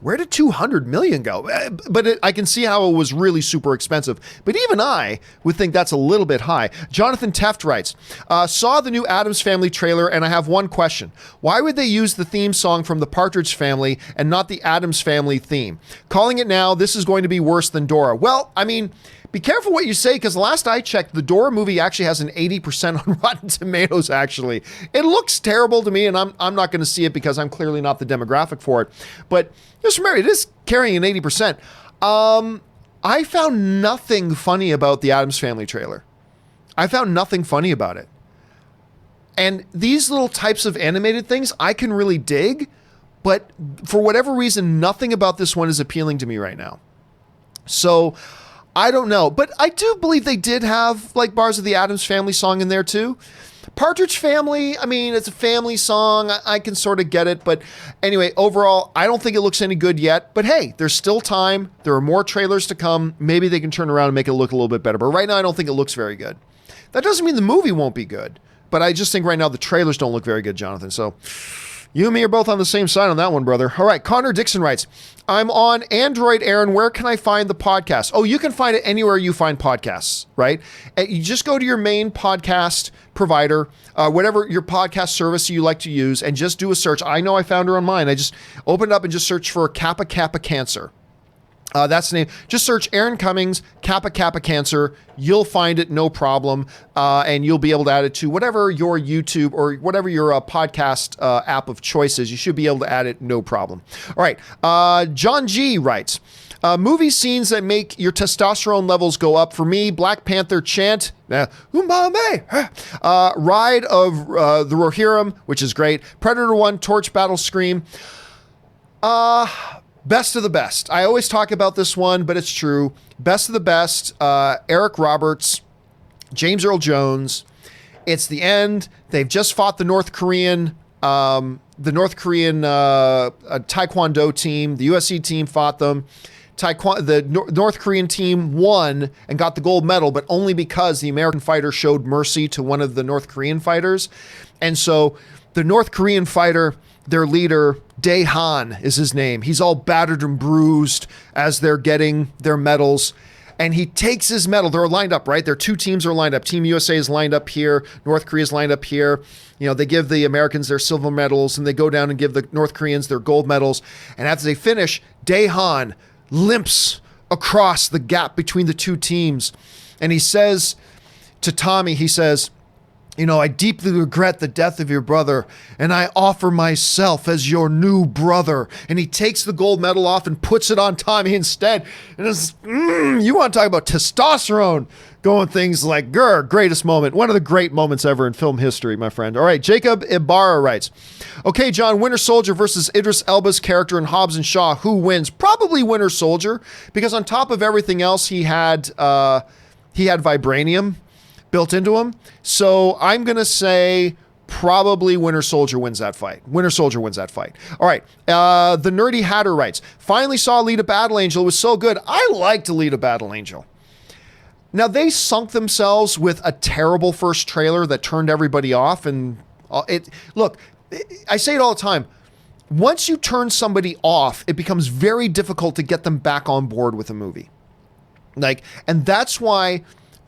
where did $200 million go? But I can see how it was really super expensive. But even I would think that's a little bit high. Jonathan Teft writes, saw the new Addams Family trailer, and I have one question. Why would they use the theme song from the Partridge Family and not the Addams Family theme? Calling it now, this is going to be worse than Dora. Well, I mean, be careful what you say, because last I checked, the Dora movie actually has an 80% on Rotten Tomatoes, actually. It looks terrible to me, and I'm not going to see it because I'm clearly not the demographic for it. But just remember, it is carrying an 80%. I found nothing funny about the Addams Family trailer. I found nothing funny about it. And these little types of animated things I can really dig, but for whatever reason, nothing about this one is appealing to me right now. So I don't know, but I do believe they did have like bars of the Addams Family song in there too. Partridge Family, I mean, it's a family song. I can sort of get it. But anyway, overall, I don't think it looks any good yet. But hey, there's still time. There are more trailers to come. Maybe they can turn around and make it look a little bit better. But right now, I don't think it looks very good. That doesn't mean the movie won't be good. But I just think right now the trailers don't look very good, Jonathan. So you and me are both on the same side on that one, brother. All right, Connor Dixon writes, I'm on Android, Aaron. Where can I find the podcast? Oh, you can find it anywhere you find podcasts, right? And you just go to your main podcast provider, whatever your podcast service you like to use, and just do a search. I know I found her on mine. I just opened it up and just searched for Kappa Kappa Cancer. That's the name. Just search Aaron Cummings, Kappa Kappa Cancer. You'll find it, no problem. And you'll be able to add it to whatever your YouTube or whatever your podcast app of choice is. You should be able to add it, no problem. All right. John G writes, movie scenes that make your testosterone levels go up. For me, Black Panther chant, Umbame, Ride of the Rohirrim, which is great. Predator 1, Torch Battle Scream. Best of the best. I always talk about this one, but it's true. Best of the best. Eric Roberts, James Earl Jones. It's the end. They've just fought the North Korean Taekwondo team. The USC team fought them. The North Korean team won and got the gold medal, but only because the American fighter showed mercy to one of the North Korean fighters. And so the North Korean fighter, their leader, Dae Han is his name. He's all battered and bruised as they're getting their medals. and he takes his medal. They're lined up, right? Their two teams are lined up. Team USA is lined up here. North Korea is lined up here. You know, they give the Americans their silver medals, and they go down and give the North Koreans their gold medals. And after they finish, Daehan limps across the gap between the two teams. And he says to Tommy, he says, you know, I deeply regret the death of your brother, and I offer myself as your new brother. And he takes the gold medal off and puts it on Tommy instead. And it's, you want to talk about testosterone going things like, greatest moment. One of the great moments ever in film history, my friend. All right, Jacob Ibarra writes, okay, John, Winter Soldier versus Idris Elba's character in Hobbs and Shaw. Who wins? Probably Winter Soldier, because on top of everything else, he had vibranium built into him. So I'm going to say probably Winter Soldier wins that fight. Winter Soldier wins that fight. All right. The Nerdy Hatter writes, finally saw Alita Battle Angel. It was so good. I liked Alita Battle Angel. Now, they sunk themselves with a terrible first trailer that turned everybody off. And look, I say it all the time. Once you turn somebody off, it becomes very difficult to get them back on board with a movie. And that's why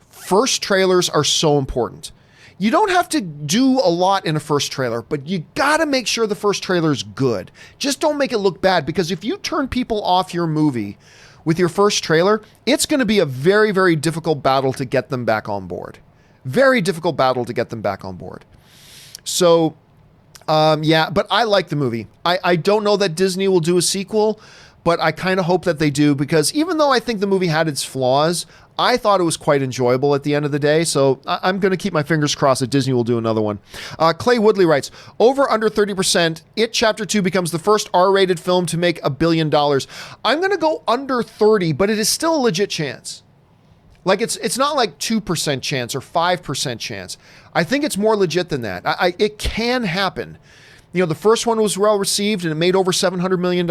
first trailers are so important. You don't have to do a lot in a first trailer, but you got to make sure the first trailer is good. Just don't make it look bad, because if you turn people off your movie with your first trailer, it's going to be a very, very difficult battle to get them back on board. Very difficult battle to get them back on board. So, yeah, but I like the movie. I don't know that Disney will do a sequel, but I kind of hope that they do, because even though I think the movie had its flaws, I thought it was quite enjoyable at the end of the day. So I'm going to keep my fingers crossed that Disney will do another one. Clay Woodley writes, over under 30%, It Chapter 2 becomes the first R-rated film to make $1 billion. I'm going to go under 30, but it is still a legit chance. Like it's not like 2% chance or 5% chance. I think it's more legit than that. It can happen. You know, the first one was well received and it made over $700 million.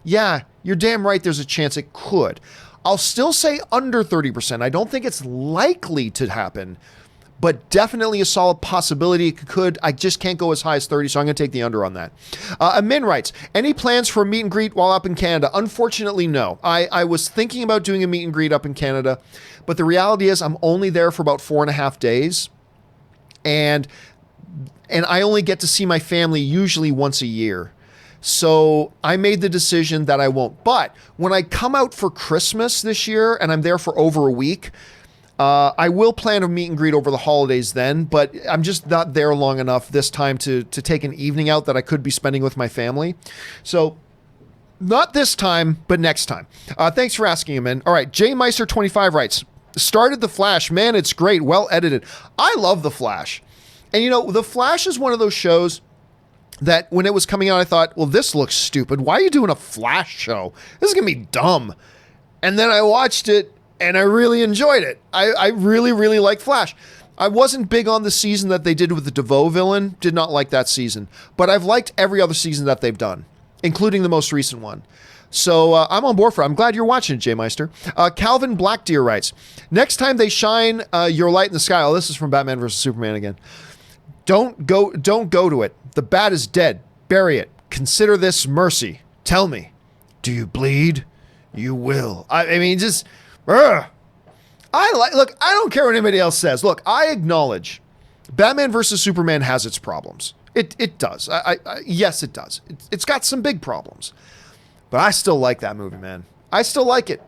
Yeah, you're damn right there's a chance it could. I'll still say under 30%. I don't think it's likely to happen, but definitely a solid possibility it could. I just can't go as high as 30, so I'm going to take the under on that. Amin writes, any plans for a meet and greet while up in Canada? Unfortunately, no. I was thinking about doing a meet and greet up in Canada, but the reality is I'm only there for about 4.5 days, and I only get to see my family usually once a year. So I made the decision that I won't. But when I come out for Christmas this year and I'm there for over a week, I will plan a meet and greet over the holidays then, but I'm just not there long enough this time to take an evening out that I could be spending with my family. So not this time, but next time. Thanks for asking him, man. All right. Jay Meister 25 writes, started The Flash. Man, it's great. Well edited. I love The Flash. And you know, The Flash is one of those shows that when it was coming out, I thought, well, this looks stupid. Why are you doing a Flash show? This is going to be dumb. And then I watched it and I really enjoyed it. I really, really like Flash. I wasn't big on the season that they did with the DeVoe villain. Did not like that season. But I've liked every other season that they've done, including the most recent one. So I'm on board for it. I'm glad you're watching it, Jay Meister. Calvin Blackdeer writes, next time they shine your light in the sky. Oh, this is from Batman vs. Superman again. Don't go to it. The bat is dead. Bury it. Consider this mercy. Tell me, do you bleed? You will. I mean, just, look, I don't care what anybody else says. Look, I acknowledge Batman versus Superman has its problems. It does. Yes, it does. It's got some big problems, but I still like that movie, man. I still like it.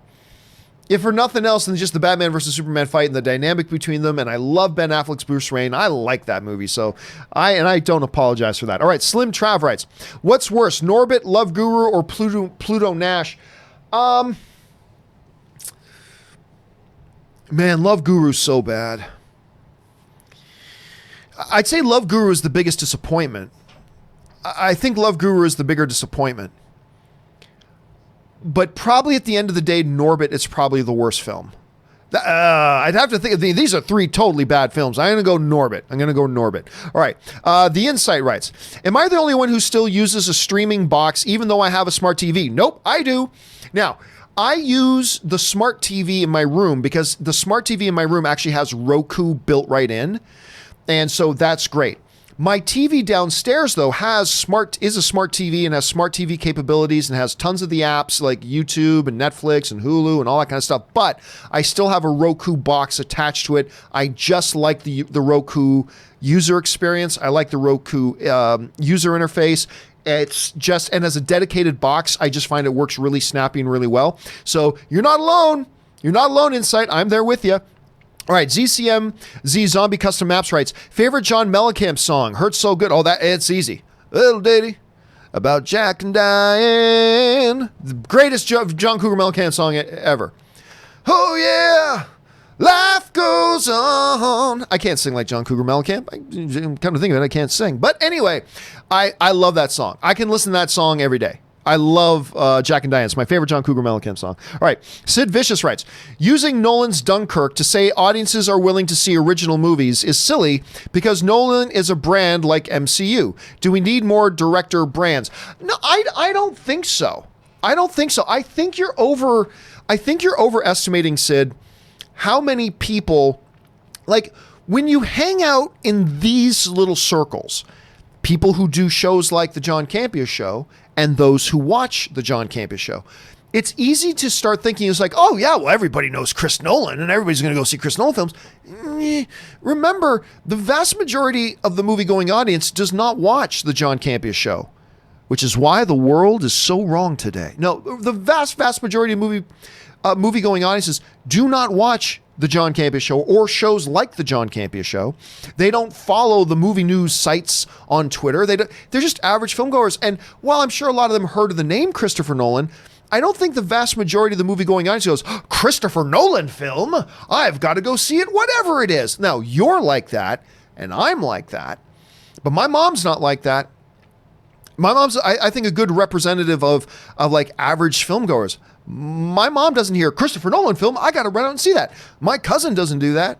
If for nothing else than just the Batman versus Superman fight and the dynamic between them, and I love Ben Affleck's Bruce Wayne. I like that movie, so I don't apologize for that. All right, Slim Trav writes, what's worse, Norbit, Love Guru, or Pluto Nash? Man, Love Guru's so bad. I'd say Love Guru is the biggest disappointment. I think Love Guru is the bigger disappointment. But probably at the end of the day, Norbit is probably the worst film. I'd have to think. These are three totally bad films. I'm going to go Norbit. All right. The Insight writes, am I the only one who still uses a streaming box even though I have a smart TV? Nope, I do. Now, I use the smart TV in my room because the smart TV in my room actually has Roku built right in. And so that's great. My TV downstairs, though, is a smart TV and has smart TV capabilities and has tons of the apps like YouTube and Netflix and Hulu and all that kind of stuff. But I still have a Roku box attached to it. I just like the Roku user experience. I like the Roku user interface. It's just, and as a dedicated box, I just find it works really snappy and really well. So you're not alone. You're not alone, Insight. I'm there with you. All right, ZCMZ Zombie Custom Maps writes, favorite John Mellencamp song? Hurts So Good. Oh, it's easy. Little ditty about Jack and Diane. The greatest John Cougar Mellencamp song ever. Oh, yeah. Life goes on. I can't sing like John Cougar Mellencamp. Come to think of it, I can't sing. But anyway, I love that song. I can listen to that song every day. I love Jack and Diane. It's my favorite John Cougar Mellencamp song. All right. Sid Vicious writes, using Nolan's Dunkirk to say audiences are willing to see original movies is silly because Nolan is a brand like MCU. Do we need more director brands? No, I don't think so. I don't think so. I think you're overestimating, Sid, how many people, like when you hang out in these little circles, people who do shows like the John Campea Show and those who watch the John Campea Show, it's easy to start thinking it's like, oh yeah, well, everybody knows Chris Nolan and everybody's going to go see Chris Nolan films. Remember, the vast majority of the movie-going audience does not watch the John Campea Show, which is why the world is so wrong today. No, the vast majority of movie-going audiences do not watch the John Campea Show or shows like the John Campea Show. They don't follow the movie news sites on Twitter. They're just average filmgoers. And while I'm sure a lot of them heard of the name Christopher Nolan, I don't think the vast majority of the movie-going audience goes, Christopher Nolan film? I've got to go see it, whatever it is. Now, you're like that, and I'm like that. But my mom's not like that. My mom's, I think, a good representative of like average filmgoers. My mom doesn't hear Christopher Nolan film. I got to run out and see that. My cousin doesn't do that.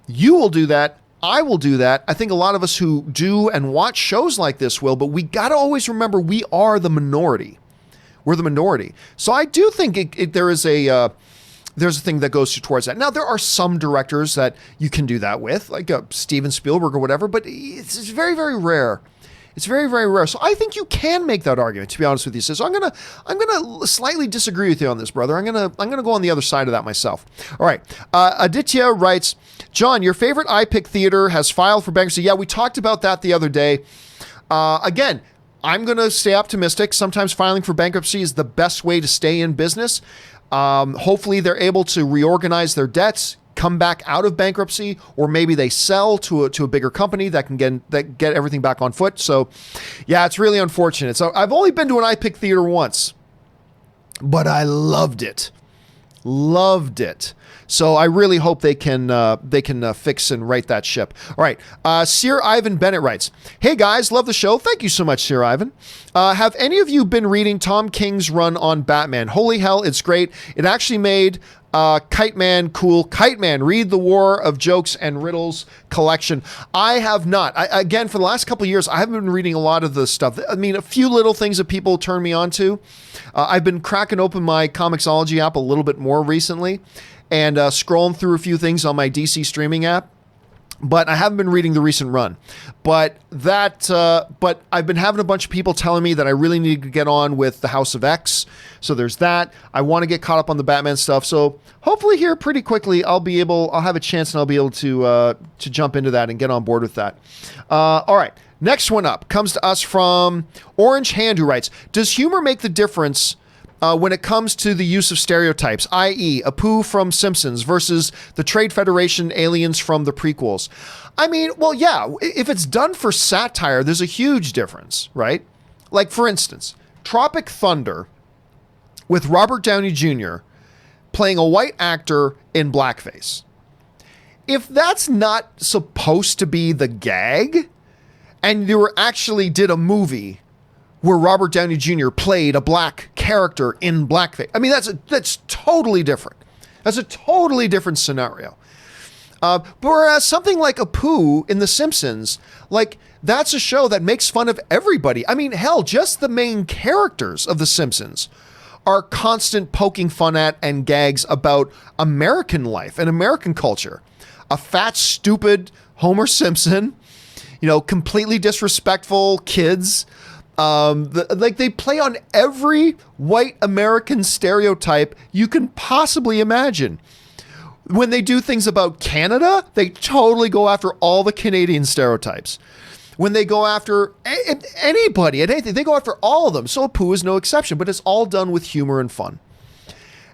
You will do that. I will do that. I think a lot of us who do and watch shows like this will, but we got to always remember we are the minority. We're the minority. So I do think there's a thing that goes towards that. Now, there are some directors that you can do that with, like Steven Spielberg or whatever, but it's very, very rare. It's very, very rare. So I think you can make that argument, to be honest with you. So I'm gonna slightly disagree with you on this, brother. I'm gonna go on the other side of that myself. All right. Aditya writes, John, your favorite iPic theater has filed for bankruptcy. Yeah, we talked about that the other day. Again, I'm gonna stay optimistic. Sometimes filing for bankruptcy is the best way to stay in business. Hopefully they're able to reorganize their debts, come back out of bankruptcy, or maybe they sell to a bigger company that can get everything back on foot. So yeah, it's really unfortunate. So I've only been to an iPic theater once, but I loved it. So I really hope they can fix and right that ship. All right. Sir Ivan Bennett writes, hey guys, love the show. Thank you so much, Sir Ivan. Have any of you been reading Tom King's run on Batman? Holy hell, it's great. It actually made Kite Man cool. Kite Man, read the War of Jokes and Riddles collection. I have not. Again, for the last couple of years, I haven't been reading a lot of the stuff. I mean, a few little things that people turn me on to. I've been cracking open my Comixology app a little bit more recently and scrolling through a few things on my DC streaming app. But I haven't been reading the recent run. But I've been having a bunch of people telling me that I really need to get on with the House of X. So there's that. I want to get caught up on the Batman stuff. So hopefully here pretty quickly I'll have a chance and I'll be able to jump into that and get on board with that. All right. Next one up comes to us from Orange Hand, who writes, does humor make the difference when it comes to the use of stereotypes, i.e. Apu from Simpsons versus the Trade Federation aliens from the prequels? I mean, well, yeah, if it's done for satire, there's a huge difference, right? Like, for instance, Tropic Thunder with Robert Downey Jr. playing a white actor in blackface. If that's not supposed to be the gag, and you actually did a movie where Robert Downey Jr. played a black character in blackface. I mean, that's totally different. That's a totally different scenario. Whereas something like Apu in The Simpsons, like, that's a show that makes fun of everybody. I mean, hell, just the main characters of The Simpsons are constant poking fun at and gags about American life and American culture. A fat, stupid Homer Simpson, completely disrespectful kids. They play on every white American stereotype you can possibly imagine. When they do things about Canada, they totally go after all the Canadian stereotypes. When they go after anybody and anything, they go after all of them. So Pooh is no exception, but it's all done with humor and fun.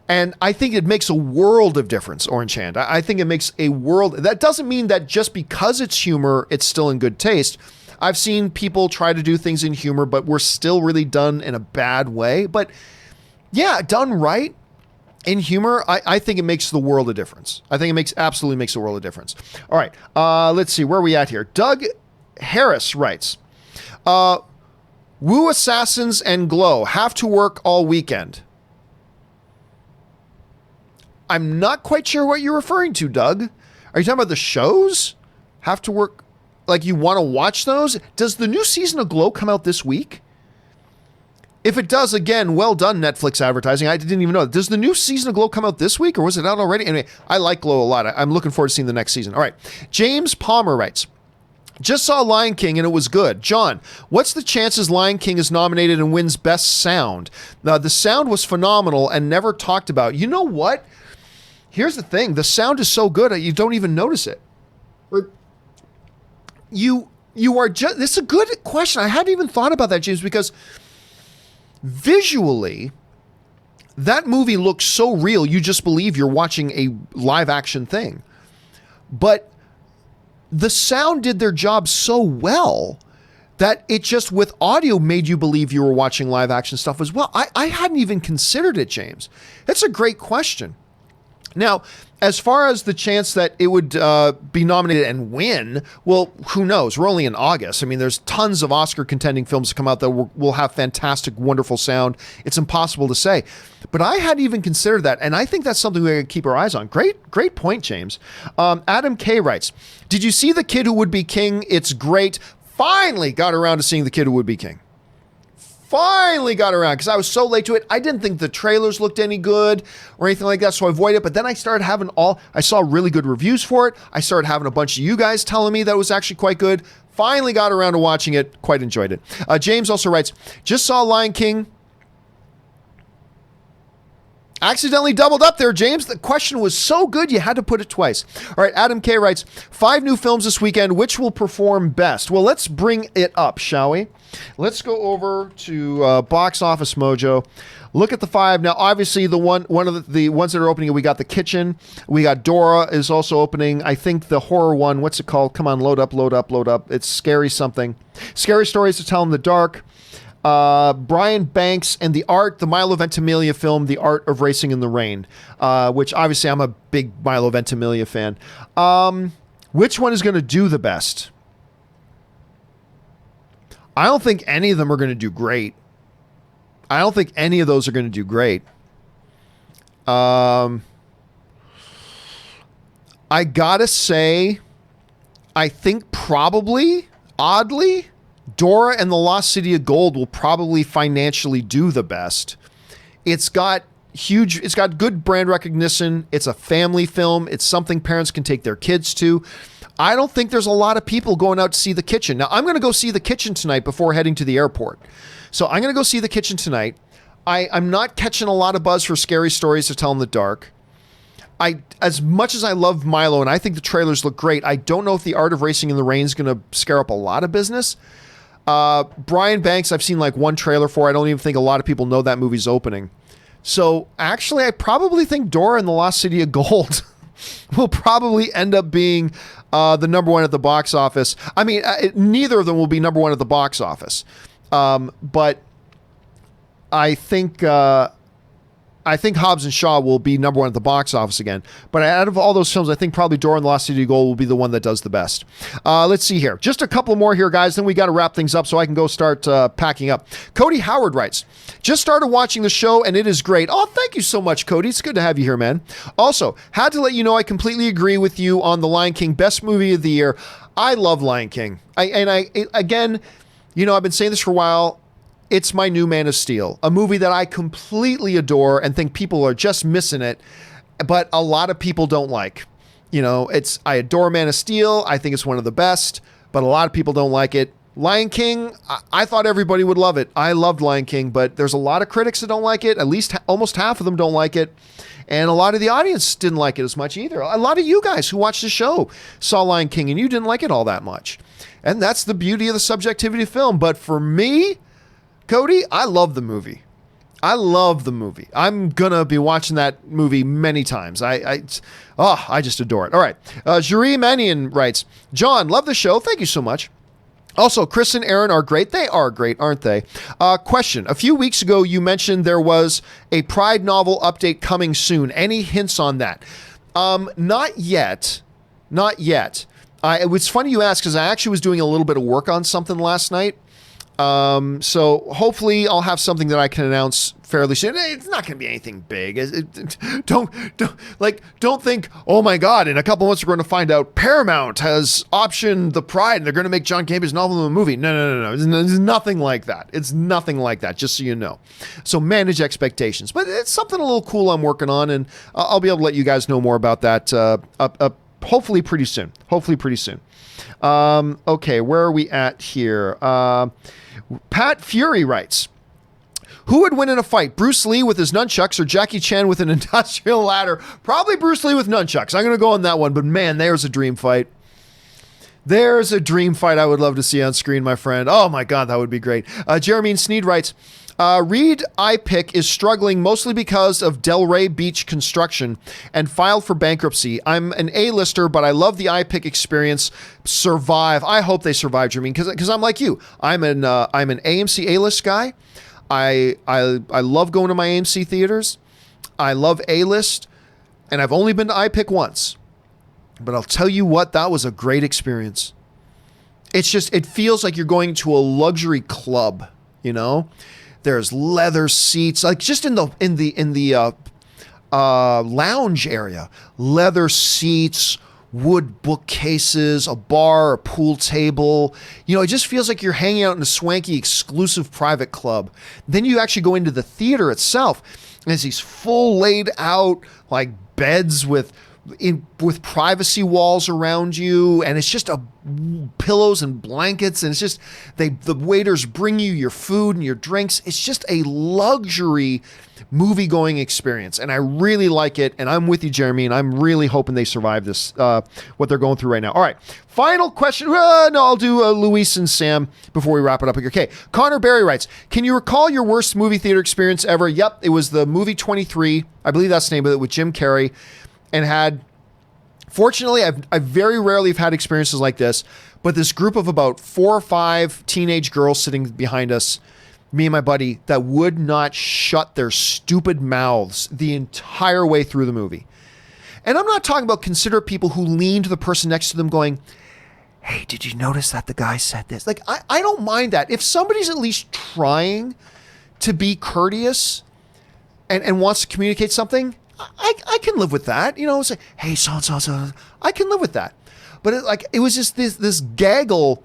And I think it makes a world of difference, Orange Hand. I think it makes a world. That doesn't mean that just because it's humor, it's still in good taste. I've seen people try to do things in humor, but we're still really done in a bad way. But yeah, done right in humor, I think it makes the world of difference. I think it absolutely makes the world of difference. All right, let's see. Where are we at here? Doug Harris writes, Woo Assassins and Glow have to work all weekend. I'm not quite sure what you're referring to, Doug. Are you talking about the shows? Have to work, like you want to watch those? Does the new season of Glow come out this week? If it does, again, well done, Netflix advertising. I didn't even know. Does the new season of Glow come out this week, or was it out already? Anyway, I like Glow a lot. I'm looking forward to seeing the next season. All right. James Palmer writes, just saw Lion King and it was good. John, what's the chances Lion King is nominated and wins Best Sound? Now, the sound was phenomenal and never talked about. You know what? Here's the thing. The sound is so good, you don't even notice it. You are just, this is a good question. I hadn't even thought about that, James, because visually, that movie looks so real, you just believe you're watching a live action thing. But the sound did their job so well that it just with audio made you believe you were watching live action stuff as well. I hadn't even considered it, James. That's a great question. Now, as far as the chance that it would be nominated and win, well, who knows? We're only in August. I mean, there's tons of Oscar contending films to come out that will have fantastic, wonderful sound. It's impossible to say. But I hadn't even considered that, and I think that's something we can keep our eyes on. Great point, James. Adam K. writes, did you see The Kid Who Would Be King? It's great. Finally got around to seeing The Kid Who Would Be King. Finally got around because I was so late to it. I didn't think the trailers looked any good or anything like that, so I avoided it. But then I started having I saw really good reviews for it. I started having a bunch of you guys telling me that it was actually quite good. Finally got around to watching it. Quite enjoyed it. James also writes, just saw Lion King. Accidentally doubled up there, James. The question was so good you had to put it twice. All right, Adam K. writes, 5 new films this weekend. Which will perform best? Well, let's bring it up, shall we? Let's go over to Box Office Mojo. Look at the 5. Now, obviously, one of the ones that are opening, we got The Kitchen. We got Dora is also opening. I think the horror one, what's it called? Come on, load up. It's Scary something. Scary Stories to Tell in the Dark. Brian Banks and the Milo Ventimiglia film, The Art of Racing in the Rain, which obviously I'm a big Milo Ventimiglia fan. Which one is going to do the best? I don't think any of them are going to do great. I don't think any of those are going to do great. I gotta say, I think probably, oddly, Dora and the Lost City of Gold will probably financially do the best. It's got good brand recognition. It's a family film. It's something parents can take their kids to. I don't think there's a lot of people going out to see The Kitchen. Now, I'm going to go see The Kitchen tonight before heading to the airport. So I'm going to go see The Kitchen tonight. I'm not catching a lot of buzz for Scary Stories to Tell in the Dark. As much as I love Milo, and I think the trailers look great, I don't know if The Art of Racing in the Rain is going to scare up a lot of business. Brian Banks, I've seen like one trailer for. I don't even think a lot of people know that movie's opening. So actually, I probably think Dora and the Lost City of Gold will probably end up being the number one at the box office. I mean, neither of them will be number one at the box office. But I think Hobbs and Shaw will be number one at the box office again. But out of all those films, I think probably Dora and the Lost City of Gold will be the one that does the best. Let's see here. Just a couple more here, guys. Then we got to wrap things up so I can go start packing up. Cody Howard writes, just started watching the show and it is great. Oh, thank you so much, Cody. It's good to have you here, man. Also, had to let you know I completely agree with you on The Lion King, best movie of the year. I love Lion King. Again, I've been saying this for a while. It's my new Man of Steel, a movie that I completely adore and think people are just missing it, but a lot of people don't like. I adore Man of Steel. I think it's one of the best, but but a lot of people don't like it. Lion King, I thought everybody would love it. I loved Lion King, but there's a lot of critics that don't like it. At least almost half of them don't like it. And a lot of the audience didn't like it as much either. A lot of you guys who watched the show saw Lion King and you didn't like it all that much. And that's the beauty of the subjectivity of film. But for me, Cody, I love the movie. I love the movie. I'm going to be watching that movie many times. I just adore it. All right. Juri Manian writes, John, love the show. Thank you so much. Also, Chris and Aaron are great. They are great, aren't they? Question. A few weeks ago, you mentioned there was a Pride novel update coming soon. Any hints on that? Not yet. Not yet. It was funny you asked because I actually was doing a little bit of work on something last night. So hopefully I'll have something that I can announce fairly soon. It's not going to be anything big. Don't think, oh my God, in a couple months we're going to find out Paramount has optioned the Pride and they're going to make John Campea's novel into a movie. No. It's nothing like that. It's nothing like that, just so you know. So manage expectations. But it's something a little cool I'm working on, and I'll be able to let you guys know more about that hopefully pretty soon. Okay, where are we at here? Pat Fury writes, who would win in a fight, Bruce Lee with his nunchucks or Jackie Chan with an industrial ladder? Probably Bruce Lee with nunchucks. I'm going to go on that one, but man, there's a dream fight. There's a dream fight I would love to see on screen, my friend. Oh my God, that would be great. Jeremy Sneed writes, Reed iPick is struggling mostly because of Delray Beach construction and filed for bankruptcy. I'm an A-lister, but I love the iPick experience. Survive. I hope they survive, Jermaine, because I'm like you. I'm an AMC A-List guy. I love going to my AMC theaters. I love A-List, and I've only been to iPick once. But I'll tell you what, that was a great experience. It feels like you're going to a luxury club, you know? There's leather seats, like just in the lounge area, leather seats, wood bookcases, a bar, a pool table. You know, it just feels like you're hanging out in a swanky, exclusive private club. Then you actually go into the theater itself, and there's these full laid out like beds with privacy walls around you, and it's just pillows and blankets, and it's just the waiters bring you your food and your drinks. It's just a luxury movie going experience, and I really like it. And I'm with you, Jeremy, and I'm really hoping they survive this what they're going through right now. All right, final question. No, I'll do Luis and Sam before we wrap it up. Okay, Connor Berry writes, can you recall your worst movie theater experience ever? Yep, it was the movie 23. I believe that's the name of it, with Jim Carrey. And fortunately, I very rarely have had experiences like this, but this group of about 4 or 5 teenage girls sitting behind us, me and my buddy, that would not shut their stupid mouths the entire way through the movie. And I'm not talking about considerate people who lean to the person next to them going, hey, did you notice that the guy said this? Like, I don't mind that. If somebody's at least trying to be courteous and wants to communicate something, I can live with that, you know. Say, hey, so I can live with that. But it was just this gaggle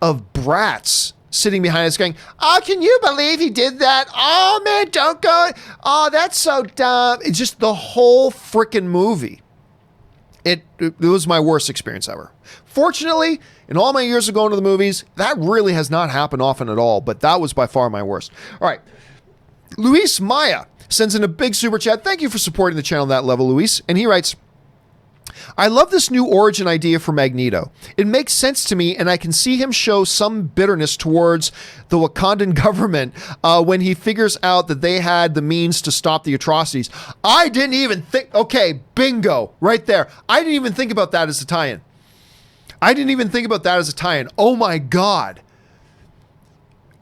of brats sitting behind us going, oh, can you believe he did that? Oh man, don't go. Oh, that's so dumb. It's just the whole freaking movie. It was my worst experience ever. Fortunately, in all my years of going to the movies, that really has not happened often at all, but that was by far my worst. All right. Luis Maya sends in a big super chat. Thank you for supporting the channel on that level, Luis. And he writes, I love this new origin idea for Magneto. It makes sense to me, and I can see him show some bitterness towards the Wakandan government when he figures out that they had the means to stop the atrocities. I didn't even think, okay, bingo, right there. I didn't even think about that as a tie-in. Oh my God.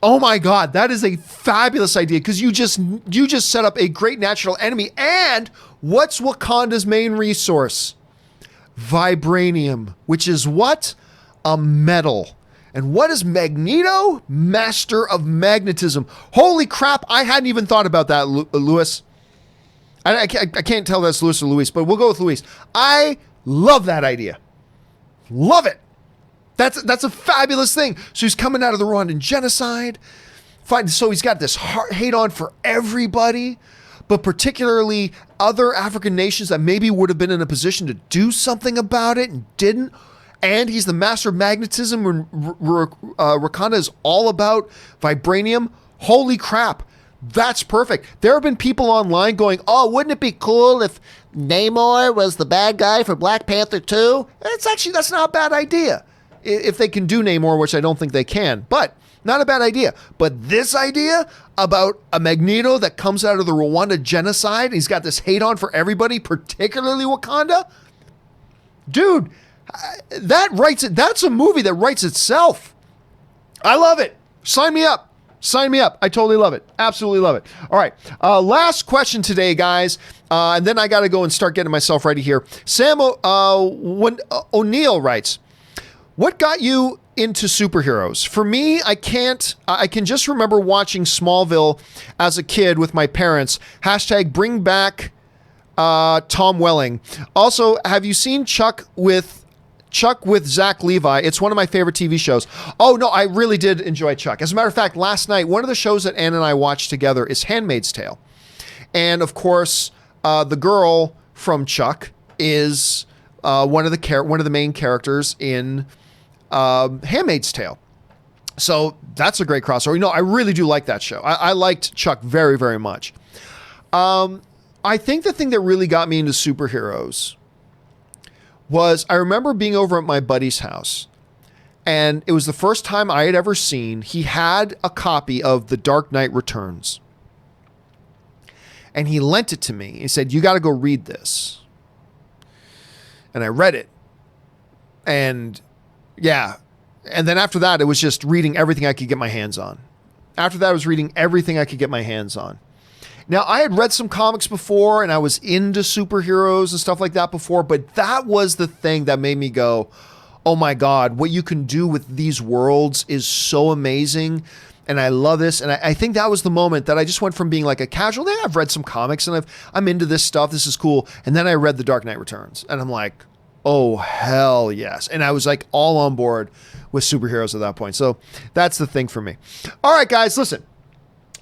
Oh my God, that is a fabulous idea, because you just set up a great natural enemy. And what's Wakanda's main resource? Vibranium, which is what? A metal. And what is Magneto? Master of magnetism. Holy crap, I hadn't even thought about that, Lewis. I can't tell that's Lewis or Luis, but we'll go with Luis. I love that idea. Love it. That's a fabulous thing. So he's coming out of the Rwandan genocide. So he's got this hate on for everybody, but particularly other African nations that maybe would have been in a position to do something about it and didn't. and he's the master of magnetism, when Wakanda is all about vibranium. Holy crap. That's perfect. There have been people online going, oh, wouldn't it be cool if Namor was the bad guy for Black Panther 2? That's not a bad idea. If they can do Namor, which I don't think they can, but not a bad idea. But this idea about a Magneto that comes out of the Rwanda genocide, he's got this hate on for everybody, particularly Wakanda. Dude, that's a movie that writes itself. I love it. Sign me up. Sign me up. I totally love it. Absolutely love it. All right. Last question today, guys. And then I got to go and start getting myself ready here. Sam O'Neill writes, what got you into superheroes? For me, I can just remember watching Smallville as a kid with my parents. # bring back Tom Welling. Also, have you seen Chuck with Zach Levi? It's one of my favorite TV shows. Oh, no, I really did enjoy Chuck. As a matter of fact, last night, one of the shows that Ann and I watched together is Handmaid's Tale. And of course, the girl from Chuck is one of the main characters in Handmaid's Tale. So that's a great crossover. You know, I really do like that show. I liked Chuck very, very much. I think the thing that really got me into superheroes was I remember being over at my buddy's house, and it was the first time I had ever seen, he had a copy of The Dark Knight Returns. And he lent it to me. He said, you got to go read this. And I read it. And yeah. And then after that, it was just reading everything I could get my hands on. After that, I was reading everything I could get my hands on. Now, I had read some comics before, and I was into superheroes and stuff like that before, but that was the thing that made me go, oh my God, what you can do with these worlds is so amazing, and I love this. And I think that was the moment that I just went from being like a casual, yeah, I've read some comics, and I'm into this stuff, this is cool, and then I read The Dark Knight Returns, and I'm like, oh, hell yes. And I was like all on board with superheroes at that point. So that's the thing for me. All right, guys, listen.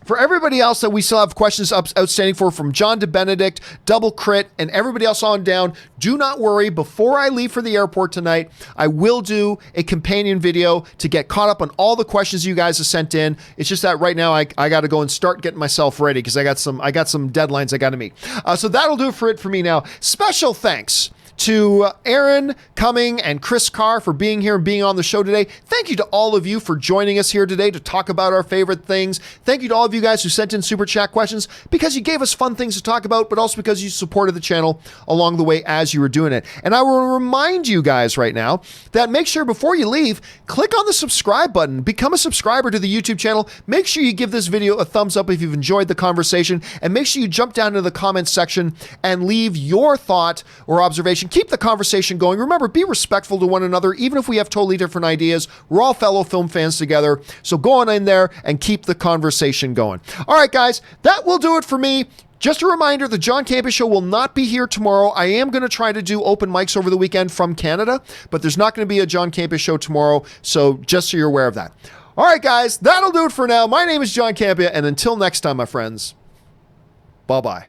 For everybody else that we still have questions outstanding for, from John to Benedict, Double Crit, and everybody else on down, do not worry. Before I leave for the airport tonight, I will do a companion video to get caught up on all the questions you guys have sent in. It's just that right now I got to go and start getting myself ready because I got some deadlines I got to meet. So that'll do it for me now. Special thanks to Aaron Cumming and Chris Carr for being here and being on the show today. Thank you to all of you for joining us here today to talk about our favorite things. Thank you to all of you guys who sent in super chat questions, because you gave us fun things to talk about, but also because you supported the channel along the way as you were doing it. And I will remind you guys right now that make sure before you leave, click on the subscribe button, become a subscriber to the YouTube channel. Make sure you give this video a thumbs up if you've enjoyed the conversation, and make sure you jump down into the comments section and leave your thought or observation. Keep the conversation going. Remember, be respectful to one another, even if we have totally different ideas. We're all fellow film fans together. So go on in there and keep the conversation going. All right, guys, that will do it for me. Just a reminder, the John Campea Show will not be here tomorrow. I am going to try to do open mics over the weekend from Canada, but there's not going to be a John Campea Show tomorrow. So just so you're aware of that. All right, guys, that'll do it for now. My name is John Campea, and until next time, my friends, bye-bye.